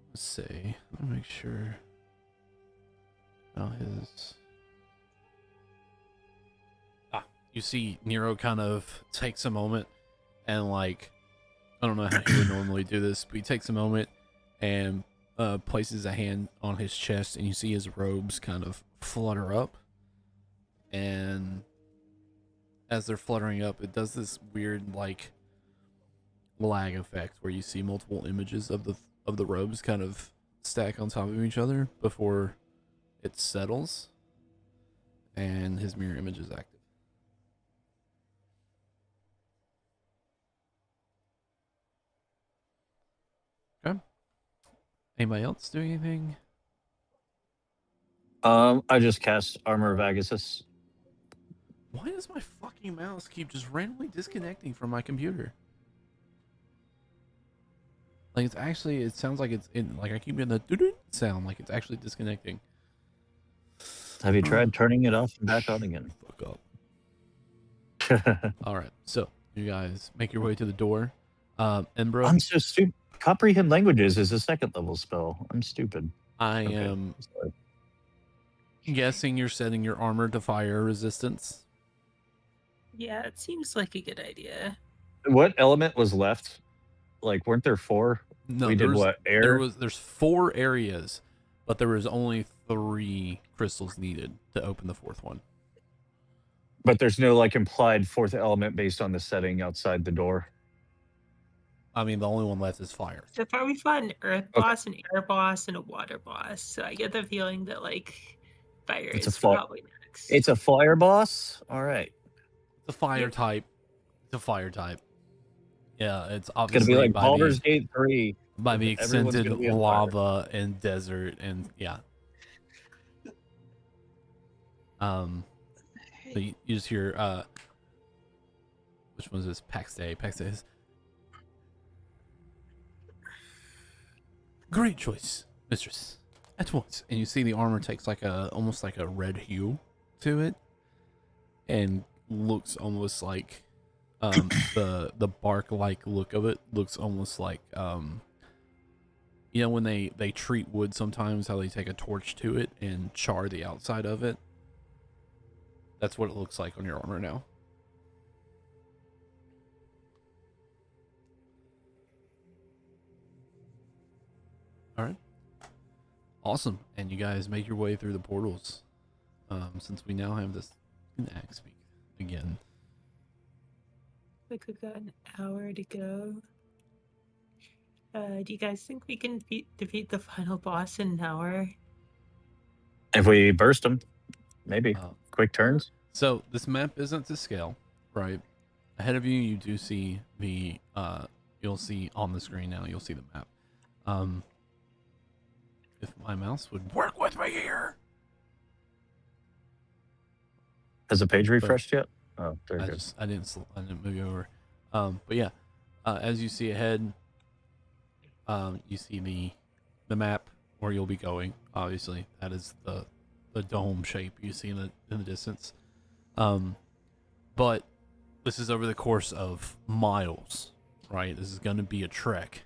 B: Let's see. Let me make sure. Now his. You see Nero kind of takes a moment and like I don't know how he would normally do this, but he takes a moment and places a hand on his chest, and you see his robes kind of flutter up. And as they're fluttering up, it does this weird like lag effect where you see multiple images of the robes kind of stack on top of each other before it settles, and his mirror image is active. Okay. Anybody else do anything?
C: I just cast Armor of Agassiz.
B: Why does my fucking mouse keep just randomly disconnecting from my computer? Like it's actually, it sounds like it's in, like I keep getting the doo-doo sound, like it's actually disconnecting.
C: Have you tried turning it off and back on again?
B: Fuck up. All right, so you guys make your way to the door. Embro,
C: I'm so stupid. Comprehend languages is a 2nd level spell. I'm stupid.
B: I
C: Okay,
B: am
C: sorry.
B: guessing you're setting your armor to fire resistance.
F: Yeah, it seems like a good idea.
C: What element was left? Like, weren't there 4?
B: No,
C: We did what? Air?
B: there's 4 areas, but there was only 3 crystals needed to open the 4th one.
C: But there's no like implied 4th element based on the setting outside the door.
B: I mean, the only one left is fire.
F: So far, we fought an earth boss, an air boss, and a water boss. So I get the feeling that like fire
C: It's a
F: is
C: fi-
F: probably next.
C: It's a fire boss? All right.
B: It's a fire
F: Yep.
B: type. It's a fire type. Yeah, it's
C: It's going
B: obviously
C: to be like
B: by
C: Baldur's
B: the,
C: Gate 3.
B: by the
C: Everyone's
B: extended
C: gonna be on fire.
B: lava and desert and yeah. So you just hear which one is this? Paxday. Paxday is great choice, mistress. At once. And you see the armor takes like a almost like a red hue to it and looks almost like the bark like look of it looks almost like you know when they treat wood sometimes, how they take a torch to it and char the outside of it. That's what it looks like on your armor now. All right. Awesome. And you guys make your way through the portals. Since we now have this axe speak again.
F: Like we've got an hour to go. Do you guys think we can defeat the final boss in an hour?
C: If we burst them, maybe. Quick turns.
B: So this map isn't to scale, right? Ahead of you, you do see the you'll see on the screen now. You'll see the map. If my mouse would work with me here.
C: Has the page refreshed yet? Oh, there it goes.
B: I didn't move you over. But yeah, as you see ahead, you see the map where you'll be going. Obviously, that is the dome shape you see in the distance. But this is over the course of miles, right? This is going to be a trek.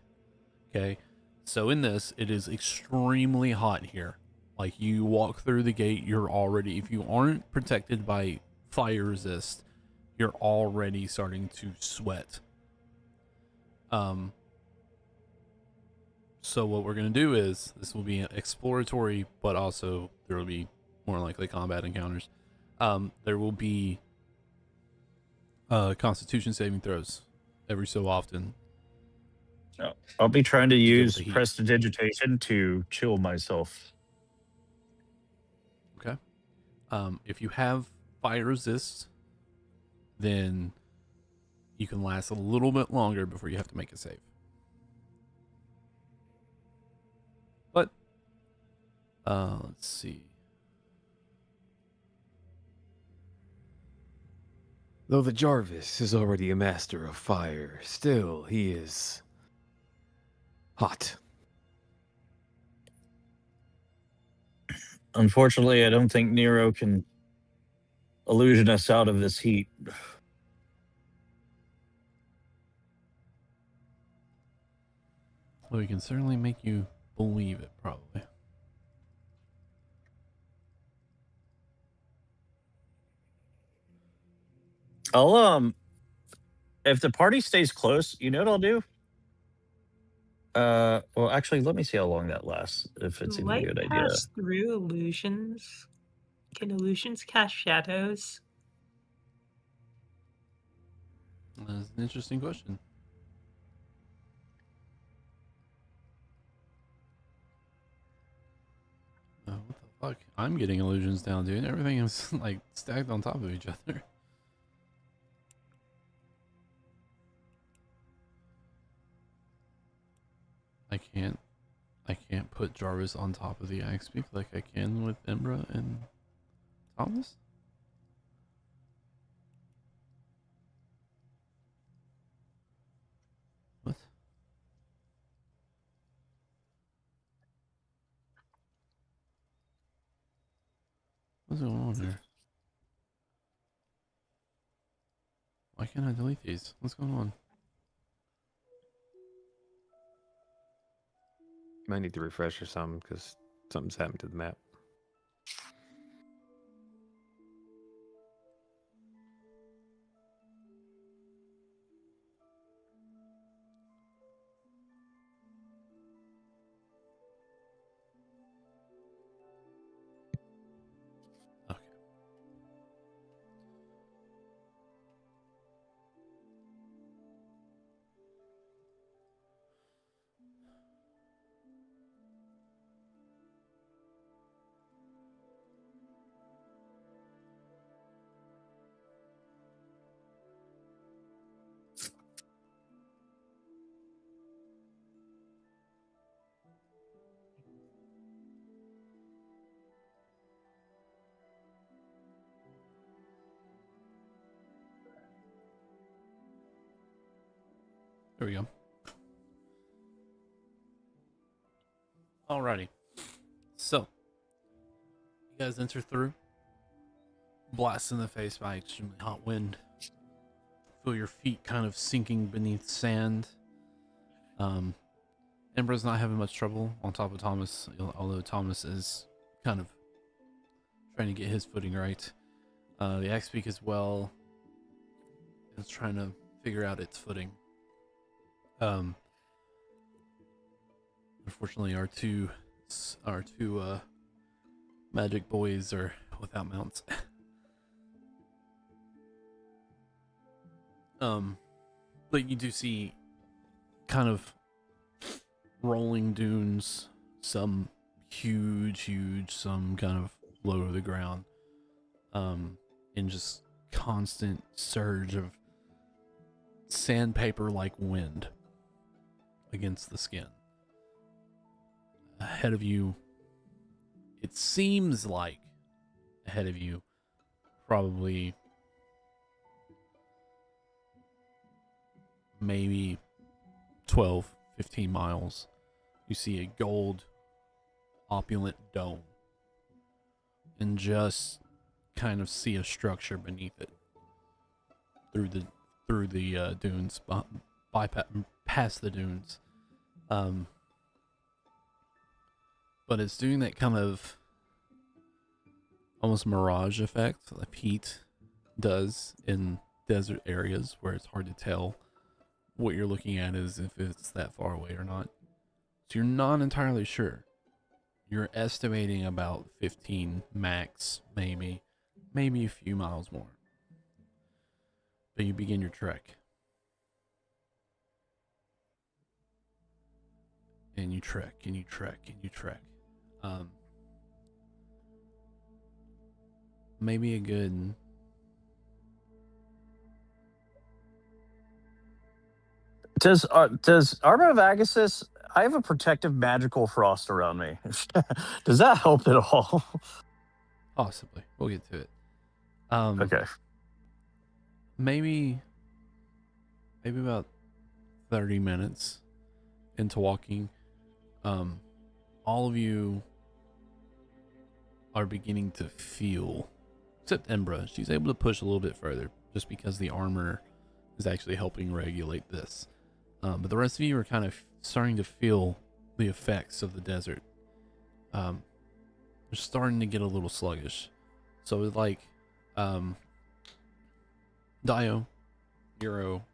B: Okay, so in this, it is extremely hot here. Like you walk through the gate, you're already, if you aren't protected by fire resist, you're already starting to sweat. So what we're going to do is, this will be exploratory, but also there will be more likely combat encounters. There will be constitution saving throws every so often.
C: I'll be trying to
B: deal with
C: use
B: the heat.
C: prestidigitation to chill myself.
B: Okay. If you have fire resist, then you can last a little bit longer before you have to make a save. But let's see.
G: Though the Jarvis is already a master of fire, still he is hot.
C: Unfortunately, I don't think Nero can illusion us out of this heat.
B: Well, we can certainly make you believe it, probably.
C: I'll if the party stays close, you know what I'll do? Well, actually, let me see how long that lasts. If it's
F: Can
C: even a
F: light
C: good idea.
F: pass through illusions? Can illusions cast shadows?
B: That's an interesting question. What the fuck? I'm getting illusions down, dude. Everything is like stacked on top of each other. I can't put Jarvis on top of the axe peak like I can with Embra and Thomas. What? What's going on here? Why can't I delete these? What's going on?
G: You might need to refresh or something because something's happened to the map.
B: Okay. There we go. Alrighty. So, you guys enter through. Blast in the face by extremely hot wind. Feel your feet kind of sinking beneath sand. Embra's not having much trouble on top of Thomas, although Thomas is kind of trying to get his footing right. The axe peak as well is trying to figure out its footing. Unfortunately, our two magic boys are without mounts. But you do see kind of rolling dunes, some huge, some kind of low to the ground, and just constant surge of sandpaper-like wind against the skin. Ahead of you, it seems like ahead of you, probably maybe 12, 15 miles, you see a gold opulent dome and just kind of see a structure beneath it through the dunes, past the dunes. But it's doing that kind of almost mirage effect like heat does in desert areas where it's hard to tell what you're looking at is if it's that far away or not. So you're not entirely sure. You're estimating about 15 max, maybe a few miles more. But you begin your trek. And you trek, and you trek, and you trek. Maybe a good...
C: Does Arma of Agassiz? I have a protective magical frost around me. Does that help at all?
B: Possibly. We'll get to it.
C: Okay.
B: Maybe about 30 minutes into walking, all of you are beginning to feel, except Embra. She's able to push a little bit further just because the armor is actually helping regulate this. But the rest of you are kind of starting to feel the effects of the desert. You're starting to get a little sluggish. So it's like Dio, Euro,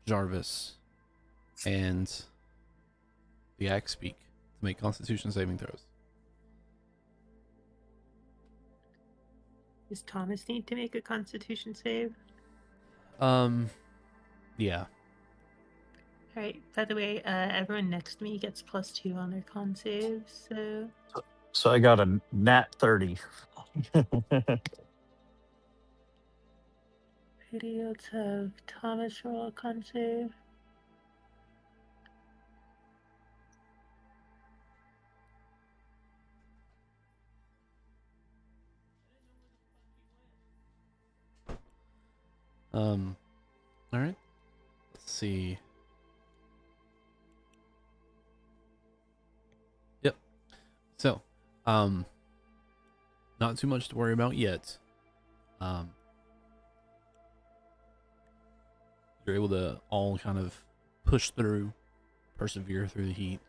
B: Jarvis, and the axe speak to make Constitution saving throws.
F: Does Thomas need to make a Constitution save?
B: Yeah.
F: All right. By the way, everyone next to me gets +2 on their con saves.
C: So I got a nat 30.
F: Okay, let's have Thomas roll a con save.
B: All right. Let's see. Yep. So, not too much to worry about yet. You're able to all kind of push through, persevere through the heat.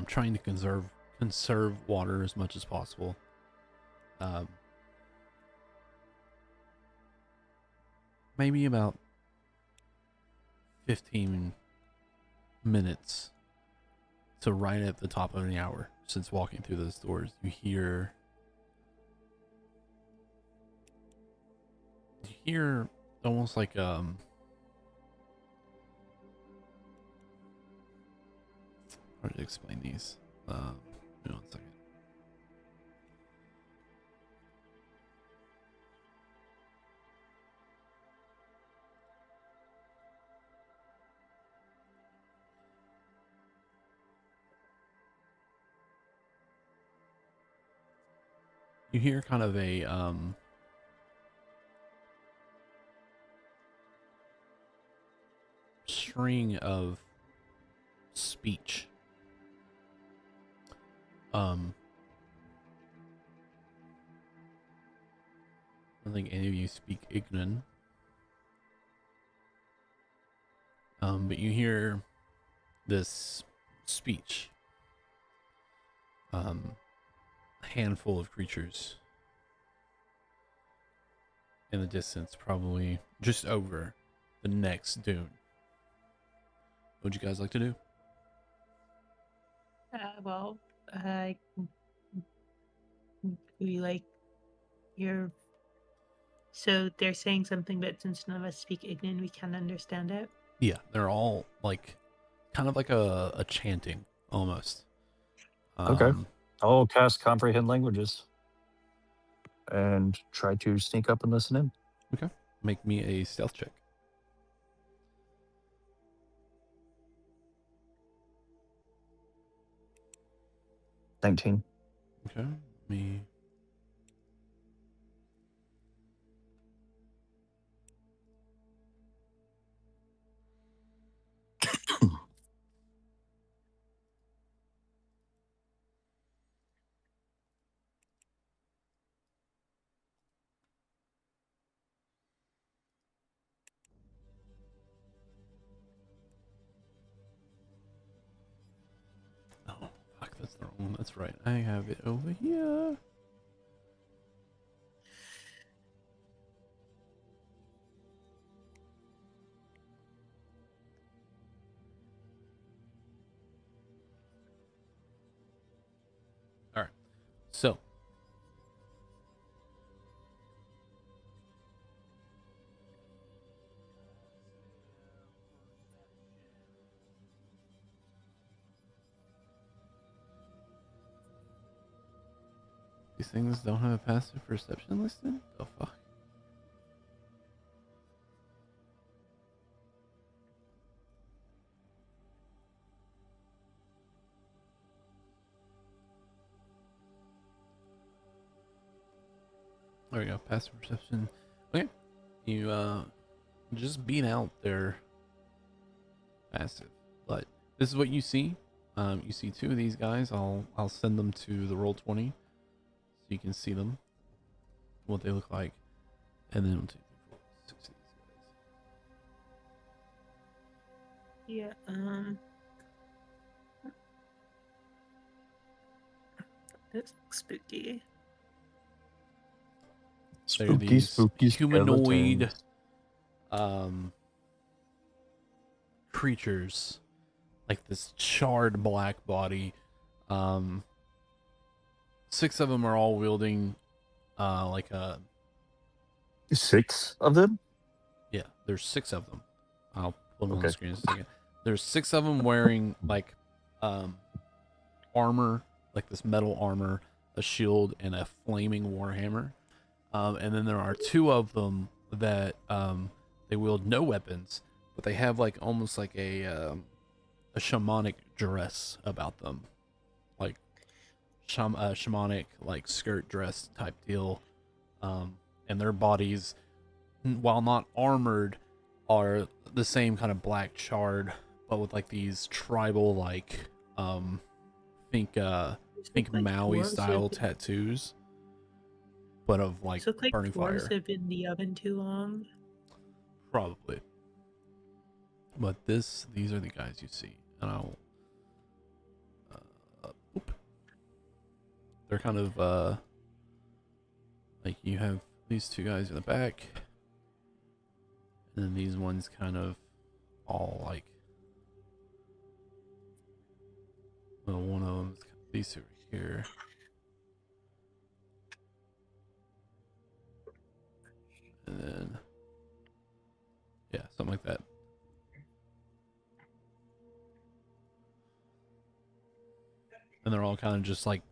B: Trying to conserve water as much as possible. Maybe about 15 minutes to right at the top of an hour since walking through those doors. You hear almost like how to explain these. Give me 1 second. You hear kind of a string of speech. I don't think any of you speak Ignan. But you hear this speech. A handful of creatures in the distance, probably just over the next dune. What would you guys like to do?
F: Well, we like your. So they're saying something, but since none of us speak Ignan, we can't understand it.
B: Yeah, they're all like kind of like a chanting almost.
C: Okay. I'll cast Comprehend Languages and try to sneak up and listen in.
B: Okay. Make me a stealth check.
C: 19.
B: Okay. Me. Oh, fuck, that's the wrong one. That's right. I have it over here. All right. So, these things don't have a passive perception listed? The fuck? There we go. Passive perception. Okay. You just beat out their passive. But this is what you see. You see two of these guys. I'll send them to the roll 20 so you can see them, what they look like, and then 1, 2, 3, 4, 6 of these guys.
F: Yeah. This looks spooky.
B: They're
C: Spooky,
B: these
C: spooky
B: humanoid
C: skeletons.
B: creatures like this charred black body. 6 of them are all wielding like a
C: 6 of them?
B: yeah. There's 6 of them. I'll put them on the
C: Okay.
B: screen in a second. There's 6 of them wearing like armor, like this metal armor, a shield, and a flaming warhammer. And then there are 2 of them that they wield no weapons, but they have like almost like a shamanic dress about them, like shamanic like skirt dress type deal. And their bodies, while not armored, are the same kind of black charred, but with like these tribal like think
F: Like
B: Maui
F: dwarves
B: style
F: have been-
B: tattoos, but of like
F: Look like
B: burning
F: dwarves
B: fire.
F: have been in the oven too long.
B: Probably. But these are the guys you see, and I'll. They're kind of like you have these 2 guys in the back, and then these ones kind of all like. Well, one of them's these 2 are here. And then, yeah, something like that. And they're all kind of just like,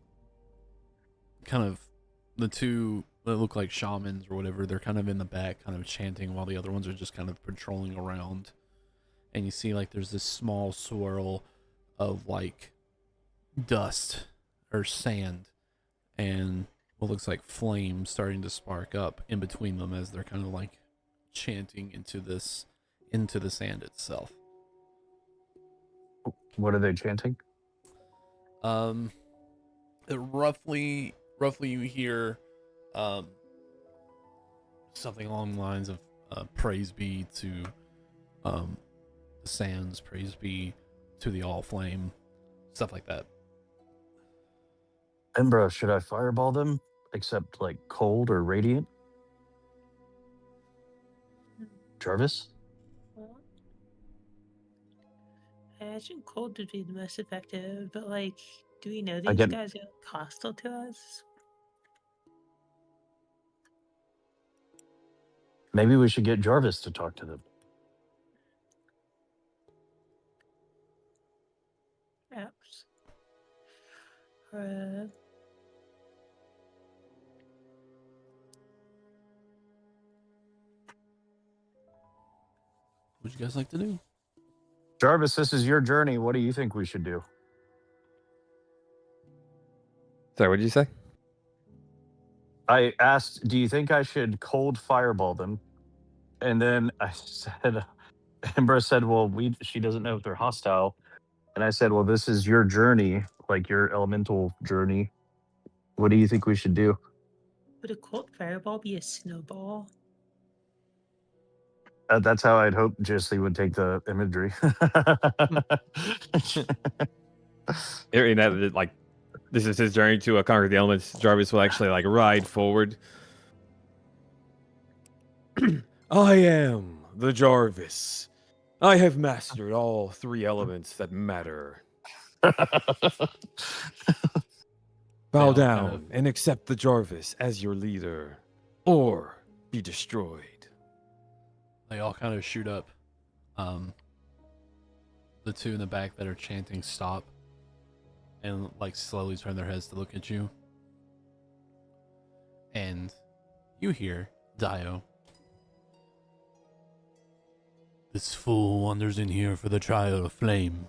B: the 2 that look like shamans or whatever, they're kind of in the back, kind of chanting, while the other ones are just kind of patrolling around. And you see, like, there's this small swirl of, like, dust or sand and what looks like flames starting to spark up in between them as they're kind of, like, chanting into the sand itself.
C: What are they chanting?
B: Roughly you hear something along the lines of praise be to the sands, praise be to the all flame, stuff like that.
C: Embra, should I fireball them? Except like cold or radiant? Jarvis?
F: Well, I imagine cold would be the most effective, but like, do we know these
C: get-
F: guys are hostile to us?
C: Maybe we should get Jarvis to talk to them.
F: Perhaps.
B: What'd you guys like to do?
C: Jarvis, this is your journey. What do you think we should do?
A: Sorry, what did you say?
C: I asked, do you think I should cold fireball them? And then I said, Embra said, well, she doesn't know if they're hostile. And I said, well, this is your journey, like your elemental journey. What do you think we should do?
F: Would a cold fireball be a snowball?
C: That's how I'd hope Jesse would take the imagery.
A: Hearing that, like, this is his journey to conquer the elements, Jarvis will actually like ride forward.
G: I am the Jarvis. I have mastered all 3 elements that matter. Bow
B: all
G: down
B: kind of-
G: and accept the Jarvis as your leader, or be destroyed.
B: They all kind of shoot up. The 2 in the back that are chanting stop and like slowly turn their heads to look at you. And you hear Dio. This fool wanders in here for the trial of flame.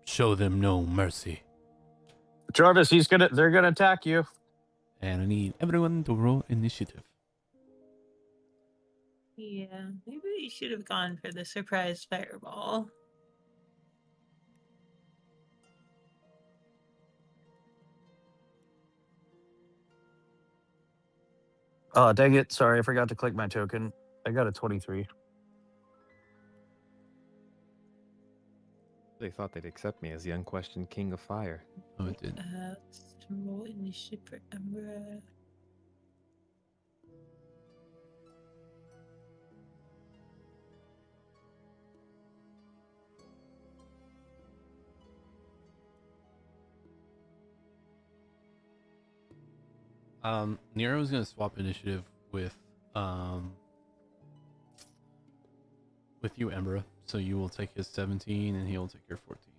B: Show them no mercy.
C: Jarvis, they're gonna attack you.
B: And I need everyone to roll initiative.
F: Yeah, maybe we should have gone for the surprise fireball.
C: Oh, dang it. Sorry, I forgot to click my token. I got a 23.
G: They thought they'd accept me as the unquestioned king of fire.
B: Oh, it did.
F: Let's roll initiative for Umbra.
B: Nero's gonna swap initiative with you, Embera. So you will take his 17 and he'll take your 14.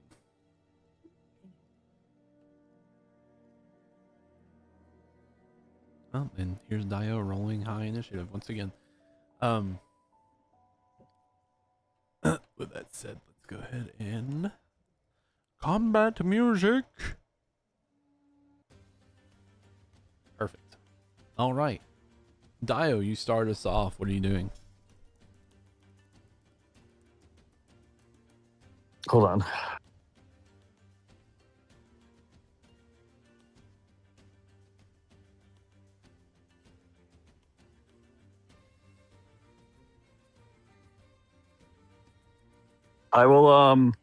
B: Oh, and here's Dio rolling high initiative once again. With that said, let's go ahead and combat music. Perfect. All right. Dio, you start us off. What are you doing?
C: Hold on. I will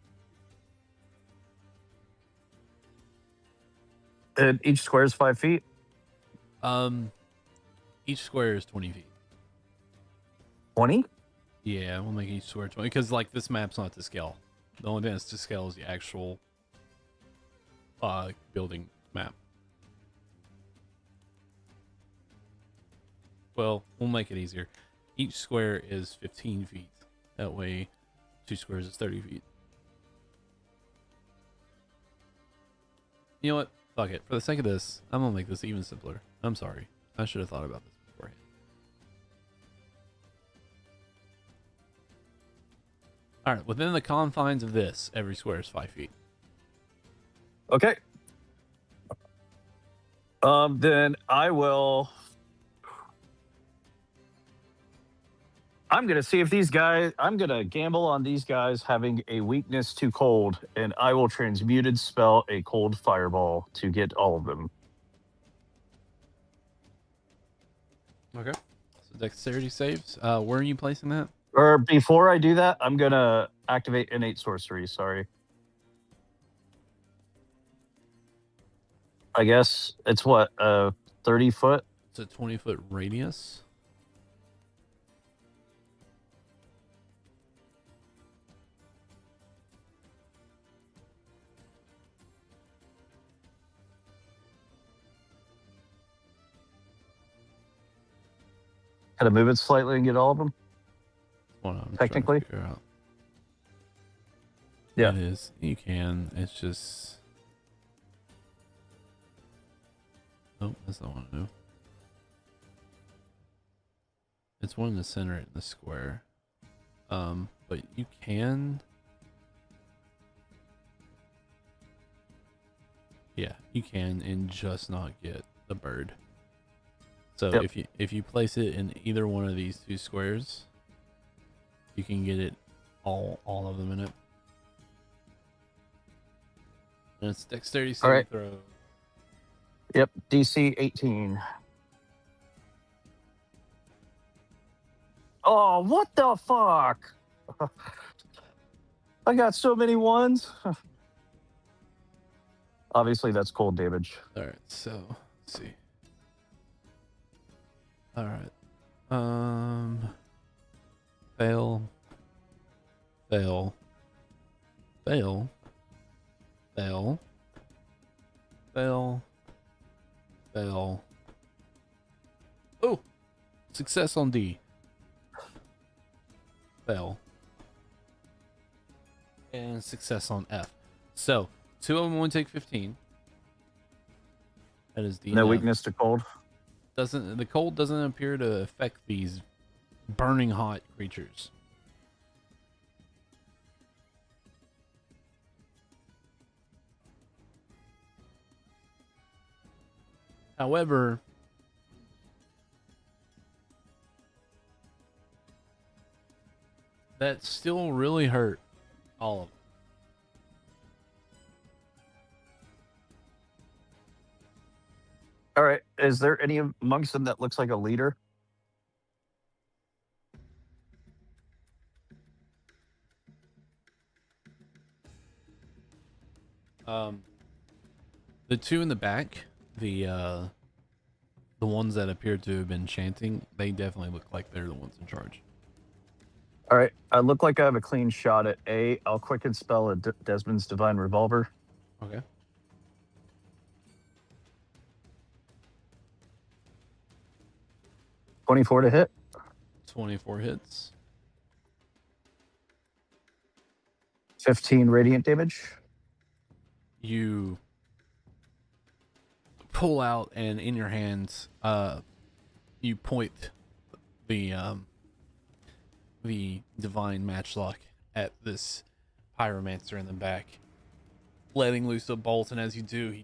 C: and each square is 5 feet.
B: Each square is 20 feet.
C: 20?
B: Yeah, we'll make each square 20 because like this map's not to scale. The only thing that's to scale is the actual building map. Well, we'll make it easier. Each square is 15 feet. That way, 2 squares is 30 feet. You know what? Fuck it. For the sake of this, I'm gonna make this even simpler. I'm sorry. I should have thought about this beforehand. Alright, within the confines of this, every square is 5 feet.
C: Okay. Then I will. I'm gonna see if these guys. I'm gonna gamble on these guys having a weakness to cold, and I will transmuted spell a cold fireball to get all of them.
B: Okay. So dexterity saves. Where are you placing that?
C: Or before I do that, I'm gonna activate innate sorcery. Sorry. I guess it's what 30 foot.
B: It's a 20-foot radius.
C: Kind of move it slightly and get all of them.
B: What I'm trying to
C: Technically?
B: figure out.
C: Yeah.
B: It is. You can. It's just. Nope, that's not what I do. It's one in the center in the square. But you can. Yeah, you can, and just not get the bird. So
C: Yep.
B: if you place it in either one of these 2 squares, you can get it all of them in it. And it's dexterity saving
C: right.
B: throw.
C: Yep, DC 18. Oh, what the fuck? I got so many ones. Obviously, that's cold damage.
B: All right, so let's see. All right, fail, fail, fail, fail, fail, fail. Oh, success on D. Fail. And success on F. So 2 of them only take 15. That is D.
C: No
B: and F.
C: weakness to cold.
B: The cold doesn't appear to affect these burning hot creatures. However, that still really hurt all of them.
C: All right. Is there any amongst them that looks like a leader?
B: The 2 in the back, the ones that appear to have been chanting, they definitely look like they're the ones in charge.
C: All right. I look like I have a clean shot at A. I'll quicken spell a Desmond's Divine Revolver.
B: Okay.
C: 24 to hit.
B: 24 hits.
C: 15 radiant damage.
B: You pull out, and in your hands, you point the divine matchlock at this pyromancer in the back, letting loose a bolt. And as you do,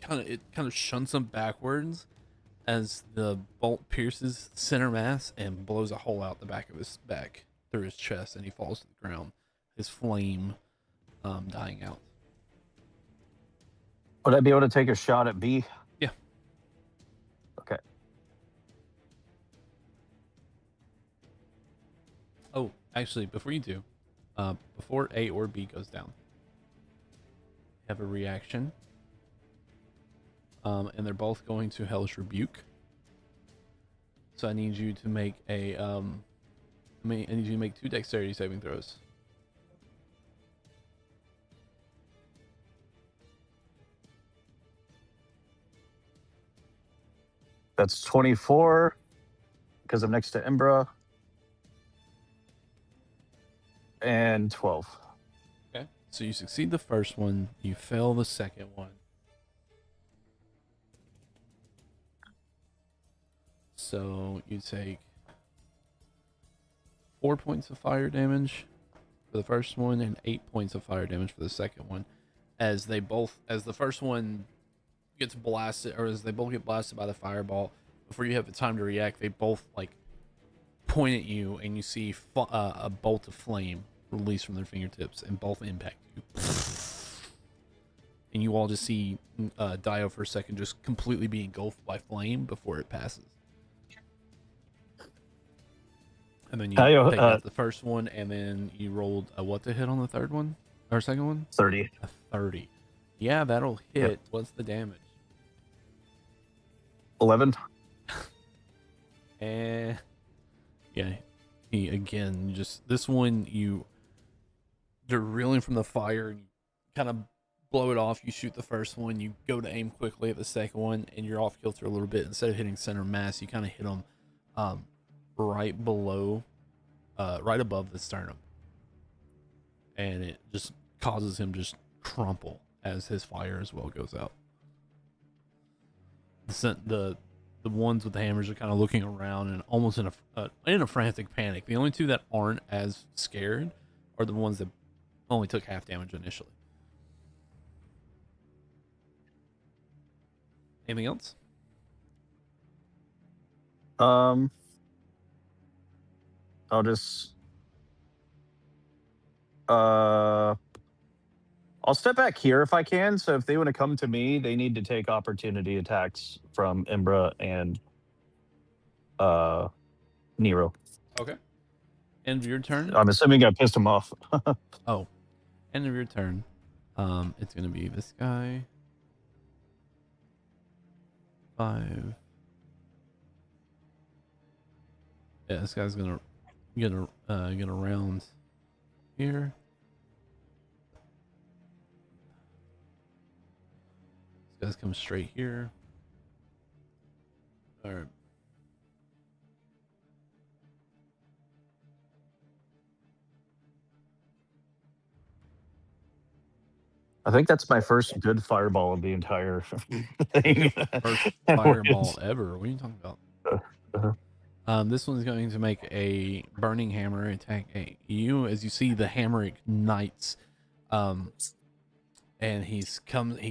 B: it kind of shunts him backwards as the bolt pierces center mass and blows a hole out the back of his back through his chest, and he falls to the ground, his flame dying out.
C: Would I be able to take a shot at B?
B: Yeah.
C: Okay.
B: Oh, actually, before you do, before A or B goes down, have a reaction. And they're both going to Hellish Rebuke. So I need you to make a I need you to make 2 dexterity saving throws.
C: That's 24 because I'm next to Imbra. And 12.
B: Okay. So you succeed the first one, you fail the second one. So you take 4 points of fire damage for the first one and 8 points of fire damage for the second one, as the first one gets blasted, or as they both get blasted by the fireball. Before you have the time to react, they both like point at you, and you see a bolt of flame released from their fingertips, and both impact you. And you all just see Dio for a second just completely be engulfed by flame before it passes. And then you
C: Dio,
B: take out the first one, and then you rolled a what to hit on the third one? Or second one?
C: 30.
B: A 30. Yeah, that'll hit.
C: Yep.
B: What's the damage?
C: 11.
B: And yeah, he again, just this one, you're reeling from the fire, and you kind of blow it off. You shoot the first one, you go to aim quickly at the second one, and you're off kilter a little bit. Instead of hitting center mass, you kind of hit him right below, right above the sternum, and it just causes him just crumple as his fire as well goes out. The ones with the hammers are kind of looking around and almost in a frantic panic. The only two that aren't as scared are the ones that only took half damage initially. Anything else?
C: I'll just I'll step back here if I can. So if they want to come to me, they need to take opportunity attacks from Imbra and Nero.
B: Okay. End of your turn.
C: I'm assuming I pissed him off.
B: Oh, end of your turn. It's gonna be this guy. 5. Yeah, this guy's gonna round here. This guy's coming straight here. All right.
C: I think that's my first good fireball of the entire thing.
B: First fireball ever. What are you talking about? This one's going to make a burning hammer attack at you. As you see, the hammer ignites, and he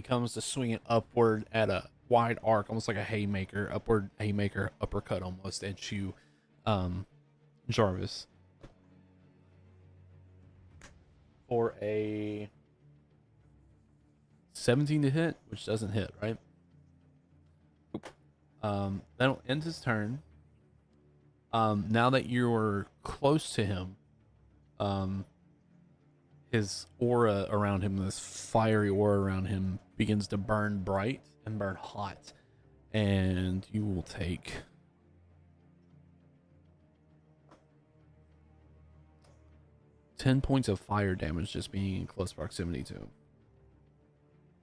B: comes to swing it upward at a wide arc, almost like a haymaker, uppercut almost at you, Jarvis, for a 17 to hit, which doesn't hit, right? That'll end his turn. Now that you're close to him, his aura around him, this fiery aura around him, begins to burn bright and burn hot, and you will take 10 points of fire damage just being in close proximity to him.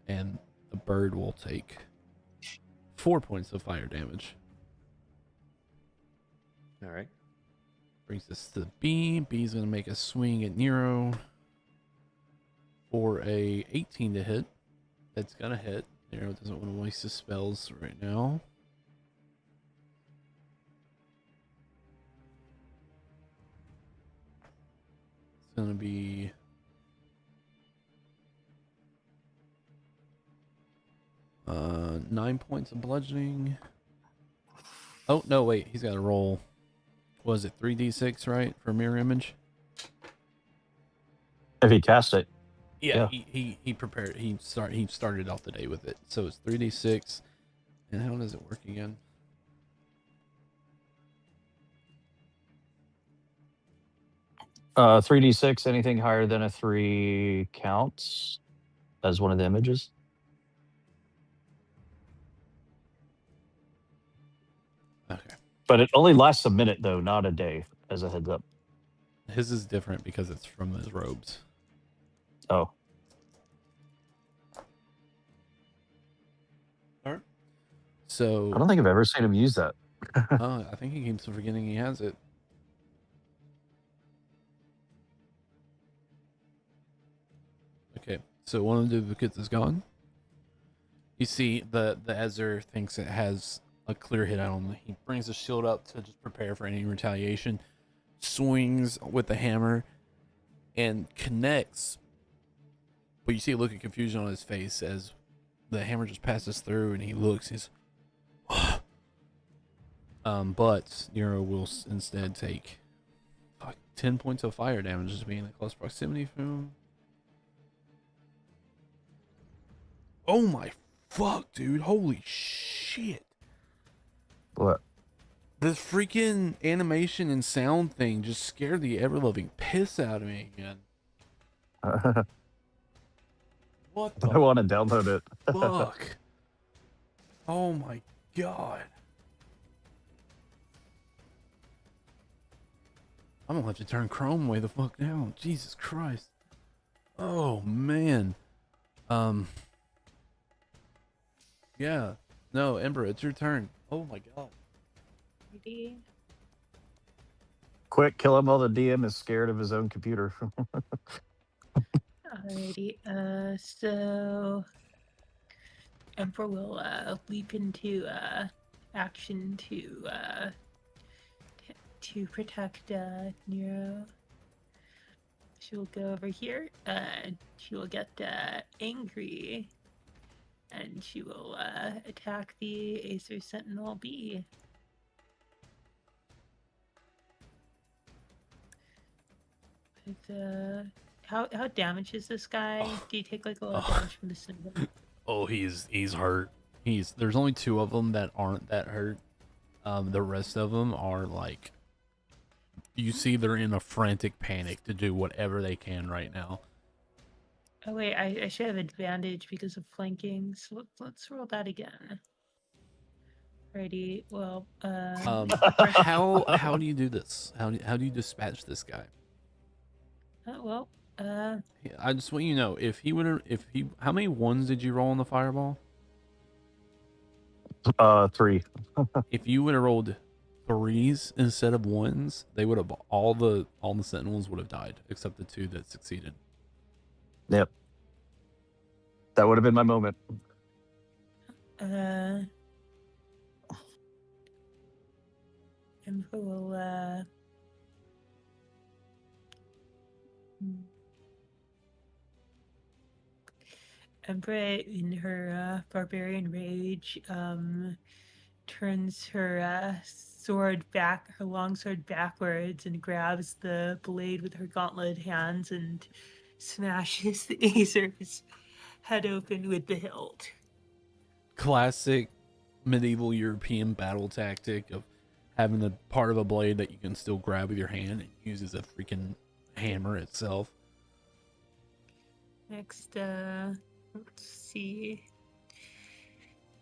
B: And the bird will take 4 points of fire damage.
A: All right.
B: Brings us to B. B's going to make a swing at Nero for a 18 to hit. That's going to hit. Nero doesn't want to waste his spells right now. It's going to be... Uh, 9 points of bludgeoning. Oh, no, wait. He's got to roll. Was it 3d6, right? For mirror image?
C: If he cast it.
B: Yeah,
C: Yeah.
B: he prepared. He started off the day with it. So it's 3d6. And how does it work again?
C: Uh, 3d6, anything higher than a 3 counts as one of the images.
B: Okay.
C: But it only lasts a minute, though, not a day, as a heads up.
B: His is different because it's from his robes.
C: Oh.
B: Alright. So
C: I don't think I've ever seen him use that.
B: I think he keeps forgetting he has it. Okay, so one of the duplicates is gone. You see, the Ezra thinks it has a clear hit on him. He brings the shield up to just prepare for any retaliation, swings with the hammer, and connects. But you see a look of confusion on his face as the hammer just passes through, and he looks. He's, but Nero will instead take 10 points of fire damage, just being in close proximity from him. Oh my fuck, dude! Holy shit!
C: What?
B: The freaking animation and sound thing just scared the ever-loving piss out of me again. What
C: I
B: the
C: want to download it.
B: fuck? Oh my god. I'm gonna have to turn Chrome way the fuck down. Jesus Christ. Oh man. Yeah. No, Ember, it's your turn. Oh my god.
F: Alrighty.
C: Quick, kill him while the DM is scared of his own computer.
F: Alrighty. So Emperor will leap into action to protect Nero. She will go over here. She will get angry, and she will attack the Acer Sentinel B. With, how damage is this guy? Do you take like a lot of damage from the single?
B: Oh, he's hurt. There's only 2 of them that aren't that hurt. The rest of them are like, you see they're in a frantic panic to do whatever they can right now.
F: Oh wait, I should have advantage because of flanking. So let's roll that again. Alrighty. Well,
B: How do you do this? How do you dispatch this guy? I just want you to know, how many ones did you roll on the fireball?
C: 3.
B: If you would have rolled 3s instead of 1s, they would have all the sentinels would have died except the 2 that succeeded.
C: Yep. That would have been my moment.
F: Emperor will Emperor, in her barbarian rage, turns her her long sword backwards and grabs the blade with her gauntlet hands and smashes the Acer's head open with the hilt.
B: Classic medieval European battle tactic of having the part of a blade that you can still grab with your hand and use as a freaking hammer itself.
F: Next, let's see.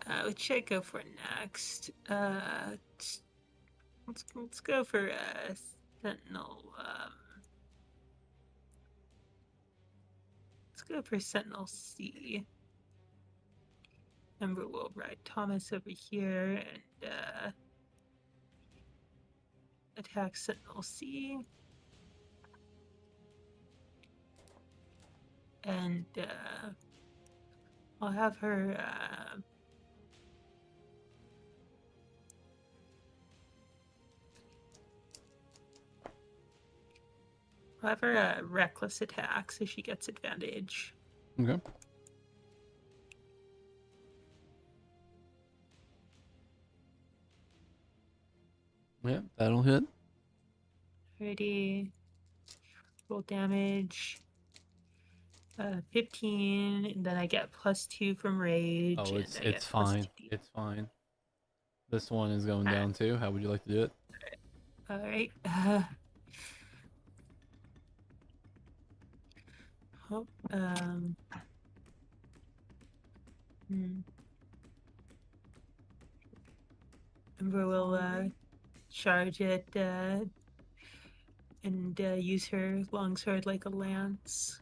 F: What should I go for next? Let's go for Sentinel. Let's go for Sentinel C. Remember, we'll ride Thomas over here, attack Sentinel C. And I'll have her reckless attack so she gets advantage.
B: Okay. Yeah, that'll hit.
F: Ready. Roll damage. 15, and then I get +2 from rage.
B: Oh,
F: and
B: it's
F: I get
B: fine.
F: +2.
B: It's fine. This one is going down too. How would you like to do it?
F: All right. Oh, Ember will charge it and use her longsword like a lance.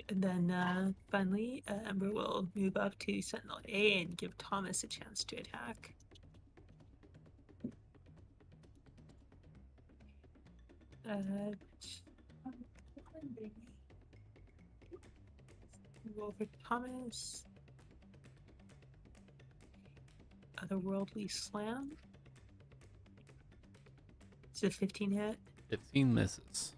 F: And then finally, Ember will move up to Sentinel A and give Thomas a chance to attack. Roll for Thomas. Otherworldly Slam. It's a 15 hit.
B: 15 misses.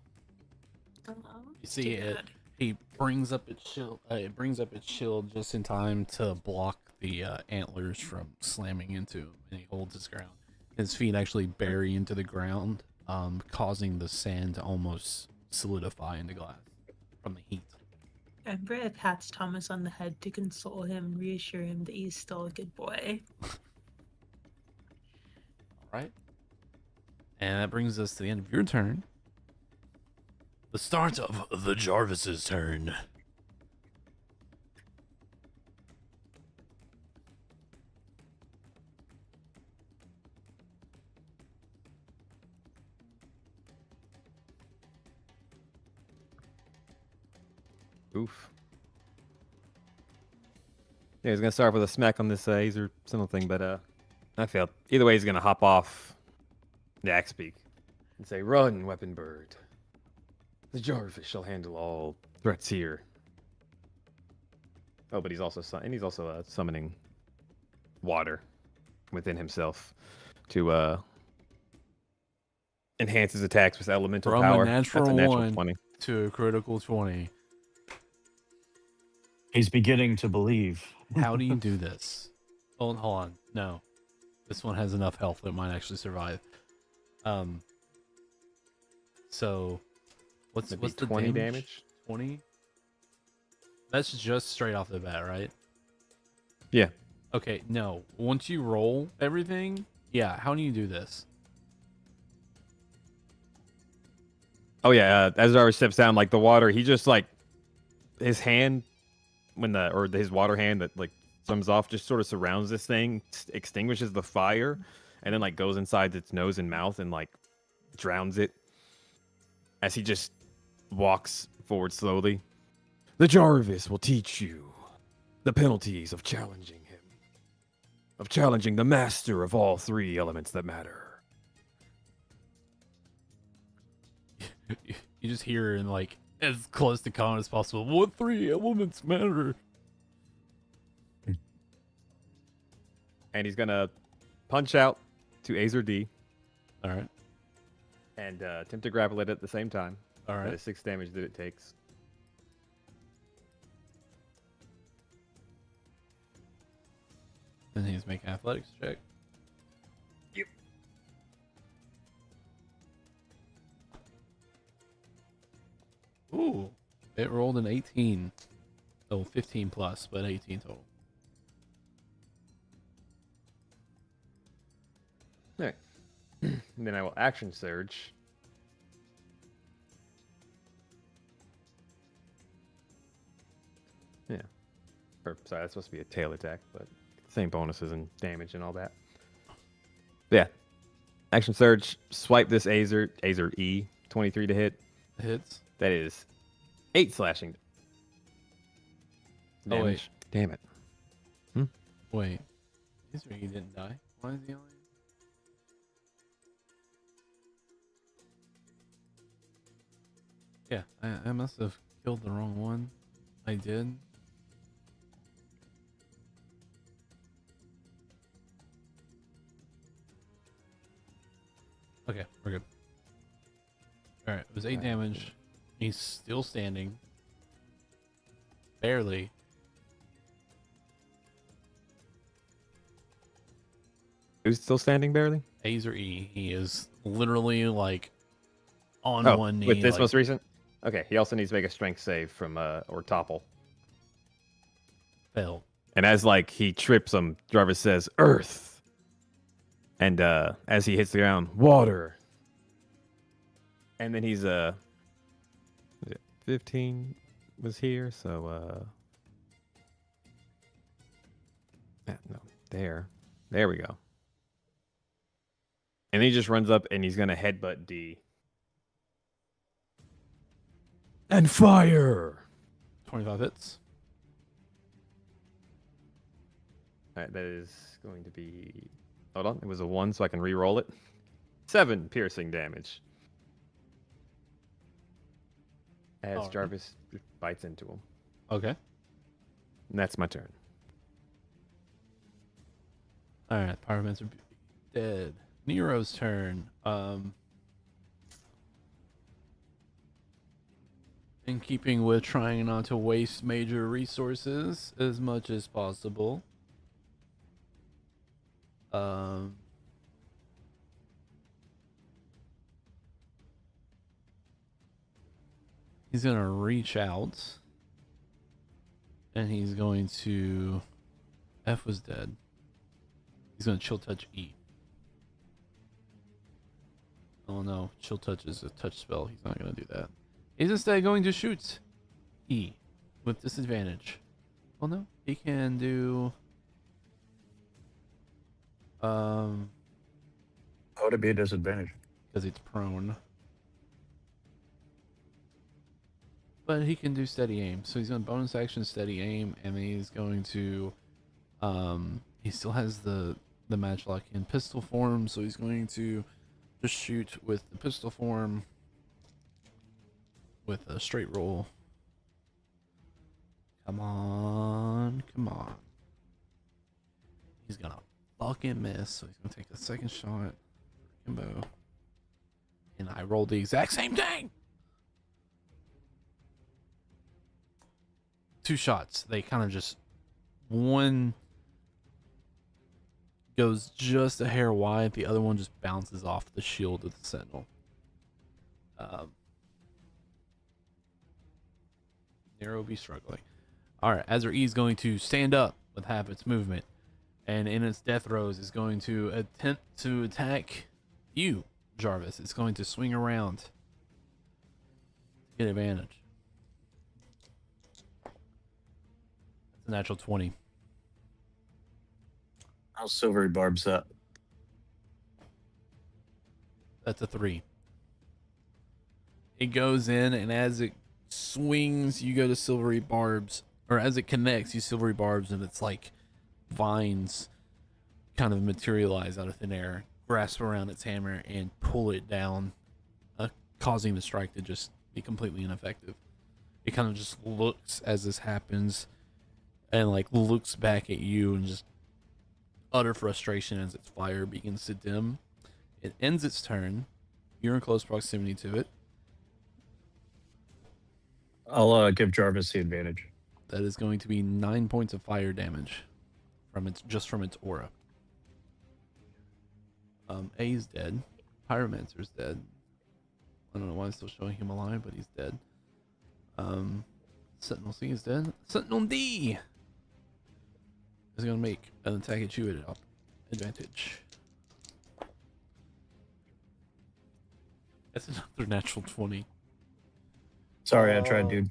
F: Oh,
B: You see it. He brings up its shield. It brings up its shield just in time to block the antlers from slamming into him, and he holds his ground. His feet actually bury into the ground, causing the sand to almost solidify into glass from the heat.
F: Ember pats Thomas on the head to console him and reassure him that he's still a good boy.
B: Alright. And that brings us to the end of your turn. The start of the Jarvis's turn.
A: Oof. Yeah, he's gonna start with a smack on this Azer Sentinel thing, but I failed. Either way, he's gonna hop off the axe beak and say, "Run, weapon bird. The Jarvis shall handle all threats here." Oh, but he's also summoning water within himself to enhance his attacks with elemental
B: From
A: power.
B: a natural,
A: That's a natural
B: 1
A: 20.
B: to a critical 20.
C: He's beginning to believe.
B: How do you do this? Hold on. No. This one has enough health that it might actually survive. So what's the
A: 20 damage?
B: 20? That's just straight off the bat, right?
A: Yeah.
B: Okay, no. Once you roll everything, yeah, how do you do this?
A: Oh yeah, as Jarvis steps down, like the water, he just like his hand his water hand that like comes off just sort of surrounds this thing, extinguishes the fire, and then like goes inside its nose and mouth and like drowns it as he just walks forward slowly. The Jarvis will teach you the penalties of challenging him, of challenging the master of all three elements that matter.
B: You just hear in like as close to common as possible. What 3 elements matter?
A: And he's gonna punch out to Azer D.
B: All right.
A: And attempt to grapple it at the same time.
B: All
A: That
B: right.
A: is 6 damage that it takes.
B: Then he's making athletics check.
A: Yep.
B: Ooh. It rolled an 18. Oh, 15 plus, but 18 total.
A: Alright. And then I will action surge. Yeah. Or, sorry, that's supposed to be a tail attack, but same bonuses and damage and all that. Yeah. Action surge, swipe this Azer E, 23 to hit.
B: Hits.
A: That is 8 slashing damage.
B: Oh, wait.
A: Damn it.
B: Wait. He didn't die. Why is he only... Yeah, I must have killed the wrong one. I did. Okay, we're good. Alright, it was 8 damage. He's still standing. Barely.
A: Who's still standing barely?
B: A's or E. He is literally like on
A: Oh,
B: one knee.
A: with this
B: like,
A: most recent? Okay, he also needs to make a strength save from or topple.
B: failed.
A: And as like he trips him, Jarvis says, "Earth." And as he hits the ground, water. And then he's 15 was here, so no, there. There we go. And then he just runs up and he's gonna headbutt D. And fire!
B: 25 hits.
A: Alright, that is going to be, hold on, it was a 1, so I can re-roll it. 7 piercing damage. As
B: Alright.
A: Jarvis bites into him.
B: Okay.
A: And that's my turn.
B: Alright, Pyromancer dead. Nero's turn. In keeping with trying not to waste major resources as much as possible. He's gonna reach out and he's going to, F was dead. He's gonna chill touch E. Oh no, chill touch is a touch spell. He's not gonna do that. He's instead going to shoot E with disadvantage. Well, no, he can do.
C: How would it be a disadvantage?
B: Because it's prone. But he can do steady aim. So he's on bonus action steady aim, and then he's going to he still has the matchlock in pistol form, so he's going to just shoot with the pistol form with a straight roll. Come on, come on. He's gonna fucking miss, so he's gonna take a second shot. Kimbo. And I rolled the exact same thing. 2 shots. They kind of just, one goes just a hair wide, the other one just bounces off the shield of the sentinel. Nero will be struggling. Alright, Azure E is going to stand up with half its movement, and in its death throes is going to attempt to attack you, Jarvis. It's going to swing around to get advantage. That's a natural 20.
C: How's Silvery Barb set?
B: That's a 3. It goes in, and as it swings, you go to silvery barbs, or as it connects, you silvery barbs, and it's like vines kind of materialize out of thin air, grasp around its hammer, and pull it down, causing the strike to just be completely ineffective. It kind of just looks as this happens, and like looks back at you and just utter frustration as its fire begins to dim. It ends its turn. You're in close proximity to it.
C: I'll give Jarvis the advantage.
B: That is going to be 9 points of fire damage from its aura. A's dead. Pyromancer's dead. I don't know why it's still showing him alive, but he's dead. Sentinel C is dead. Sentinel D is going to make an attack at you at advantage. That's another natural 20.
C: Sorry, I tried, dude.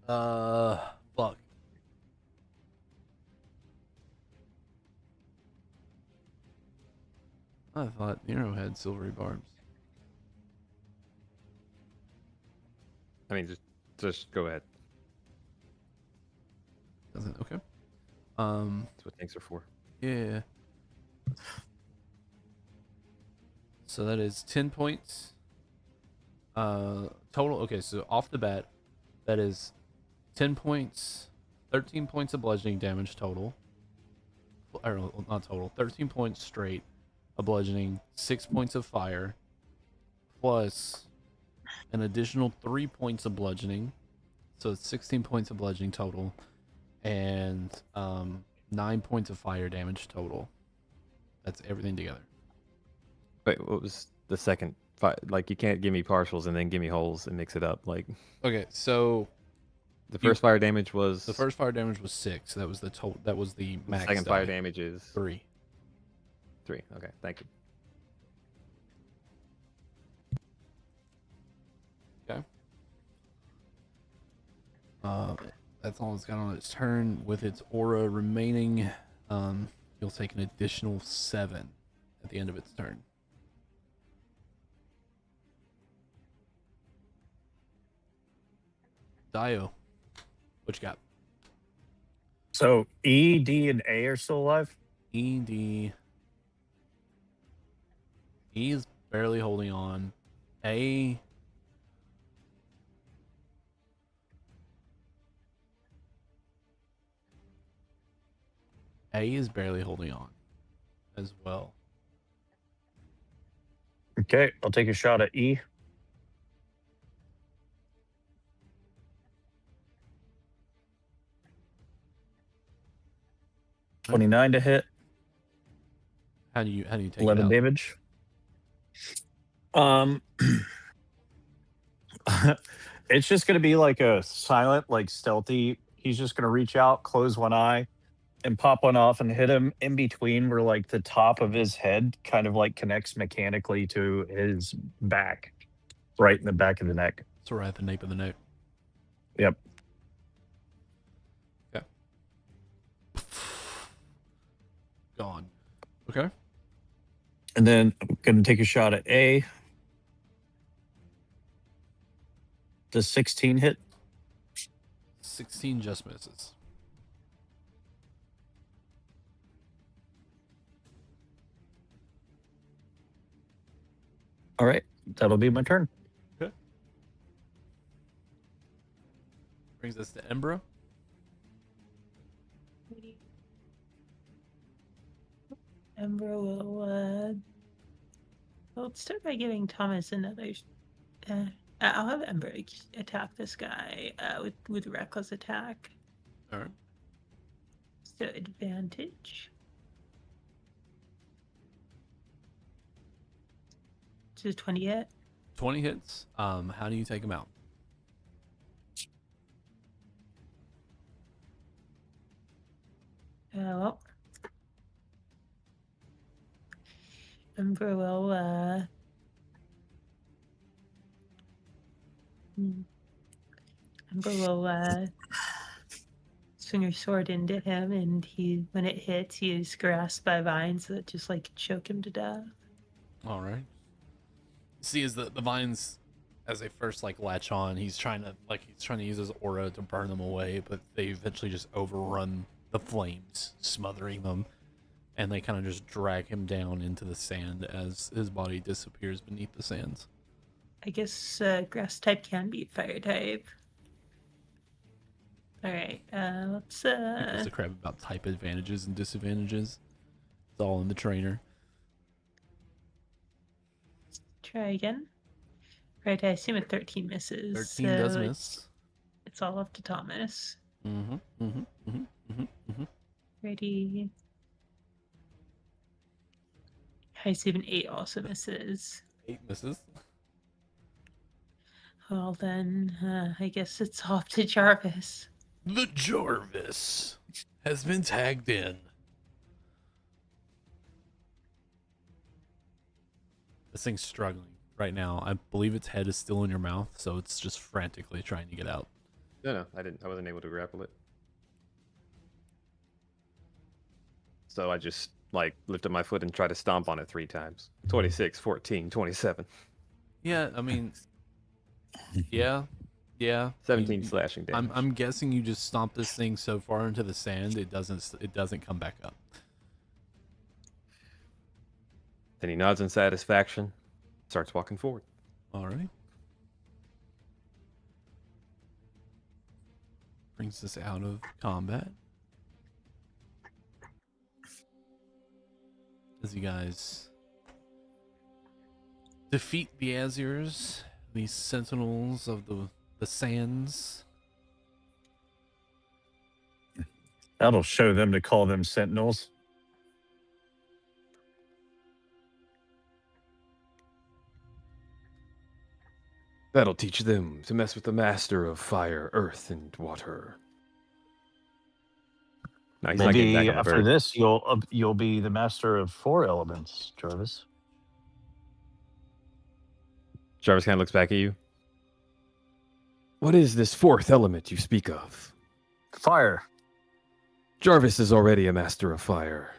B: Fuck. I thought Nero had silvery barbs.
A: I mean, just go ahead.
B: Doesn't, okay.
A: That's what tanks are for.
B: Yeah. So that is 10 points Total. Okay, so off the bat, that is 10 points, 13 points of bludgeoning damage total. Or not total, 13 points straight of bludgeoning, 6 points of fire, plus an additional 3 points of bludgeoning. So it's 16 points of bludgeoning total, and 9 points of fire damage total. That's everything together.
A: Wait, what was the second? Like, you can't give me partials and then give me wholes and mix it up. Like,
B: Okay, so
A: the first fire damage was
B: the first fire damage was 6. That was the total. That was the
A: the
B: max.
A: second
B: die.
A: fire damage is
B: 3.
A: 3. Okay, thank you.
B: Okay. That's all it's got on its turn. With its aura remaining, you'll take an additional 7 at the end of its turn. Dio, what you got?
C: So E, D, and A are still alive?
B: E, D. E is barely holding on. A. A is barely holding on as well.
C: Okay, I'll take a shot at E.
B: Right.
C: 29 to hit.
B: How do you take
C: 11
B: it out?
C: damage. It's just gonna be like a silent, like stealthy. He's just gonna reach out, close one eye, and pop one off and hit him in between where like the top of his head kind of like connects mechanically to his back. Right in the back of the neck.
B: So right at the nape of the neck.
C: Yep.
B: Okay. Gone. Okay.
C: And then I'm gonna take a shot at A. Does 16 hit?
B: 16 just misses.
C: All right, that'll be my turn.
B: Okay. Brings us to Embra.
F: Ember will. Let's start by giving Thomas another. I'll have Ember attack this guy with reckless attack.
B: All right.
F: So advantage. Does 20 hit?
B: 20 hits. How do you take him out?
F: Well, Ember will Ember will swing her sword into him, and when it hits, he is grasped by vines that just like choke him to death.
B: All right. See, as the vines, as they first like latch on, he's trying to use his aura to burn them away, but they eventually just overrun the flames, smothering them, and they kind of just drag him down into the sand as his body disappears beneath the sands.
F: I guess grass type can beat fire type. All right, let's.
B: Who gives a crap about type advantages and disadvantages? It's all in the trainer.
F: Try again. Right, I assume a 13 misses.
B: 13 does miss.
F: It's all up to Thomas.
B: Mm-hmm.
F: Ready. I assume an 8 also misses.
B: 8 misses.
F: Well then, I guess it's off to Jarvis.
B: The Jarvis has been tagged in. This thing's struggling right now. I believe its head is still in your mouth, so it's just frantically trying to get out.
A: No, I wasn't able to grapple it. So I just like lifted my foot and tried to stomp on it 3 times. 26, 14, 27.
B: Yeah, I mean, yeah.
A: 17 slashing damage.
B: I'm guessing you just stomp this thing so far into the sand it doesn't come back up.
A: Then he nods in satisfaction, starts walking forward.
B: All right. brings us out of combat. As you guys defeat the Azirs, these sentinels of the sands.
C: That'll show them to call them sentinels.
G: That'll teach them to mess with the master of fire, earth, and water.
A: No, he's not getting back
C: Maybe
A: on the
C: after
A: bird.
C: this, you'll be the master of 4 elements, Jarvis.
A: Jarvis kind of looks back at you.
G: What is this fourth element you speak of?
C: Fire.
G: Jarvis is already a master of fire.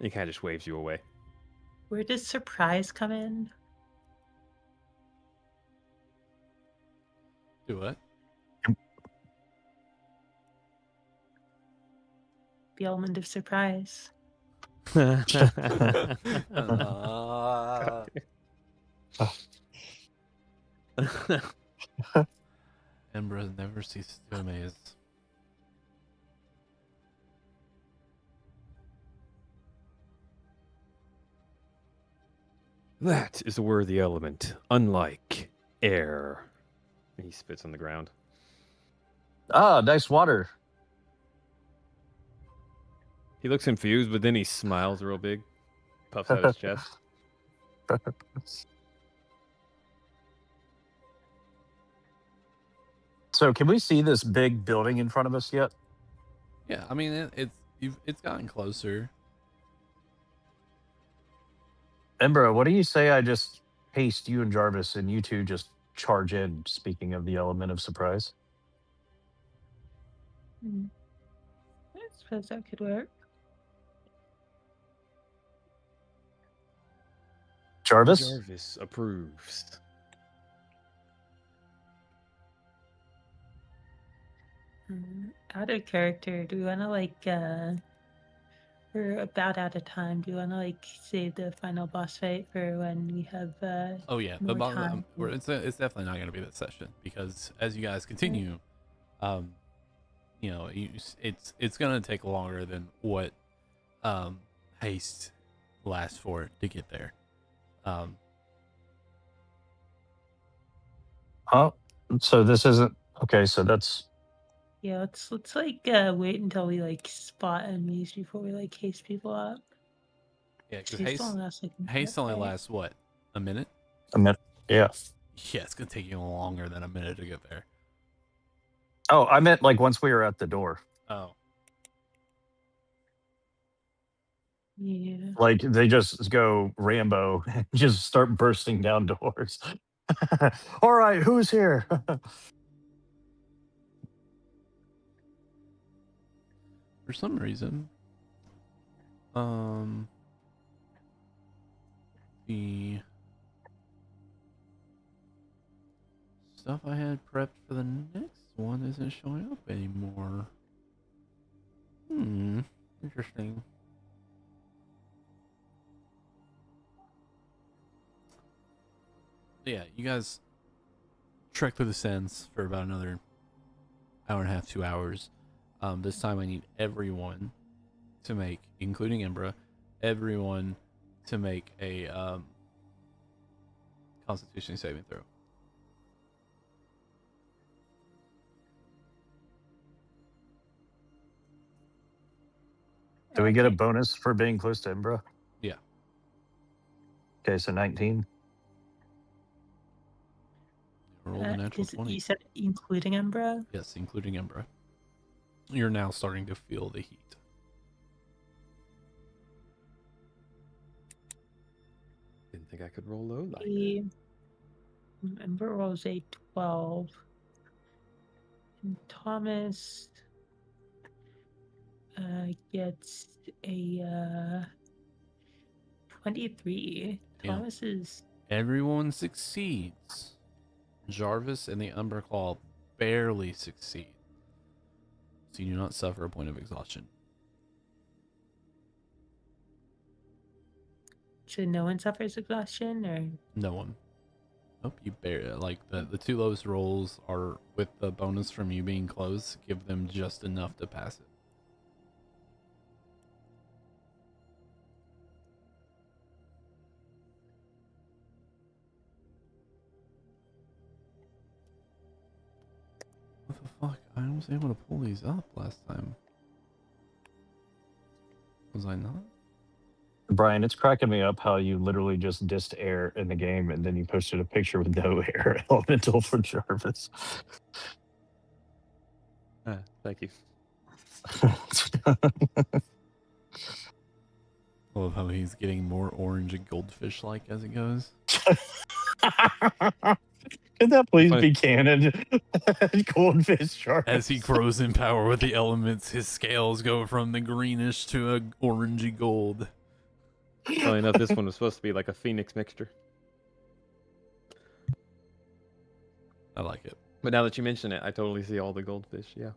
A: He kind of just waves you away.
F: Where does surprise come in?
B: Do what?
F: The element of surprise.
B: Embra never ceases to amaze.
G: That is a worthy element, unlike air.
A: He spits on the ground.
C: Ah, nice water.
A: He looks confused, but then he smiles real big, puffs out his chest.
C: So, can we see this big building in front of us yet?
B: Yeah, I mean it's gotten closer.
C: Embra, what do you say I just haste you and Jarvis and you two just charge in, speaking of the element of surprise?
F: I suppose that could work.
C: Jarvis?
G: Jarvis approves.
F: Out of character, do we want to we're about out of time. Do you want to save the final boss fight for when we have
B: Oh yeah,
F: more time?
B: it's definitely not going to be that session because as you guys continue, it's going to take longer than what haste lasts for to get there.
C: Oh, so this isn't okay. So that's
F: Yeah, let's wait until we spot enemies before we haste people up.
B: Yeah, because
F: Haste only lasts a
B: haste only
F: minute, right?
B: lasts what, a minute?
C: a minute. Yeah.
B: Yeah, it's gonna take you longer than a minute to get there.
C: Oh, I meant once we were at the door.
B: Oh,
F: Yeah.
C: They just go Rambo and just start bursting down doors. All right, who's here?
B: for some reason, the stuff I had prepped for the next one isn't showing up anymore. Interesting. Yeah, you guys trek through the sands for about another hour and a half, 2 hours. This time I need everyone to make, including Embra, everyone to make a Constitution saving throw.
C: Do we get a bonus for being close to Embra?
B: Yeah.
C: Okay, so 19.
B: Roll the natural 20.
F: You said including Embra?
B: Yes, including Embra. You're now starting to feel the heat.
G: Didn't think I could roll low like that.
F: The Embra rolls a 12. And Thomas gets a 23.
B: Yeah.
F: Thomas is...
B: Everyone succeeds. Jarvis and the Umber Claw barely succeed. So you do not suffer a point of exhaustion.
F: So no one suffers exhaustion, or...
B: No one. Nope, you bear like the two lowest rolls are with the bonus from you being close. Give them just enough to pass it. What the fuck? I was able to pull these up last time. Was I not?
C: Brian, it's cracking me up how you literally just dissed air in the game and then you posted a picture with no air elemental for Jarvis.
A: Thank you.
B: I love how he's getting more orange and goldfish like as it goes.
C: Could that please
A: Funny.
C: be canon? Goldfish Jarvis.
B: As he grows in power with the elements, his scales go from the greenish to a orangey gold.
A: Funny enough, this one was supposed to be like a phoenix mixture.
B: I like it.
A: But now that you mention it, I totally see all the goldfish. Yeah.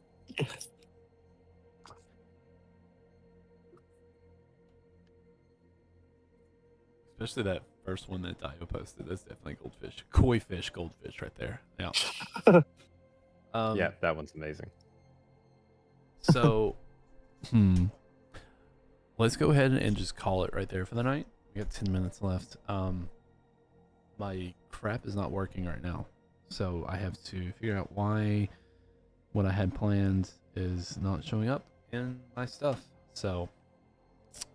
B: Especially that first one that Dio posted. That's definitely goldfish. Koi fish, goldfish right there. Yeah.
A: Yeah, that one's amazing.
B: So, let's go ahead and just call it right there for the night. We got 10 minutes left. My crap is not working right now. So I have to figure out why what I had planned is not showing up in my stuff. So,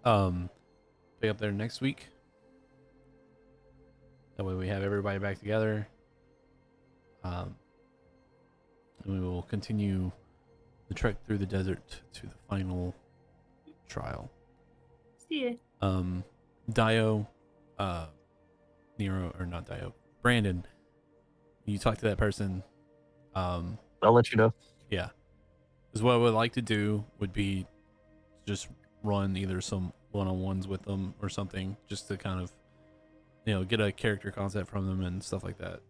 B: pick up there next week. That way we have everybody back together. And we will continue the trek through the desert to the final trial.
F: See ya.
B: Dio, Nero, or not Dio, Brandon, you talk to that person.
C: I'll let you know.
B: Yeah. Because what I would like to do would be just run either some one-on-ones with them or something, just to kind of, get a character concept from them and stuff like that.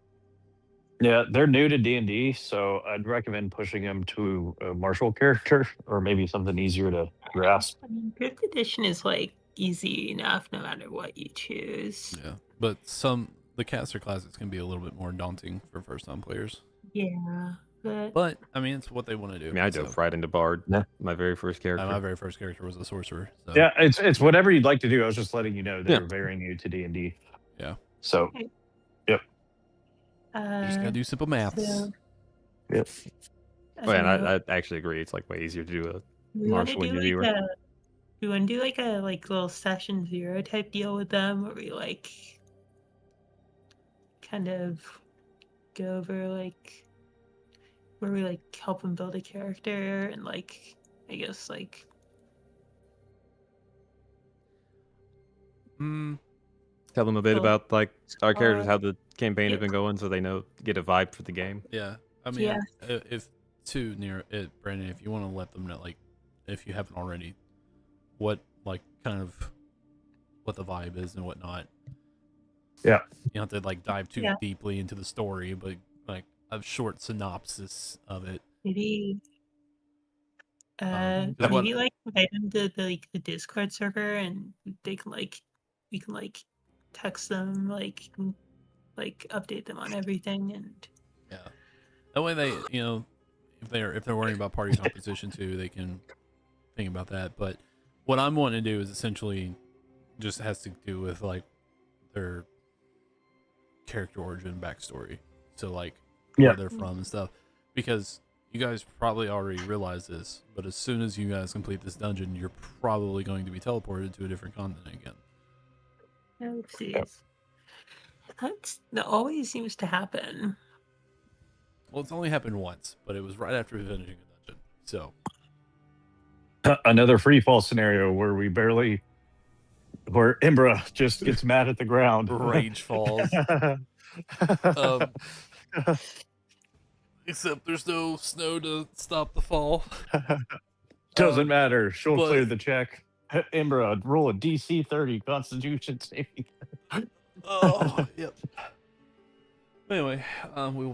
C: Yeah, they're new to D&D, so I'd recommend pushing them to a martial character or maybe something easier to grasp.
F: I mean, fifth edition is like easy enough no matter what you choose.
B: Yeah. But the caster classes can be a little bit more daunting for first-time players.
F: Yeah,
B: But, I mean, it's what they want to do.
A: I mean, I dove right into Bard.
C: Yeah.
A: My very first character.
B: My very first character was a sorcerer. So.
C: Yeah, it's whatever you'd like to do. I was just letting you know they're
A: Yeah.
C: very new to D&D.
B: Yeah.
C: So, yep.
B: You just gotta do simple maths.
F: So,
C: Yep.
A: Oh, yeah, and I actually agree. It's like way easier to do a martial when you
F: do we want to do like a little session 0 type deal with them, where we like kind of go over like where we like help them build a character and like I guess like
A: Tell them a bit
F: Well,
A: about like our characters,
F: uh,
A: how the campaign has
F: yeah.
A: been going, so they get a vibe for the game.
B: Yeah. I mean,
F: Yeah.
B: if too near it, Brandon, if you want to let them know, like, if you haven't already, what like kind of what the vibe is and whatnot.
C: Yeah.
B: You don't have to like dive too
F: Yeah.
B: deeply into the story, but like a short synopsis of it.
F: maybe
B: Is
F: maybe
B: what-
F: like invite them to the Discord server and they can like we can like text them like update them on everything and
B: Yeah. That way they, if they're worrying about party composition too, they can think about that. But what I'm wanting to do is essentially just has to do with like their character origin backstory. So like
C: Yeah.
B: where they're from and stuff. Because you guys probably already realize this, but as soon as you guys complete this dungeon, you're probably going to be teleported to a different continent again.
F: oopsies. That always seems to happen.
B: Well, it's only happened once, but it was right after finishing a dungeon. So
C: Another free fall scenario where where Imbra just gets mad at the ground.
B: rage falls. Except there's no snow to stop the fall.
C: Doesn't matter. She'll
B: but-
C: clear the check. Imbra, roll a DC 30 Constitution saving.
B: Oh, yep. Anyway, we will